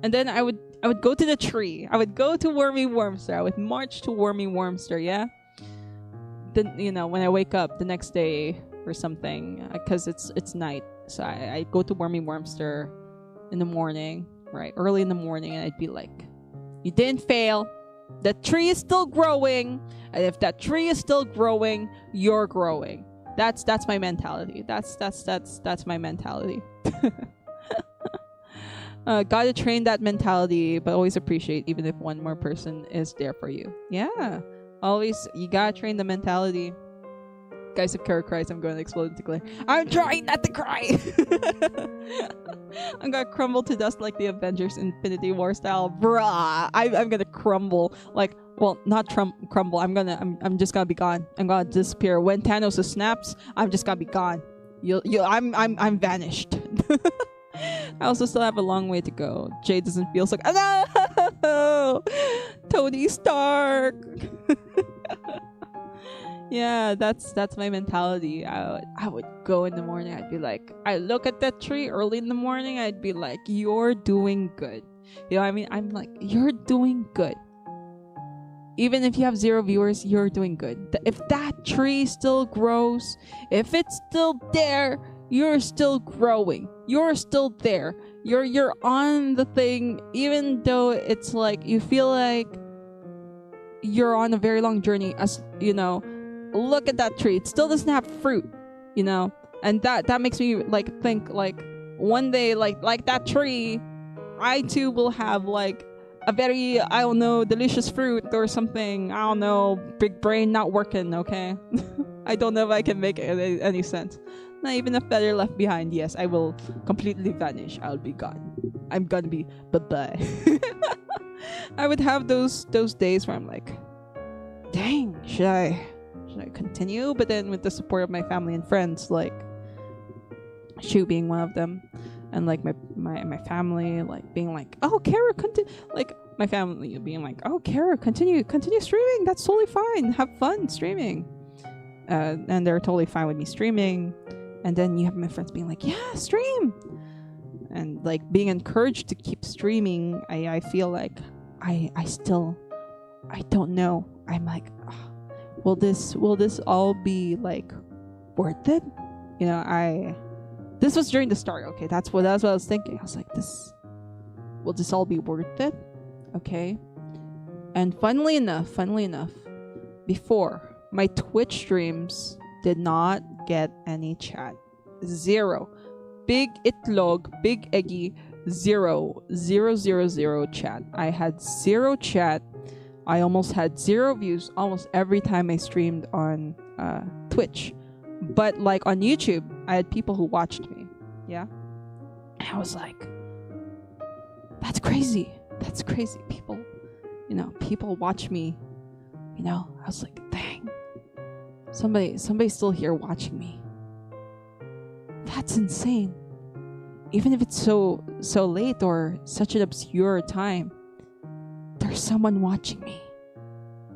and then I would go to the tree. I would go to Wormy Wormster. I would march to Wormy Wormster. Yeah. Then you know when I wake up the next day or something, because it's night, so I go to Wormy Wormster in the morning. Right, early in the morning, and I'd be like, you didn't fail, the tree is still growing, and if that tree is still growing, you're growing. That's my mentality. That's my mentality. Gotta train that mentality, but always appreciate even if one more person is there for you. Yeah, always you gotta train the mentality. Guys, if Kara cries, I'm going to explode into glare. I'm trying not to cry. I'm gonna crumble to dust like the Avengers Infinity War style, bruh. I'm gonna crumble, like, well, not crumble. I'm just gonna be gone. I'm gonna disappear when Thanos snaps. I'm just gonna be gone. I'm vanished. I also still have a long way to go. Jay doesn't feel so. No, Tony Stark. Yeah, that's my mentality. I would go in the morning. I'd be like, I look at that tree early in the morning. I'd be like, you're doing good. You know what I mean? I'm like, you're doing good. Even if you have 0 viewers, you're doing good. If that tree still grows, if it's still there, you're still growing. You're still there. You're on the thing, even though it's like you feel like you're on a very long journey. As you know, look at that tree. It still doesn't have fruit, you know, and that makes me like think like one day like that tree, I too will have like a very, I don't know, delicious fruit or something. I don't know, big brain not working. Okay. I don't know if I can make any sense. Not even a feather left behind. Yes, I will completely vanish. I'll be gone. I'm gonna be bye-bye. I would have those days where I'm like, dang, should I continue? But then with the support of my family and friends, like Shu being one of them, and like my family like being like, oh, Kara, continue, like my family being like, oh, Kara, continue streaming. That's totally fine. Have fun streaming. And they're totally fine with me streaming. And then you have my friends being like, yeah, stream. And like being encouraged to keep streaming. I feel like I don't know. I'm like, oh, will this all be like worth it? You know, this was during the start. Okay, that's what I was thinking. I was like, will this all be worth it? Okay. And funnily enough, before my Twitch streams did not get any chat. 0. Big itlog, big eggy, 0 chat. I had 0 chat. I almost had 0 views almost every time I streamed on Twitch. But like on YouTube, I had people who watched me. Yeah. And I was like, that's crazy. That's crazy. People, you know, people watch me. You know, I was like, dang. Somebody's still here watching me. That's insane. Even if it's so late or such an obscure time, there's someone watching me.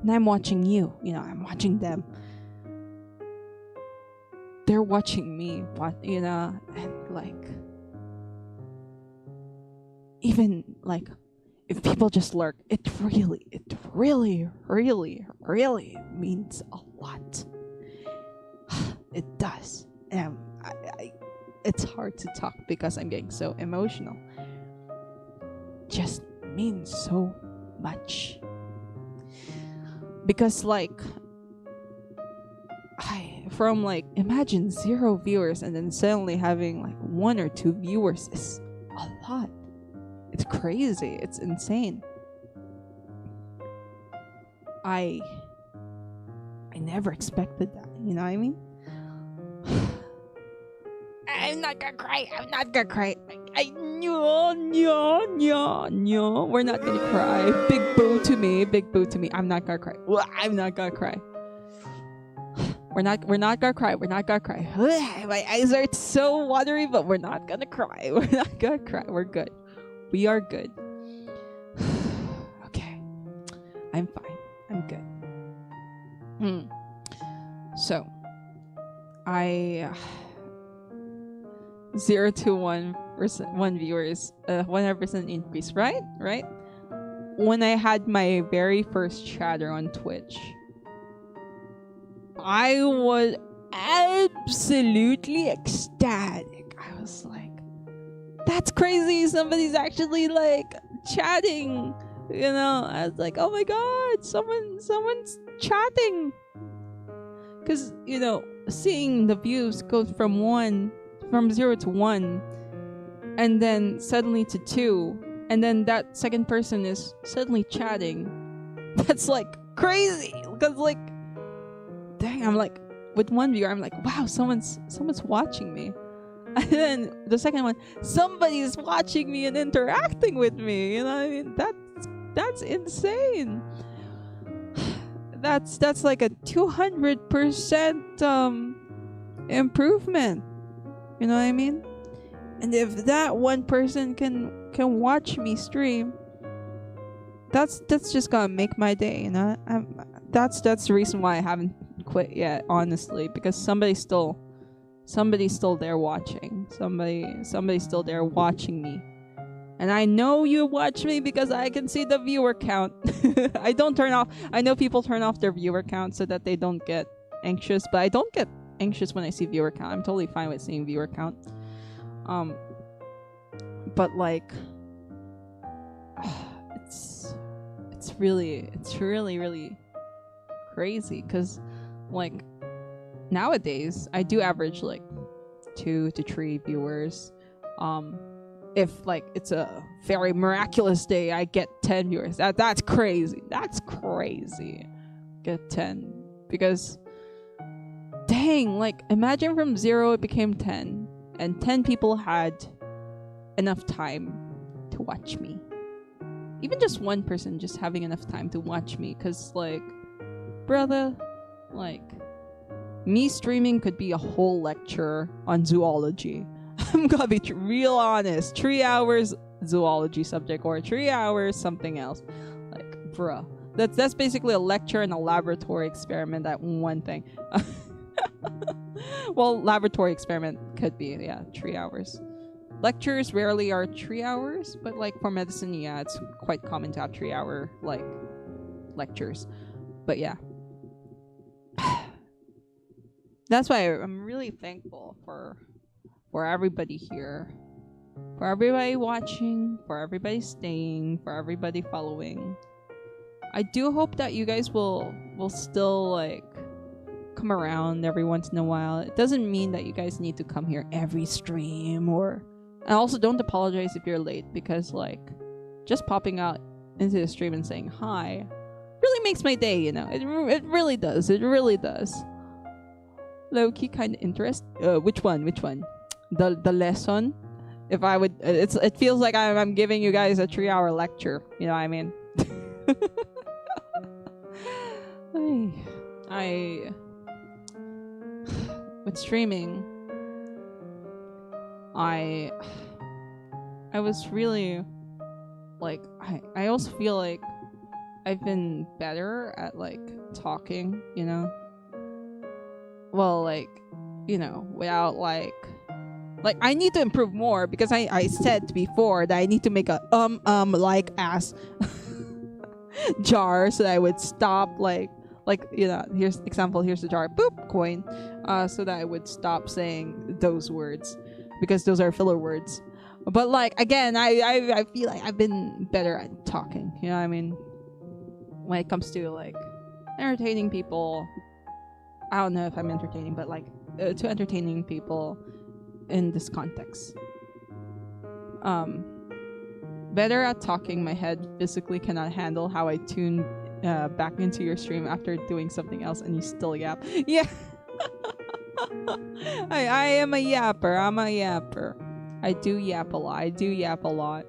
And I'm watching you. You know, I'm watching them. They're watching me, you know, and like, even like, if people just lurk, it really means a lot. It does. And it's hard to talk because I'm getting so emotional. Just means so much. Because like from like imagine 0 viewers and then suddenly having like 1 or 2 viewers is a lot. It's crazy. It's insane. I never expected that, you know what I mean? I'm not gonna cry. No. We're not gonna cry. Big boo to me. I'm not gonna cry. I'm not gonna cry. We're not gonna cry. My eyes are so watery, but we're not gonna cry. We're good. We are good. Okay. I'm fine. I'm good. So, I 0 to 1 viewers, 100% increase, right? When I had my very first chatter on Twitch, I was absolutely ecstatic. I was like, that's crazy. Somebody's actually like chatting. You know, I was like, oh my god, someone's chatting. Because, you know, seeing the views go from 0 to 1, and then suddenly to 2, and then that second person is suddenly chatting. That's like crazy. Because like, dang, I'm like, with 1 viewer, I'm like, wow, someone's watching me. And then the second one, somebody's watching me and interacting with me. You know what I mean? That's insane. That's like a 200% improvement. You know what I mean? And if that one person can watch me stream, that's just gonna make my day. You know, that's the reason why I haven't quit yet, honestly, because somebody's still there watching. Somebody's still there watching me. And I know you watch me because I can see the viewer count. I don't turn off. I know people turn off their viewer count so that they don't get anxious, but I don't get anxious when I see viewer count. I'm totally fine with seeing viewer count. But like, it's really crazy because like nowadays I do average like 2 to 3 viewers. If like it's a very miraculous day, I get 10 viewers. That's crazy. Get 10 because dang, like imagine from 0 it became 10 and 10 people had enough time to watch me. Even just 1 person just having enough time to watch me, cause like, brother, like me streaming could be a whole lecture on zoology. I'm gonna be real honest. 3 hours zoology subject or 3 hours something else. Like, bruh. That's basically a lecture and a laboratory experiment at one thing. Well, laboratory experiment could be, 3 hours. Lectures rarely are 3 hours, but like for medicine, it's quite common to have 3 hour like lectures. But yeah. That's why I'm really thankful for everybody here, for everybody watching, for everybody staying, for everybody following. I do hope that you guys will still like come around every once in a while. It doesn't mean that you guys need to come here every stream, and also don't apologize if you're late, because like just popping out into the stream and saying hi really makes my day, you know. It really does. Low-key kind of interest. Which one? The lesson? If I would, it feels like I'm giving you guys a 3-hour lecture. You know what I mean? I with streaming, I was really like I also feel like I've been better at like talking. You know. Well, like, you know, without like I need to improve more, because I said before that I need to make a like ass jar so that I would stop like you know, here's the jar, boop, coin, so that I would stop saying those words. because those are filler words. But like again, I feel like I've been better at talking. You know what I mean? When it comes to like entertaining people, I don't know if I'm entertaining, but like to entertaining people in this context. Better at talking. My head physically cannot handle how I tune back into your stream after doing something else and you still yap. Yeah. I am a yapper. I'm a yapper. I do yap a lot.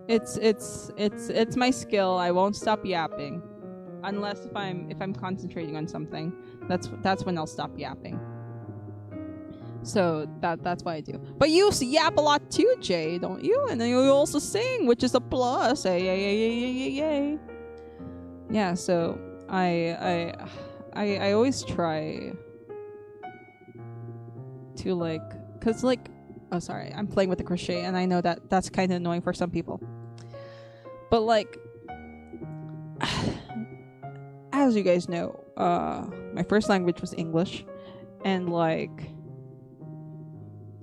It's my skill. I won't stop yapping, unless if I'm concentrating on something. That's when I'll stop yapping. So that's what I do. But you yap a lot too, Jay, don't you? And then you also sing, which is a plus. Yay. Yeah. So I always try to like, cause like, oh sorry, I'm playing with the crochet, and I know that's kind of annoying for some people. But like, as you guys know, my first language was English, and like,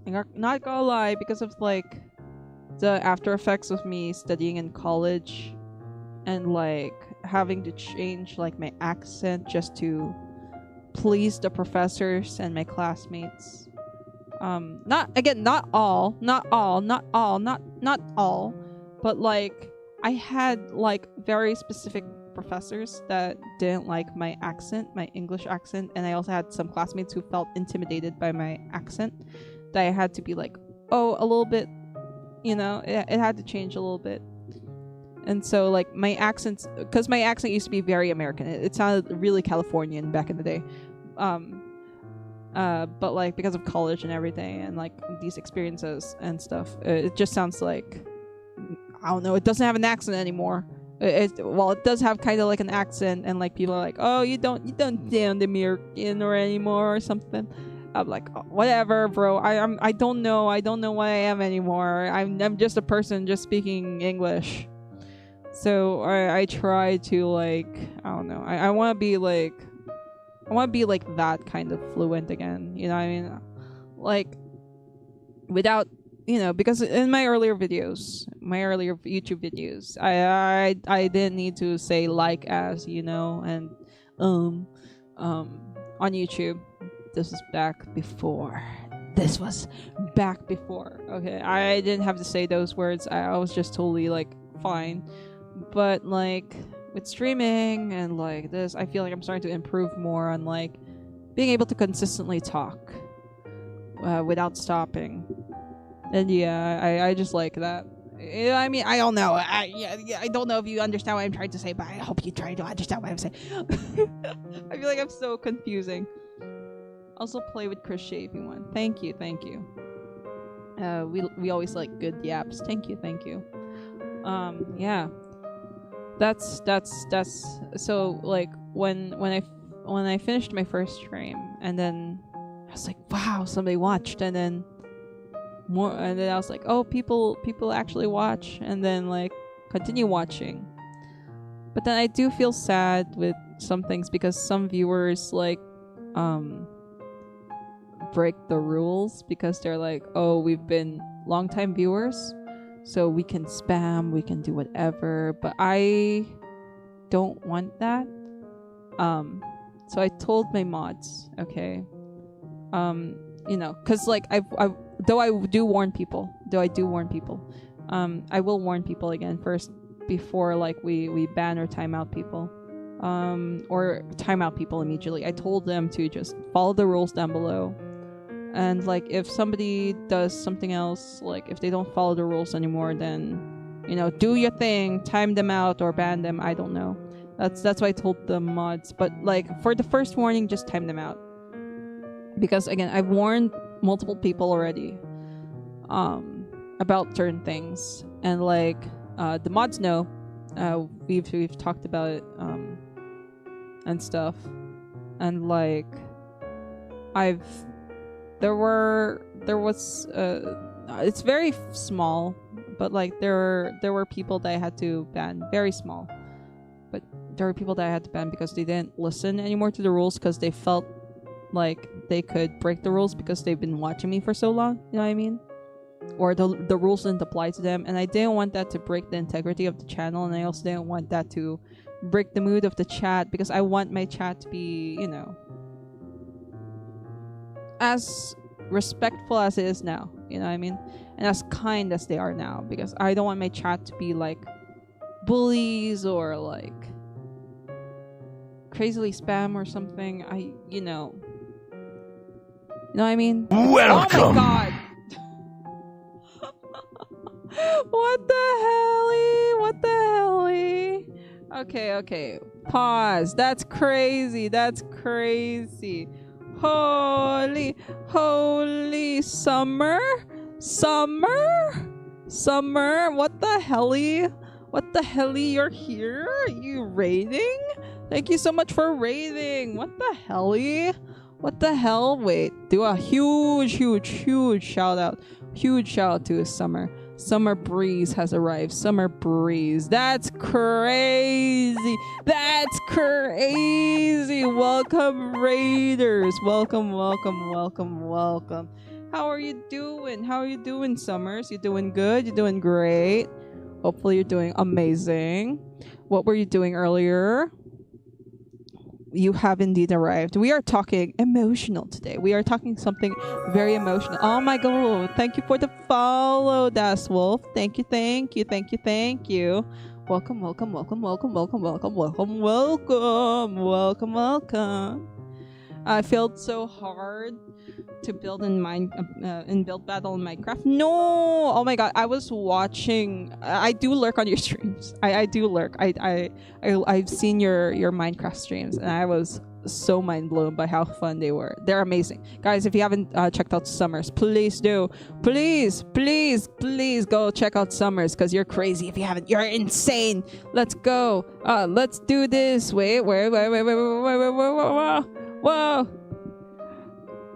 I'm not gonna lie, because of like the after effects of me studying in college and like having to change like my accent just to please the professors and my classmates. Not all, but like I had like very specific professors that didn't like my accent, my English accent, and I also had some classmates who felt intimidated by my accent, that I had to be like, oh, a little bit, you know, it had to change a little bit. And so like my accents, because my accent used to be very American, it sounded really Californian back in the day, but like because of college and everything and like these experiences and stuff, it just sounds like, I don't know, it doesn't have an accent anymore. It does have kind of like an accent, and like people are like, oh, you don't sound American or anymore or something. I'm like, oh, whatever, bro. I don't know what I am anymore. I'm just a person just speaking English. So I try to like, I don't know. I want to be like that kind of fluent again. You know what I mean? Like without, you know, because in my earlier YouTube videos, I didn't need to say like, as, you know, and on YouTube. This was back before. Okay, I didn't have to say those words. I was just totally like fine. But like with streaming and like this, I feel like I'm starting to improve more on like being able to consistently talk without stopping. And yeah, I just like that. I mean, I don't know. I don't know if you understand what I'm trying to say, but I hope you try to understand what I'm saying. I feel like I'm so confusing. Also play with crochet if you want. Thank you. We always like good yaps. Thank you. Yeah. That's so like when I finished my first stream, and then I was like, wow, somebody watched, and then more, and then I was like, oh, people actually watch, and then like continue watching. But then I do feel sad with some things, because some viewers like break the rules, because they're like, oh, we've been longtime viewers, so we can spam, we can do whatever, but I don't want that. So I told my mods, okay, you know, because like I do warn people, I will warn people again first before like we ban or time out people, or time out people immediately. I told them to just follow the rules down below. And like if somebody does something else, like if they don't follow the rules anymore, then, you know, do your thing, time them out or ban them. I don't know. That's what I told the mods. But like for the first warning, just time them out, because again, I've warned multiple people already about certain things, and like the mods know. We've talked about it and stuff, and like there was it's very small, but like there were people that I had to ban, very small, but there were people that I had to ban because they didn't listen anymore to the rules, because they felt like they could break the rules because they've been watching me for so long. You know what I mean? Or the rules didn't apply to them, and I didn't want that to break the integrity of the channel, and I also didn't want that to break the mood of the chat, because I want my chat to be, you know, as respectful as it is now, you know what I mean, and as kind as they are now, because I don't want my chat to be like bullies or like crazily spam or something. You know what I mean? Welcome. Oh my god. What the helly? Okay. Pause. That's crazy. Holy summer. What the helly? You're here? You raiding? Thank you so much for raiding. What the helly? What the hell? Wait. Do a huge shout out. Huge shout out to Summer. Summer Breeze has arrived. Summer Breeze. That's crazy. Welcome, Raiders. Welcome. How are you doing, Summers? You doing good? You doing great? Hopefully you're doing amazing. What were you doing earlier? You have indeed arrived. We are talking emotional today. We are talking something very emotional. Oh my god. Thank you for the follow, Das Wolf. Thank you. Welcome. I felt so hard to build in Build Battle in Minecraft. No! Oh my god, I was watching. I do lurk on your streams. I do lurk. I've seen your Minecraft streams, and I was so mind blown by how fun they were. They're amazing. Guys, if you haven't checked out Summers, please do. Please go check out Summers, because you're crazy if you haven't. You're insane. Let's go. Let's do this. Wait. Whoa.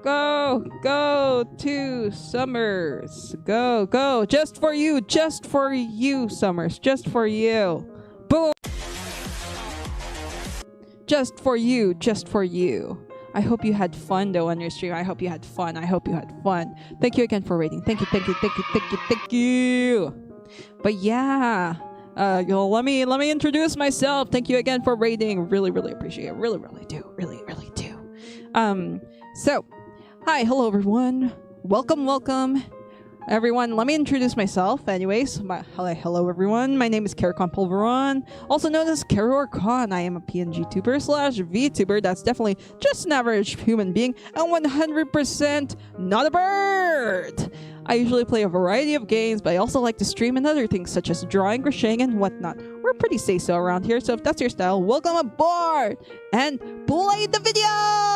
Go to Summers. Go. Just for you, Summers. Just for you. Boom. Just for you. I hope you had fun though on your stream. I hope you had fun. Thank you again for rating. Thank you. But yeah. Let me introduce myself. Thank you again for rating. Really appreciate it. Really do. So, hi, hello everyone. Welcome. Everyone, let me introduce myself. Anyways, hello everyone. My name is Caricon Pulveron, also known as Caricon. I am a PNGtuber / VTuber that's definitely just an average human being and 100% not a bird. I usually play a variety of games, but I also like to stream and other things such as drawing, crocheting, and whatnot. We're pretty say-so around here, so if that's your style, welcome aboard and play the video!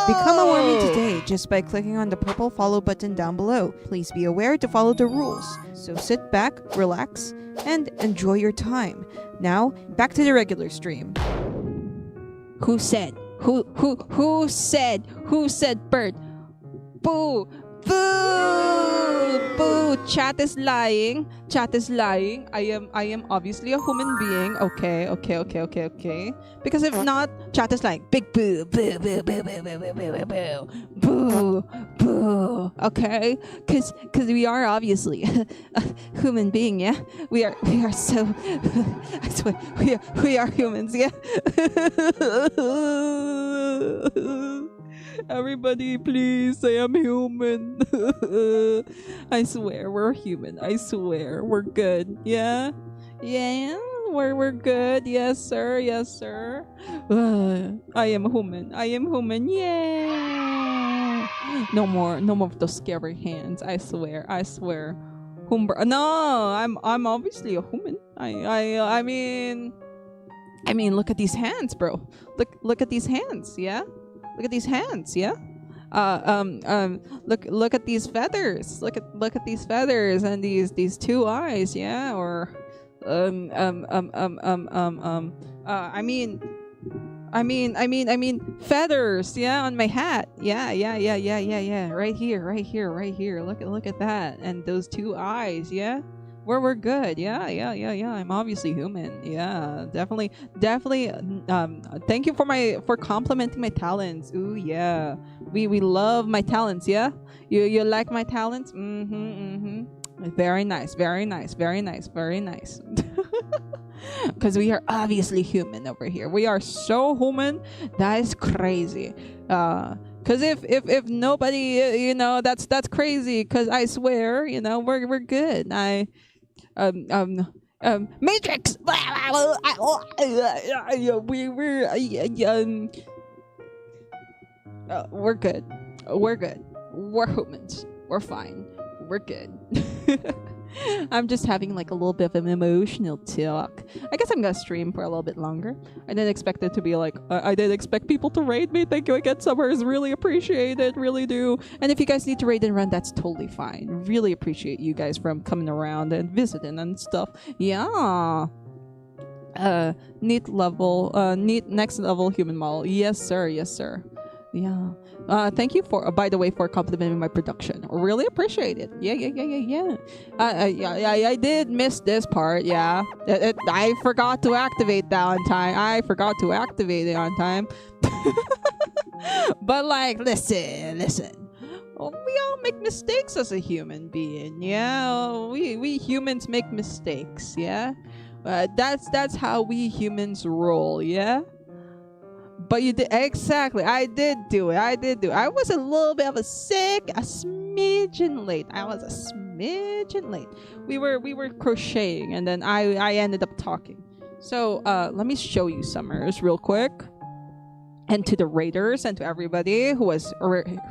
Become a Wormy today just by clicking on the purple follow button down below. Please be aware to follow the rules. So sit back, relax, and enjoy your time. Now, back to the regular stream. Who said bird? Boo! Chat is lying. I am obviously a human being. Okay. Because if not, chat is lying. Big boo. Boo. Okay? Cause we are obviously a human being, yeah? We are so I swear, we are humans, yeah? Everybody, please say I'm human. I swear we're human. I swear we're good. Yeah, we're good. Yes, sir. I am human. Yeah. No more of those scary hands. I swear. No, I'm obviously a human. I mean, look at these hands, bro. Look at these hands. Yeah. Look at these hands, yeah. Look at these feathers. Look at these feathers and these two eyes, yeah. Or I mean feathers, yeah, on my hat, yeah. Right here. Look at that, and those two eyes, yeah. we're good. Yeah. I'm obviously human. Yeah, definitely. Thank you for complimenting my talents. Ooh, yeah. We love my talents. Yeah. You like my talents? Very nice. Because we are obviously human over here. We are so human. That is crazy. Cause if nobody, that's crazy. Cause I swear, we're good. Matrix. We're good. We're good. We're humans. We're fine. We're good. I'm just having like a little bit of an emotional talk. I guess I'm gonna stream for a little bit longer. I didn't expect it to be like, I didn't expect people to raid me. Thank you again, Summers. Really appreciate it. Really do. And if you guys need to raid and run, that's totally fine. Really appreciate you guys from coming around and visiting and stuff. Yeah. Neat next level human model. Yes, sir. Yeah. Thank you by the way, for complimenting my production. Really appreciate it. Yeah. I did miss this part. Yeah. I forgot to activate that on time. But like, listen. We all make mistakes as a human being. Yeah. We humans make mistakes. Yeah. That's how we humans roll. Yeah. But you did exactly. I did do it. I was a little bit of a smidgen late. We were crocheting, and then I ended up talking. So let me show you Summers real quick, and to the raiders and to everybody who was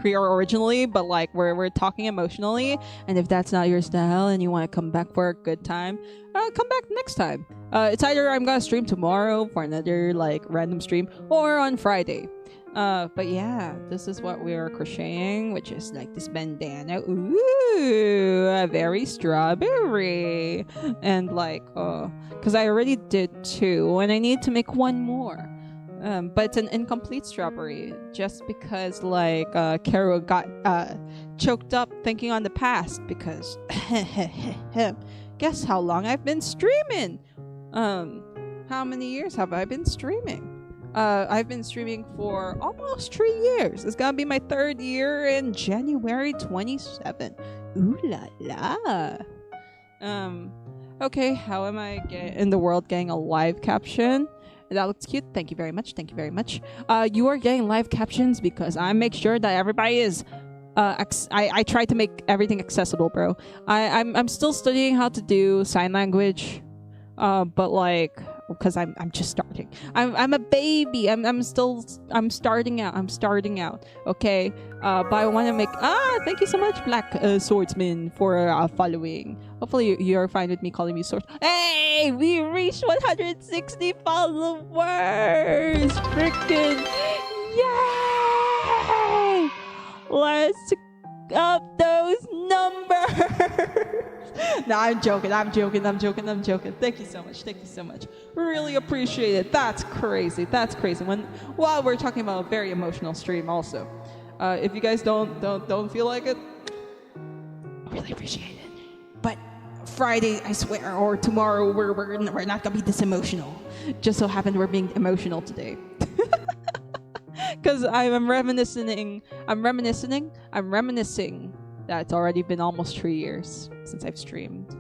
here originally, but like we're talking emotionally. And if that's not your style and you want to come back for a good time, come back next time. It's either I'm gonna stream tomorrow for another like random stream, or on Friday. But yeah, this is what we are crocheting, which is like this bandana. Ooh, a very strawberry. And like, because I already did 2, and I need to make 1 more. But it's an incomplete strawberry, just because like Carol got choked up thinking on the past, because guess how long I've been streaming? How many years have I been streaming? I've been streaming for almost 3 years. It's gonna be my 3rd year in January 27. Ooh la la. Okay, how am I in the world getting a live caption? That looks cute. Thank you very much. You are getting live captions because I make sure that everybody is I try to make everything accessible, bro. I'm still studying how to do sign language, but like, because I'm just starting. I'm a baby. I'm starting out. Okay. But I want to make thank you so much, Black Swordsman, for following. Hopefully you're fine with me calling me Swords. Hey, we reached 160 followers. Freaking yay! Let's up those numbers. No, I'm joking. Thank you so much. Really appreciate it. That's crazy. While we're talking about a very emotional stream also. If you guys don't feel like it, I really appreciate it. But Friday, I swear, or tomorrow, we're not gonna be this emotional. Just so happened we're being emotional today. Because I'm reminiscing that it's already been almost 3 years since I've streamed.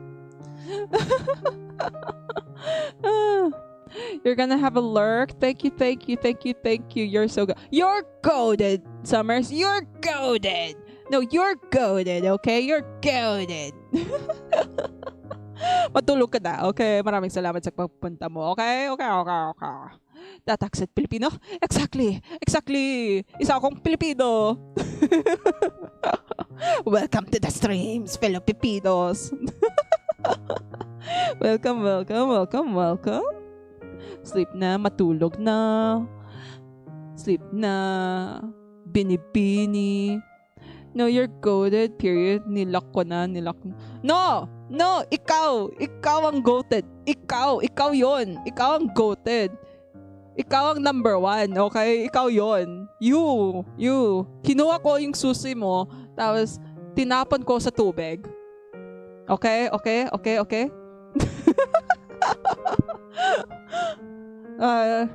You're gonna have a lurk. Thank you. You're so good. You're goated, Summers. You're goated. No, you're goated, okay? You're goated. Matulog ka na, okay? Maraming salamat sa pagpunta mo, okay? That accent Filipino? Exactly. Isa akong Pilipino. Welcome to the streams, fellow Pipinos. Welcome. Sleep na, matulog na. Sleep na. Binibini. No, you're goated, period. Nilak ko na. No, ikaw ang goated. Ikaw yon. Ikaw ang goated. Ikaw ang number 1, okay? Ikaw yon. You. Kinuha ko yung susi mo, tapos tinapon ko sa tubig. Okay, okay, okay, okay. uh,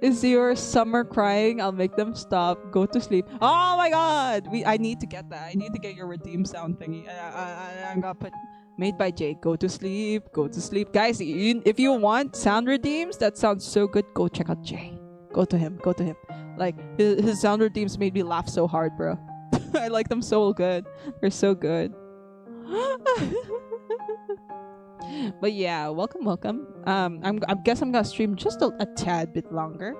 is your summer crying? I'll make them stop. Go to sleep. Oh my god! I need to get that. I need to get your redeem sound thingy. I'm gonna put made by Jake. Go to sleep. Go to sleep, guys. If you want sound redeems, that sounds so good. Go check out Jay. Go to him. Go to him. Like his sound redeems made me laugh so hard, bro. I like them so good. They're so good. But yeah, welcome. I guess I'm gonna stream just a tad bit longer.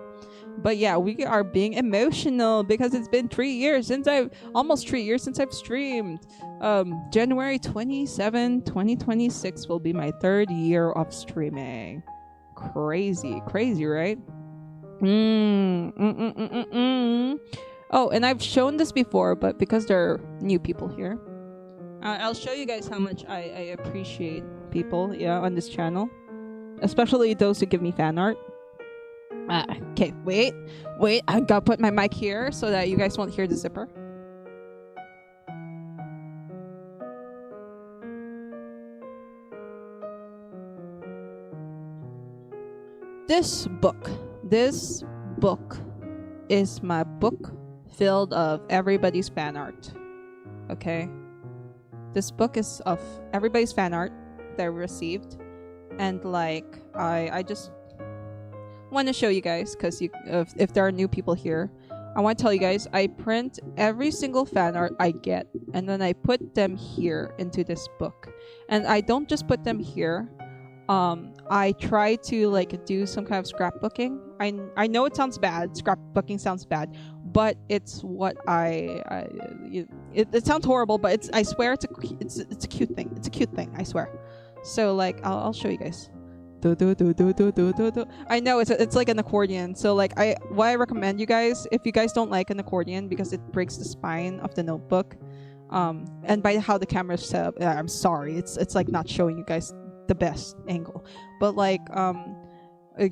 But yeah, we are being emotional because it's been 3 years since almost 3 years since I've streamed. January 27, 2026 will be my 3rd year of streaming. Crazy, right? Oh, and I've shown this before, but because there are new people here, I'll show you guys how much I appreciate people, on this channel, especially those who give me fan art. Okay, wait, I gotta put my mic here so that you guys won't hear the zipper. This book is my book filled of everybody's fan art. Okay, this book is of everybody's fan art that I received, and like I just want to show you guys, because if there are new people here, I want to tell you guys I print every single fan art I get, and then I put them here into this book. And I don't just put them here. I try to like do some kind of scrapbooking. I know it sounds bad. Scrapbooking sounds bad, but it's what it sounds horrible, but I swear it's a cute thing. It's a cute thing, I swear. So like I'll show you guys. I know it's like an accordion. So like what I recommend you guys, if you guys don't like an accordion because it breaks the spine of the notebook, and by how the camera's set up, I'm sorry, it's like not showing you guys the best angle, but like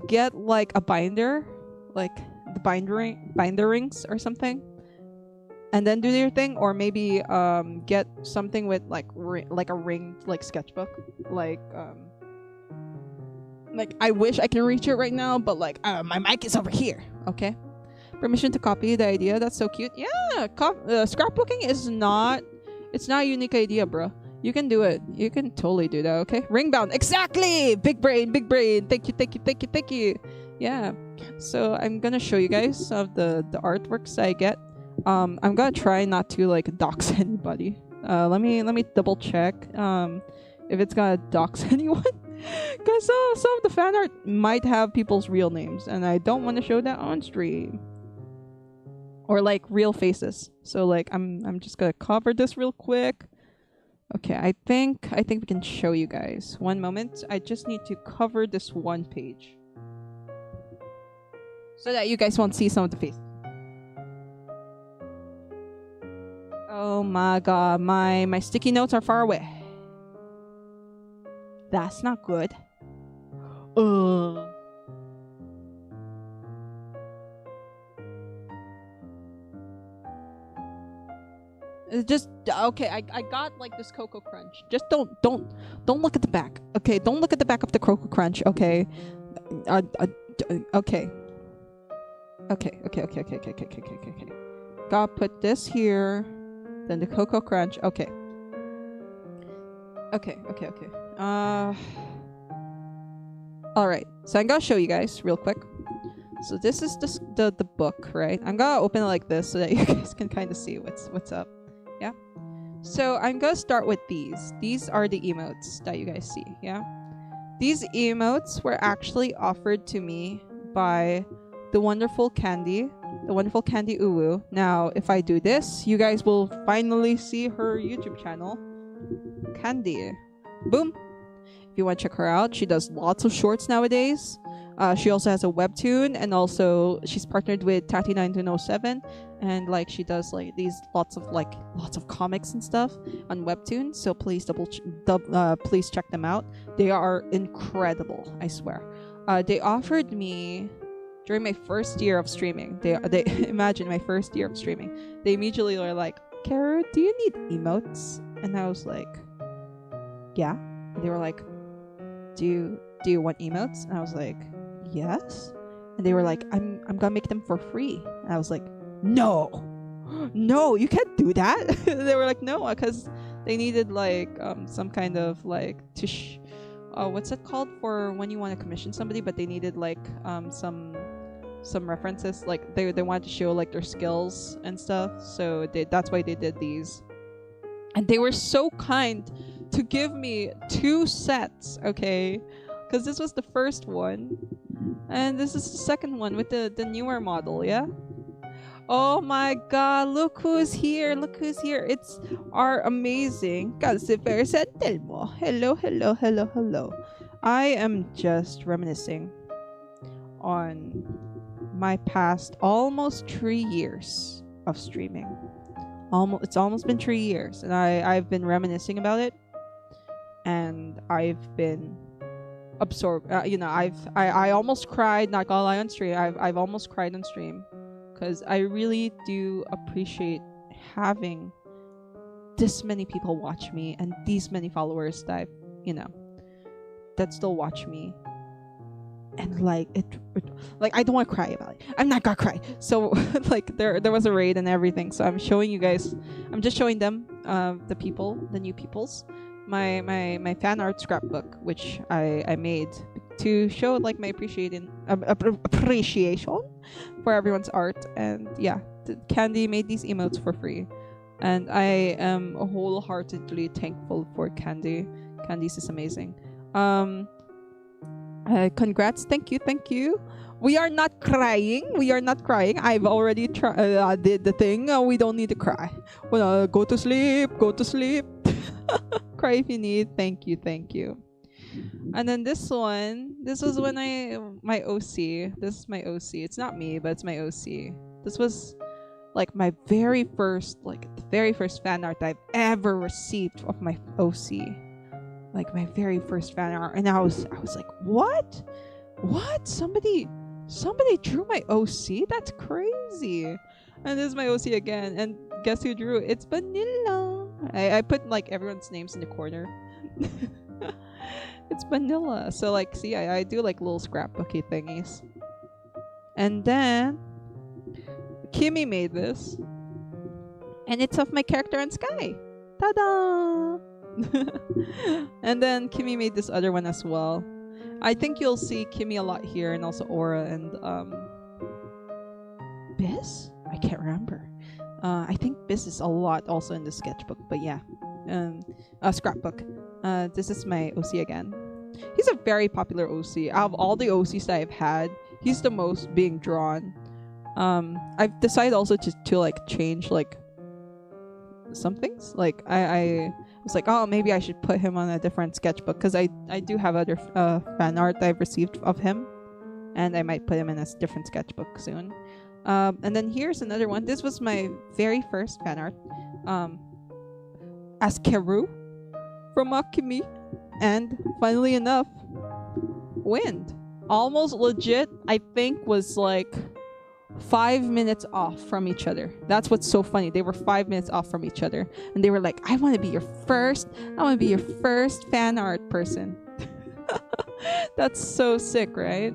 get like a binder, like the binder rings or something, and then do your thing. Or maybe get something with like a ring, like sketchbook, like I wish I can reach it right now, but like my mic is over here. Okay, permission to copy the idea. That's so cute. Yeah, scrapbooking is not a unique idea, bro. You can do it. You can totally do that. Okay, ring bound, exactly. Big brain. Thank you. Yeah, so I'm gonna show you guys some of the artworks I get. I'm gonna try not to like dox anybody. Let me double check if it's gonna dox anyone. Because some of the fan art might have people's real names, and I don't want to show that on stream. Or like real faces. So like I'm just gonna cover this real quick. Okay, I think we can show you guys. One moment. I just need to cover this one page so that you guys won't see some of the faces. Oh my god, my sticky notes are far away. That's not good. Just okay. I got like this Cocoa Crunch. Just don't look at the back. Okay, don't look at the back of the Cocoa Crunch. Okay. Okay. Gotta put this here. Then the Cocoa Crunch. Okay. Alright, so I'm gonna show you guys real quick. So this is the book, right? I'm gonna open it like this so that you guys can kind of see what's up. Yeah. So I'm gonna start with these. These are the emotes that you guys see. Yeah. These emotes were actually offered to me by the wonderful Candy Uwu. Now, if I do this, you guys will finally see her YouTube channel, Candy. Boom. If you want to check her out, she does lots of shorts nowadays. She also has a webtoon, and also she's partnered with Tati1907, and like she does like these lots of comics and stuff on webtoon. So please please check them out. They are incredible, I swear. They offered me during my first year of streaming. They imagine my first year of streaming. They immediately were like, "Kara, do you need emotes?" And I was like, yeah. And they were like, do you want emotes? And I was like, yes. And they were like, I'm gonna make them for free. And I was like, no, no, you can't do that. They were like, no, because they needed like some kind of like what's it called for when you want to commission somebody, but they needed like some references, like they wanted to show like their skills and stuff. So that's why they did these. And they were so kind to give me 2 sets, okay? Because this was the first one. And this is the second one with the newer model, yeah? Oh my god, look who's here. Look who's here. It's our amazing Calcifer Sentelmo. Hello, hello, hello, hello. I am just reminiscing on my past almost 3 years of streaming. It's almost been 3 years, and I've been reminiscing about it, and I've been absorbed. I almost cried. Not gonna lie, on stream. I've almost cried on stream, because I really do appreciate having this many people watch me and these many followers that that still watch me. And like like I don't want to cry about it. I'm not gonna cry. So like there was a raid and everything. So I'm showing you guys. I'm just showing them the new peoples, my fan art scrapbook, which I made to show like my appreciation for everyone's art. And yeah, Candy made these emotes for free, and I am wholeheartedly thankful for Candy. Candy's is amazing. Congrats, thank you. We are not crying. I've already did the thing. We don't need to cry. Well, go to sleep. Cry if you need. Thank you. And then this was when my OC. This is my OC. It's not me, but it's my OC. This was like my very first fan art I've ever received of my OC. Like my very first fan art, and I was like, what? Somebody drew my OC? That's crazy. And this is my OC again, and guess who drew? It's Vanilla. I put like everyone's names in the corner. It's Vanilla. So like, see, I do like little scrapbooky thingies. And then Kimmy made this, and it's of my character on Sky. Ta-da! And then Kimmy made this other one as well. I think you'll see Kimmy a lot here, and also Aura and Biz? I can't remember. I think Biz is a lot also in the sketchbook, but yeah. Scrapbook. This is my OC again. He's a very popular OC. Out of all the OCs that I've had, he's the most being drawn. I've decided also to like change like some things. Like I was like, oh, maybe I should put him on a different sketchbook, because I do have other fan art that I've received of him, and I might put him in a different sketchbook soon. And then here's another one. This was my very first fan art as Keru from Akimi, and funnily enough, Wind. Almost legit, I think, was like 5 minutes off from each other. That's what's so funny. They were 5 minutes off from each other, and they were like, I want to be your first fan art person. That's so sick, right?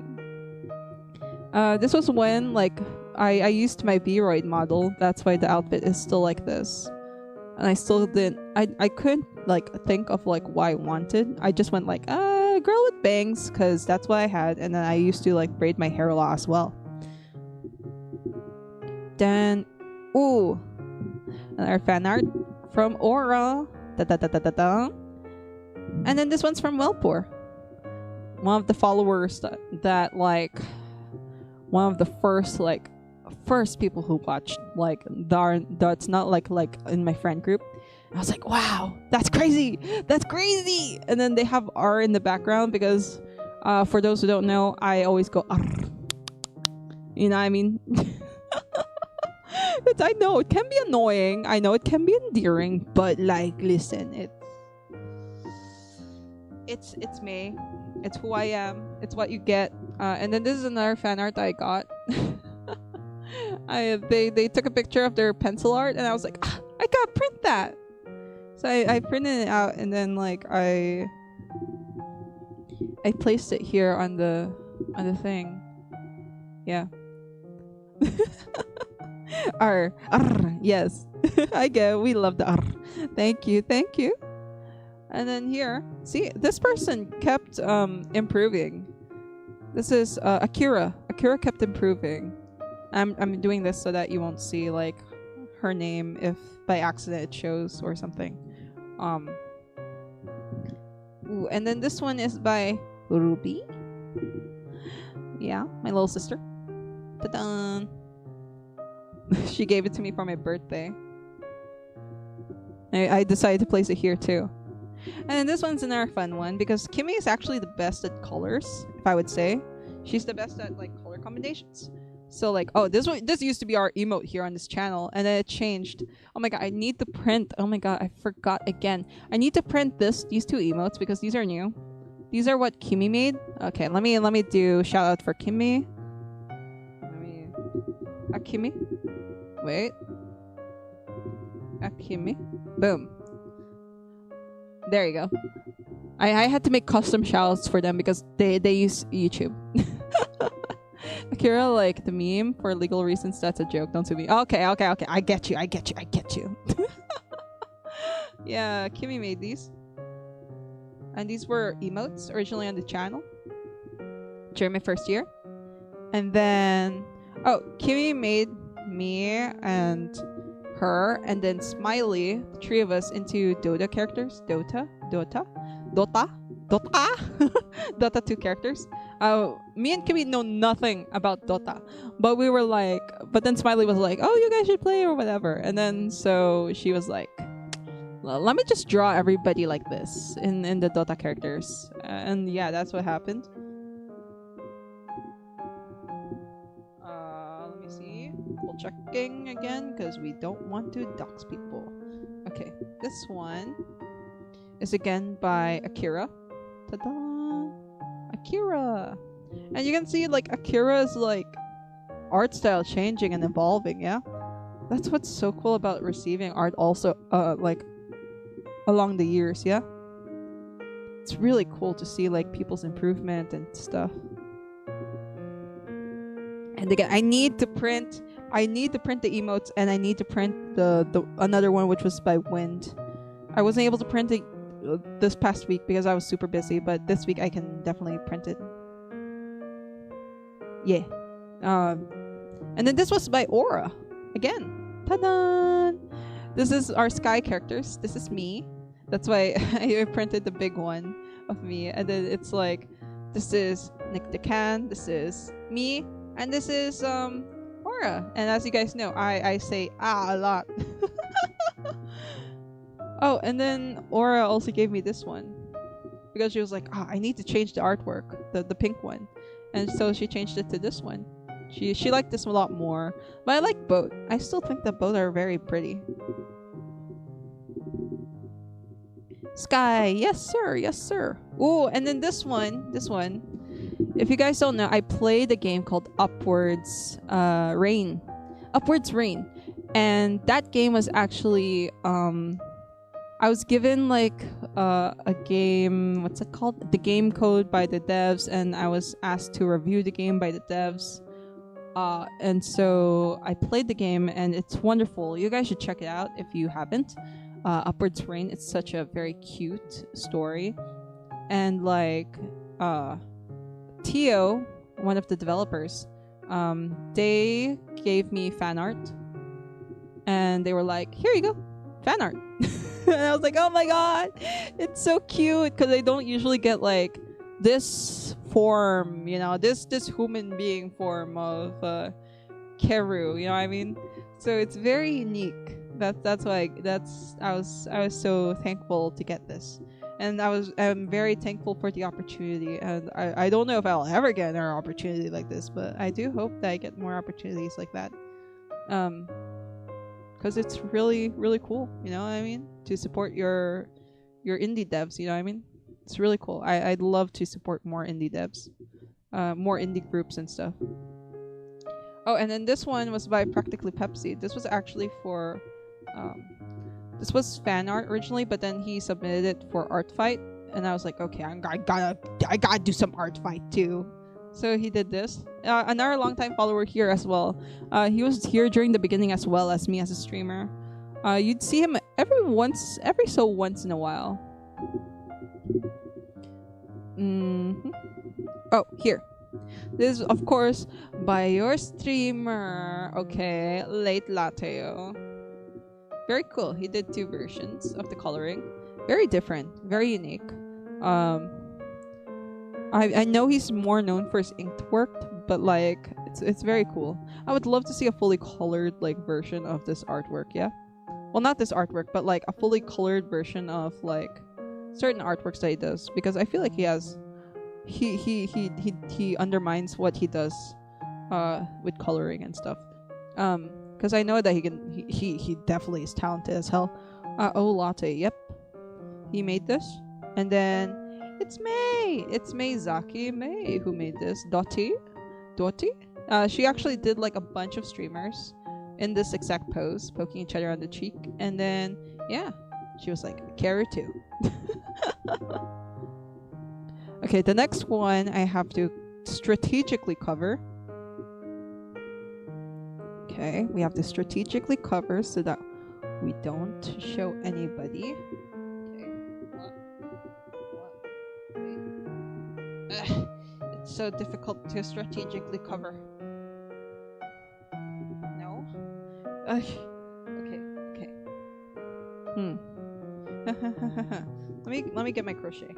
This was when like I used my V-Roid model. That's why the outfit is still like this. And I still didn't I couldn't like think of like what I wanted. I just went like girl with bangs, because that's what I had. And then I used to like braid my hair a lot as well. Then, ooh, another fan art from Aura. And then this one's from Wellpour. One of the followers that like, one of the first people who watched, like, that's not like in my friend group. I was like, wow, that's crazy. And then they have R in the background, because for those who don't know, I always go R. You know what I mean? I know it can be annoying. I know it can be endearing, but like, listen, it's me. It's who I am. It's what you get. And then this is another fan art I got. They took a picture of their pencil art, and I was like, I gotta print that. So So I printed it out and then like I placed it here on the thing. Yeah. R. Yes. I get it. We love the R. Thank you. Thank you. And then here, see, this person kept improving. This is Akira. Akira kept improving. I'm doing this so that you won't see like her name if by accident it shows or something. Ooh, and then this one is by Ruby. Yeah, my little sister. Ta-da! She gave it to me for my birthday. I decided to place it here too. And then this one's another fun one because Kimmy is actually the best at colors, if I would say. She's the best at like color combinations. So like, oh, this used to be our emote here on this channel, and then it changed. Oh my god, I need to print. Oh my god, I forgot again. I need to print these two emotes because these are new. These are what Kimmy made. Okay, let me do shout out for Kimmy. Kimmy. Wait. Kimmy. Boom. There you go. I had to make custom shoutouts for them because they use YouTube. Akira, like the meme for legal reasons, that's a joke. Don't sue me. Okay. I get you. Yeah, Kimmy made these. And these were emotes originally on the channel during my first year. And then, oh, Kimmy made me and her and then Smiley, the three of us, into Dota characters. Dota 2 characters. Me and Kimmy know nothing about Dota, but we were like, but then Smiley was like, oh, you guys should play or whatever. And then so she was like, well, let me just draw everybody like this in the Dota characters. And yeah, that's what happened. Let me see. Double checking again because we don't want to dox people. Okay, this one is again by Akira. Ta-da! Akira! And you can see like Akira's like art style changing and evolving, yeah? That's what's so cool about receiving art also like along the years, yeah? It's really cool to see like people's improvement and stuff. And again, I need to print the emotes, and I need to print the another one which was by Wind. I wasn't able to print it this past week because I was super busy, but this week I can definitely print it. Yeah. And then this was by Aura. Again. Ta-da! This is our Sky characters. This is me. That's why I printed the big one of me. And then it's like, this is Nick DeCan, this is me, and this is Aura. And as you guys know, I say a lot. Oh, and then Aura also gave me this one because she was like, I need to change the artwork, the pink one. And so she changed it to this one. She liked this a lot more. But I like both. I still think that both are very pretty. Sky, yes sir, yes sir. Ooh, and then this one. If you guys don't know, I played a game called Upwards Rain. And that game was actually I was given like a game, what's it called? The game code by the devs, and I was asked to review the game by the devs. And so I played the game, and it's wonderful. You guys should check it out if you haven't. Upwards Rain, it's such a very cute story. And like Tio, one of the developers, they gave me fan art. And they were like, here you go, fan art. And I was like, oh my god, it's so cute, because I don't usually get like this form, you know, this human being form of Keru, you know what I mean? So it's very unique. That's why I was so thankful to get this, and I'm very thankful for the opportunity. And I don't know if I'll ever get another opportunity like this, but I do hope that I get more opportunities like that. Because it's really, really cool, you know what I mean? To support your indie devs, you know what I mean? It's really cool. I'd love to support more indie devs, more indie groups and stuff. Oh, and then this one was by Practically Pepsi. This was actually for this was fan art originally, but then he submitted it for art fight, and I was like, okay, I gotta do some art fight too. So he did this. Another longtime follower here as well. He was here during the beginning as well as me as a streamer. You'd see him every so once in a while. Oh, here. This is, of course, by your streamer. Okay, Late Lateo. Very cool. He did 2 versions of the coloring. Very different. Very unique. I know he's more known for his inked work, but like it's very cool. I would love to see a fully colored like version of this artwork. Yeah. Well, not this artwork, but like a fully colored version of like certain artworks that he does, because I feel like he undermines what he does with coloring and stuff. Because I know that he definitely is talented as hell. Oh, Latte, yep, he made this. And then it's May Zaki May who made this. Dottie, she actually did like a bunch of streamers in this exact pose, poking each other on the cheek, and then yeah, she was like carry too. Okay, the next one I have to strategically cover. Okay, we have to strategically cover so that we don't show anybody. Okay. Okay. It's so difficult to strategically cover. No? Okay. Let me get my crochet.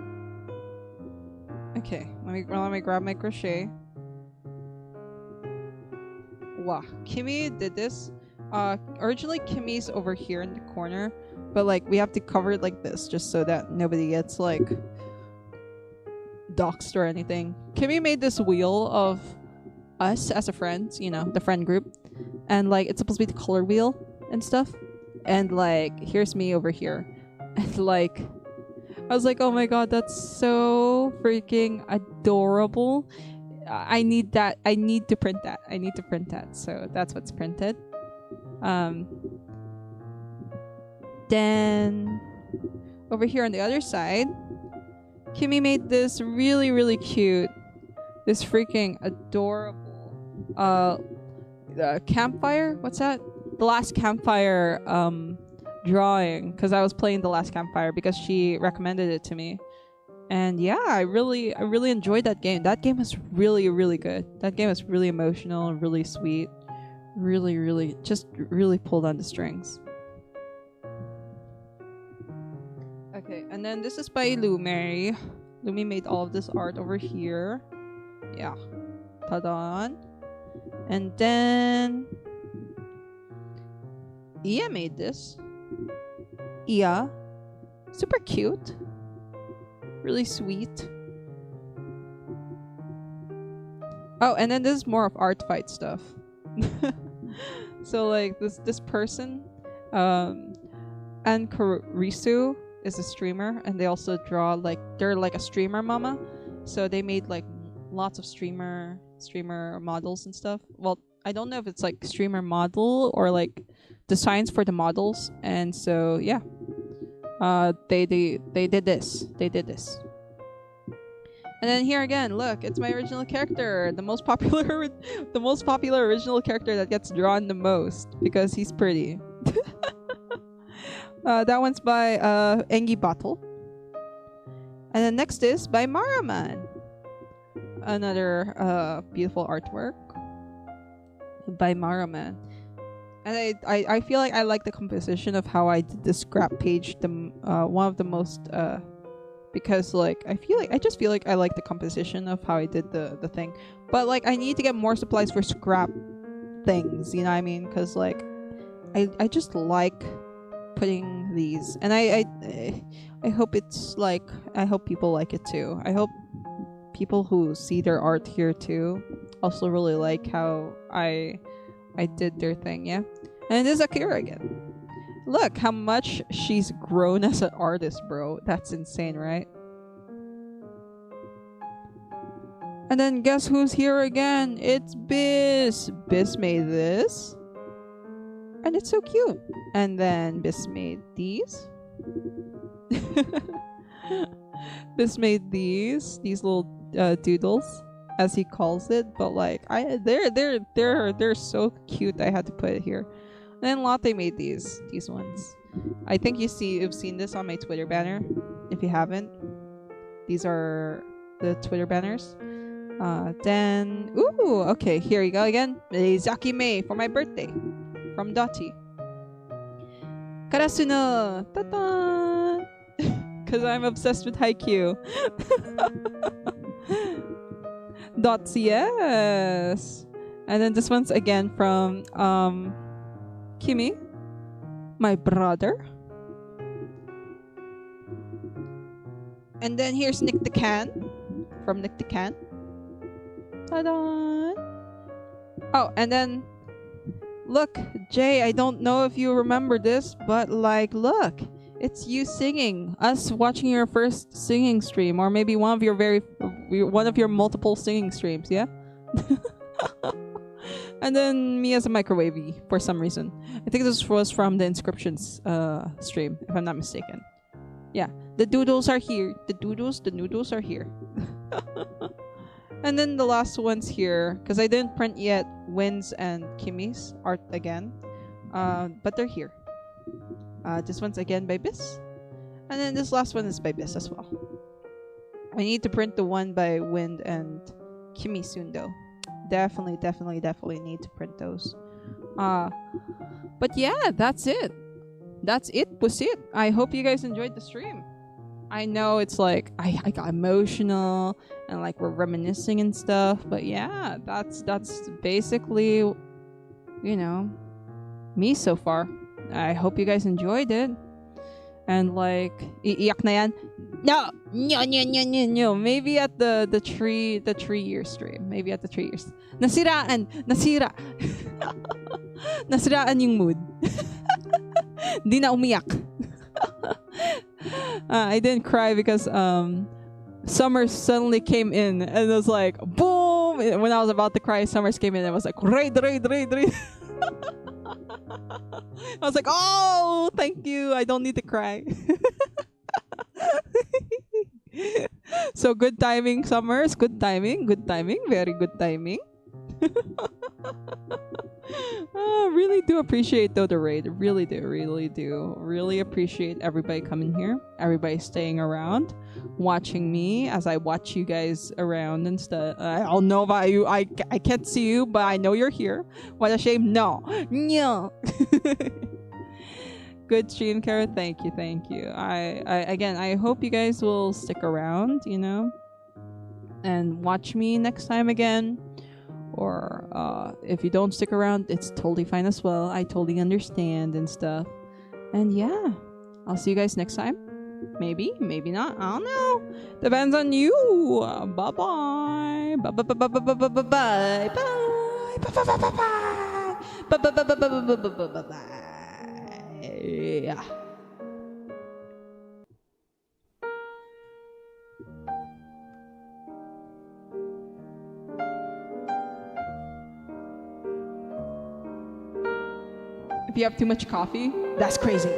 Okay, let me grab my crochet. Wow, Kimmy did this. Originally Kimmy's over here in the corner, but like we have to cover it like this just so that nobody gets like doxed or anything. Kimmy made this wheel of us as a friends, you know, the friend group, and like it's supposed to be the color wheel and stuff. And like here's me over here, and like I was like, oh my god, that's so freaking adorable. I need that. I need to print that. So that's what's printed. Then over here on the other side, Kimmy made this really, really cute, this freaking adorable campfire. What's that? The Last Campfire drawing, because I was playing The Last Campfire because she recommended it to me. And yeah, I really enjoyed that game. That game was really, really good. That game was really emotional, really sweet. Really pulled on the strings. Okay, and then this is by Lumi. Lumi made all of this art over here. Yeah. Ta-da! And then Ia made this. Ia. Super cute. Really sweet. Oh, and then this is more of art fight stuff. So like this person, and Risu is a streamer, and they also draw like they're like a streamer mama. So they made like lots of streamer models and stuff. Well, I don't know if it's like streamer model or like designs for the models. And so yeah. They did this. And then here again, look, it's my original character, the most popular original character that gets drawn the most because he's pretty. That one's by Engi Battle. And then next is by Maraman. Another beautiful artwork by Maraman. And I feel like I like the composition of how I did the scrap page, one of the most because like I just feel like I like the composition of how I did the thing. But like I need to get more supplies for scrap things, you know what I mean? Because like I just like putting these, and I hope it's like, I hope people like it too. I hope people who see their art here too also really like how I did their thing. Yeah. And this is Akira again. Look how much she's grown as an artist, bro. That's insane, right? And then guess who's here again? It's Biz. Biz made this. And it's so cute. And then Bis made these. Bis made these little doodles, as he calls it. But like, they're so cute. I had to put it here. And then Latte made these ones. I think you've seen this on my Twitter banner. If you haven't, these are the Twitter banners. Then, ooh, okay, here you go again. Zaki May for my birthday from Dottie. Karasuno, ta-da! Because I'm obsessed with Haikyuu. Dots, yes. And then this one's again from Kimi, my brother. And then here's Nick the Can from Nick the Can. Ta-da! Oh, and then look, Jay, I don't know if you remember this, but like, look, it's you singing, us watching your first singing stream, or maybe one of your multiple singing streams, yeah? And then me as a microwavey for some reason. I think this was from the inscriptions stream, if I'm not mistaken. Yeah, the doodles are here. The noodles are here. And then the last one's here, because I didn't print yet Wynn's and Kimmy's art again. But they're here. This one's again by Bis. And then this last one is by Bis as well. I need to print the one by Wynn and Kimmy soon though. Definitely need to print those. But yeah, that's it. That's it, pusit. I hope you guys enjoyed the stream. I know it's like I got emotional and like we're reminiscing and stuff, but yeah, that's basically, you know, me so far. I hope you guys enjoyed it. And like iiyak na yan. No. Maybe at the 3-year stream. Maybe at the 3 years. Nasira. Nasiraan yung mood. Di na umiyak. I didn't cry because Summer suddenly came in and it was like boom. When I was about to cry, Summers came in and was like raid. I was like, oh, thank you. I don't need to cry. So good timing, Summers. Good timing. Very good timing. Really do appreciate though the raid. Really do. Really appreciate everybody coming here. Everybody staying around, watching me as I watch you guys around and stuff. I don't know about you. I can't see you, but I know you're here. What a shame. No. Good stream, Kara. Thank you. I hope you guys will stick around, you know, and watch me next time again. Or if you don't stick around, it's totally fine as well. I totally understand and stuff. And yeah, I'll see you guys next time. Maybe not. I don't know. Depends on you. Bye-bye. Bye-bye. Yeah. If you have too much coffee, that's crazy.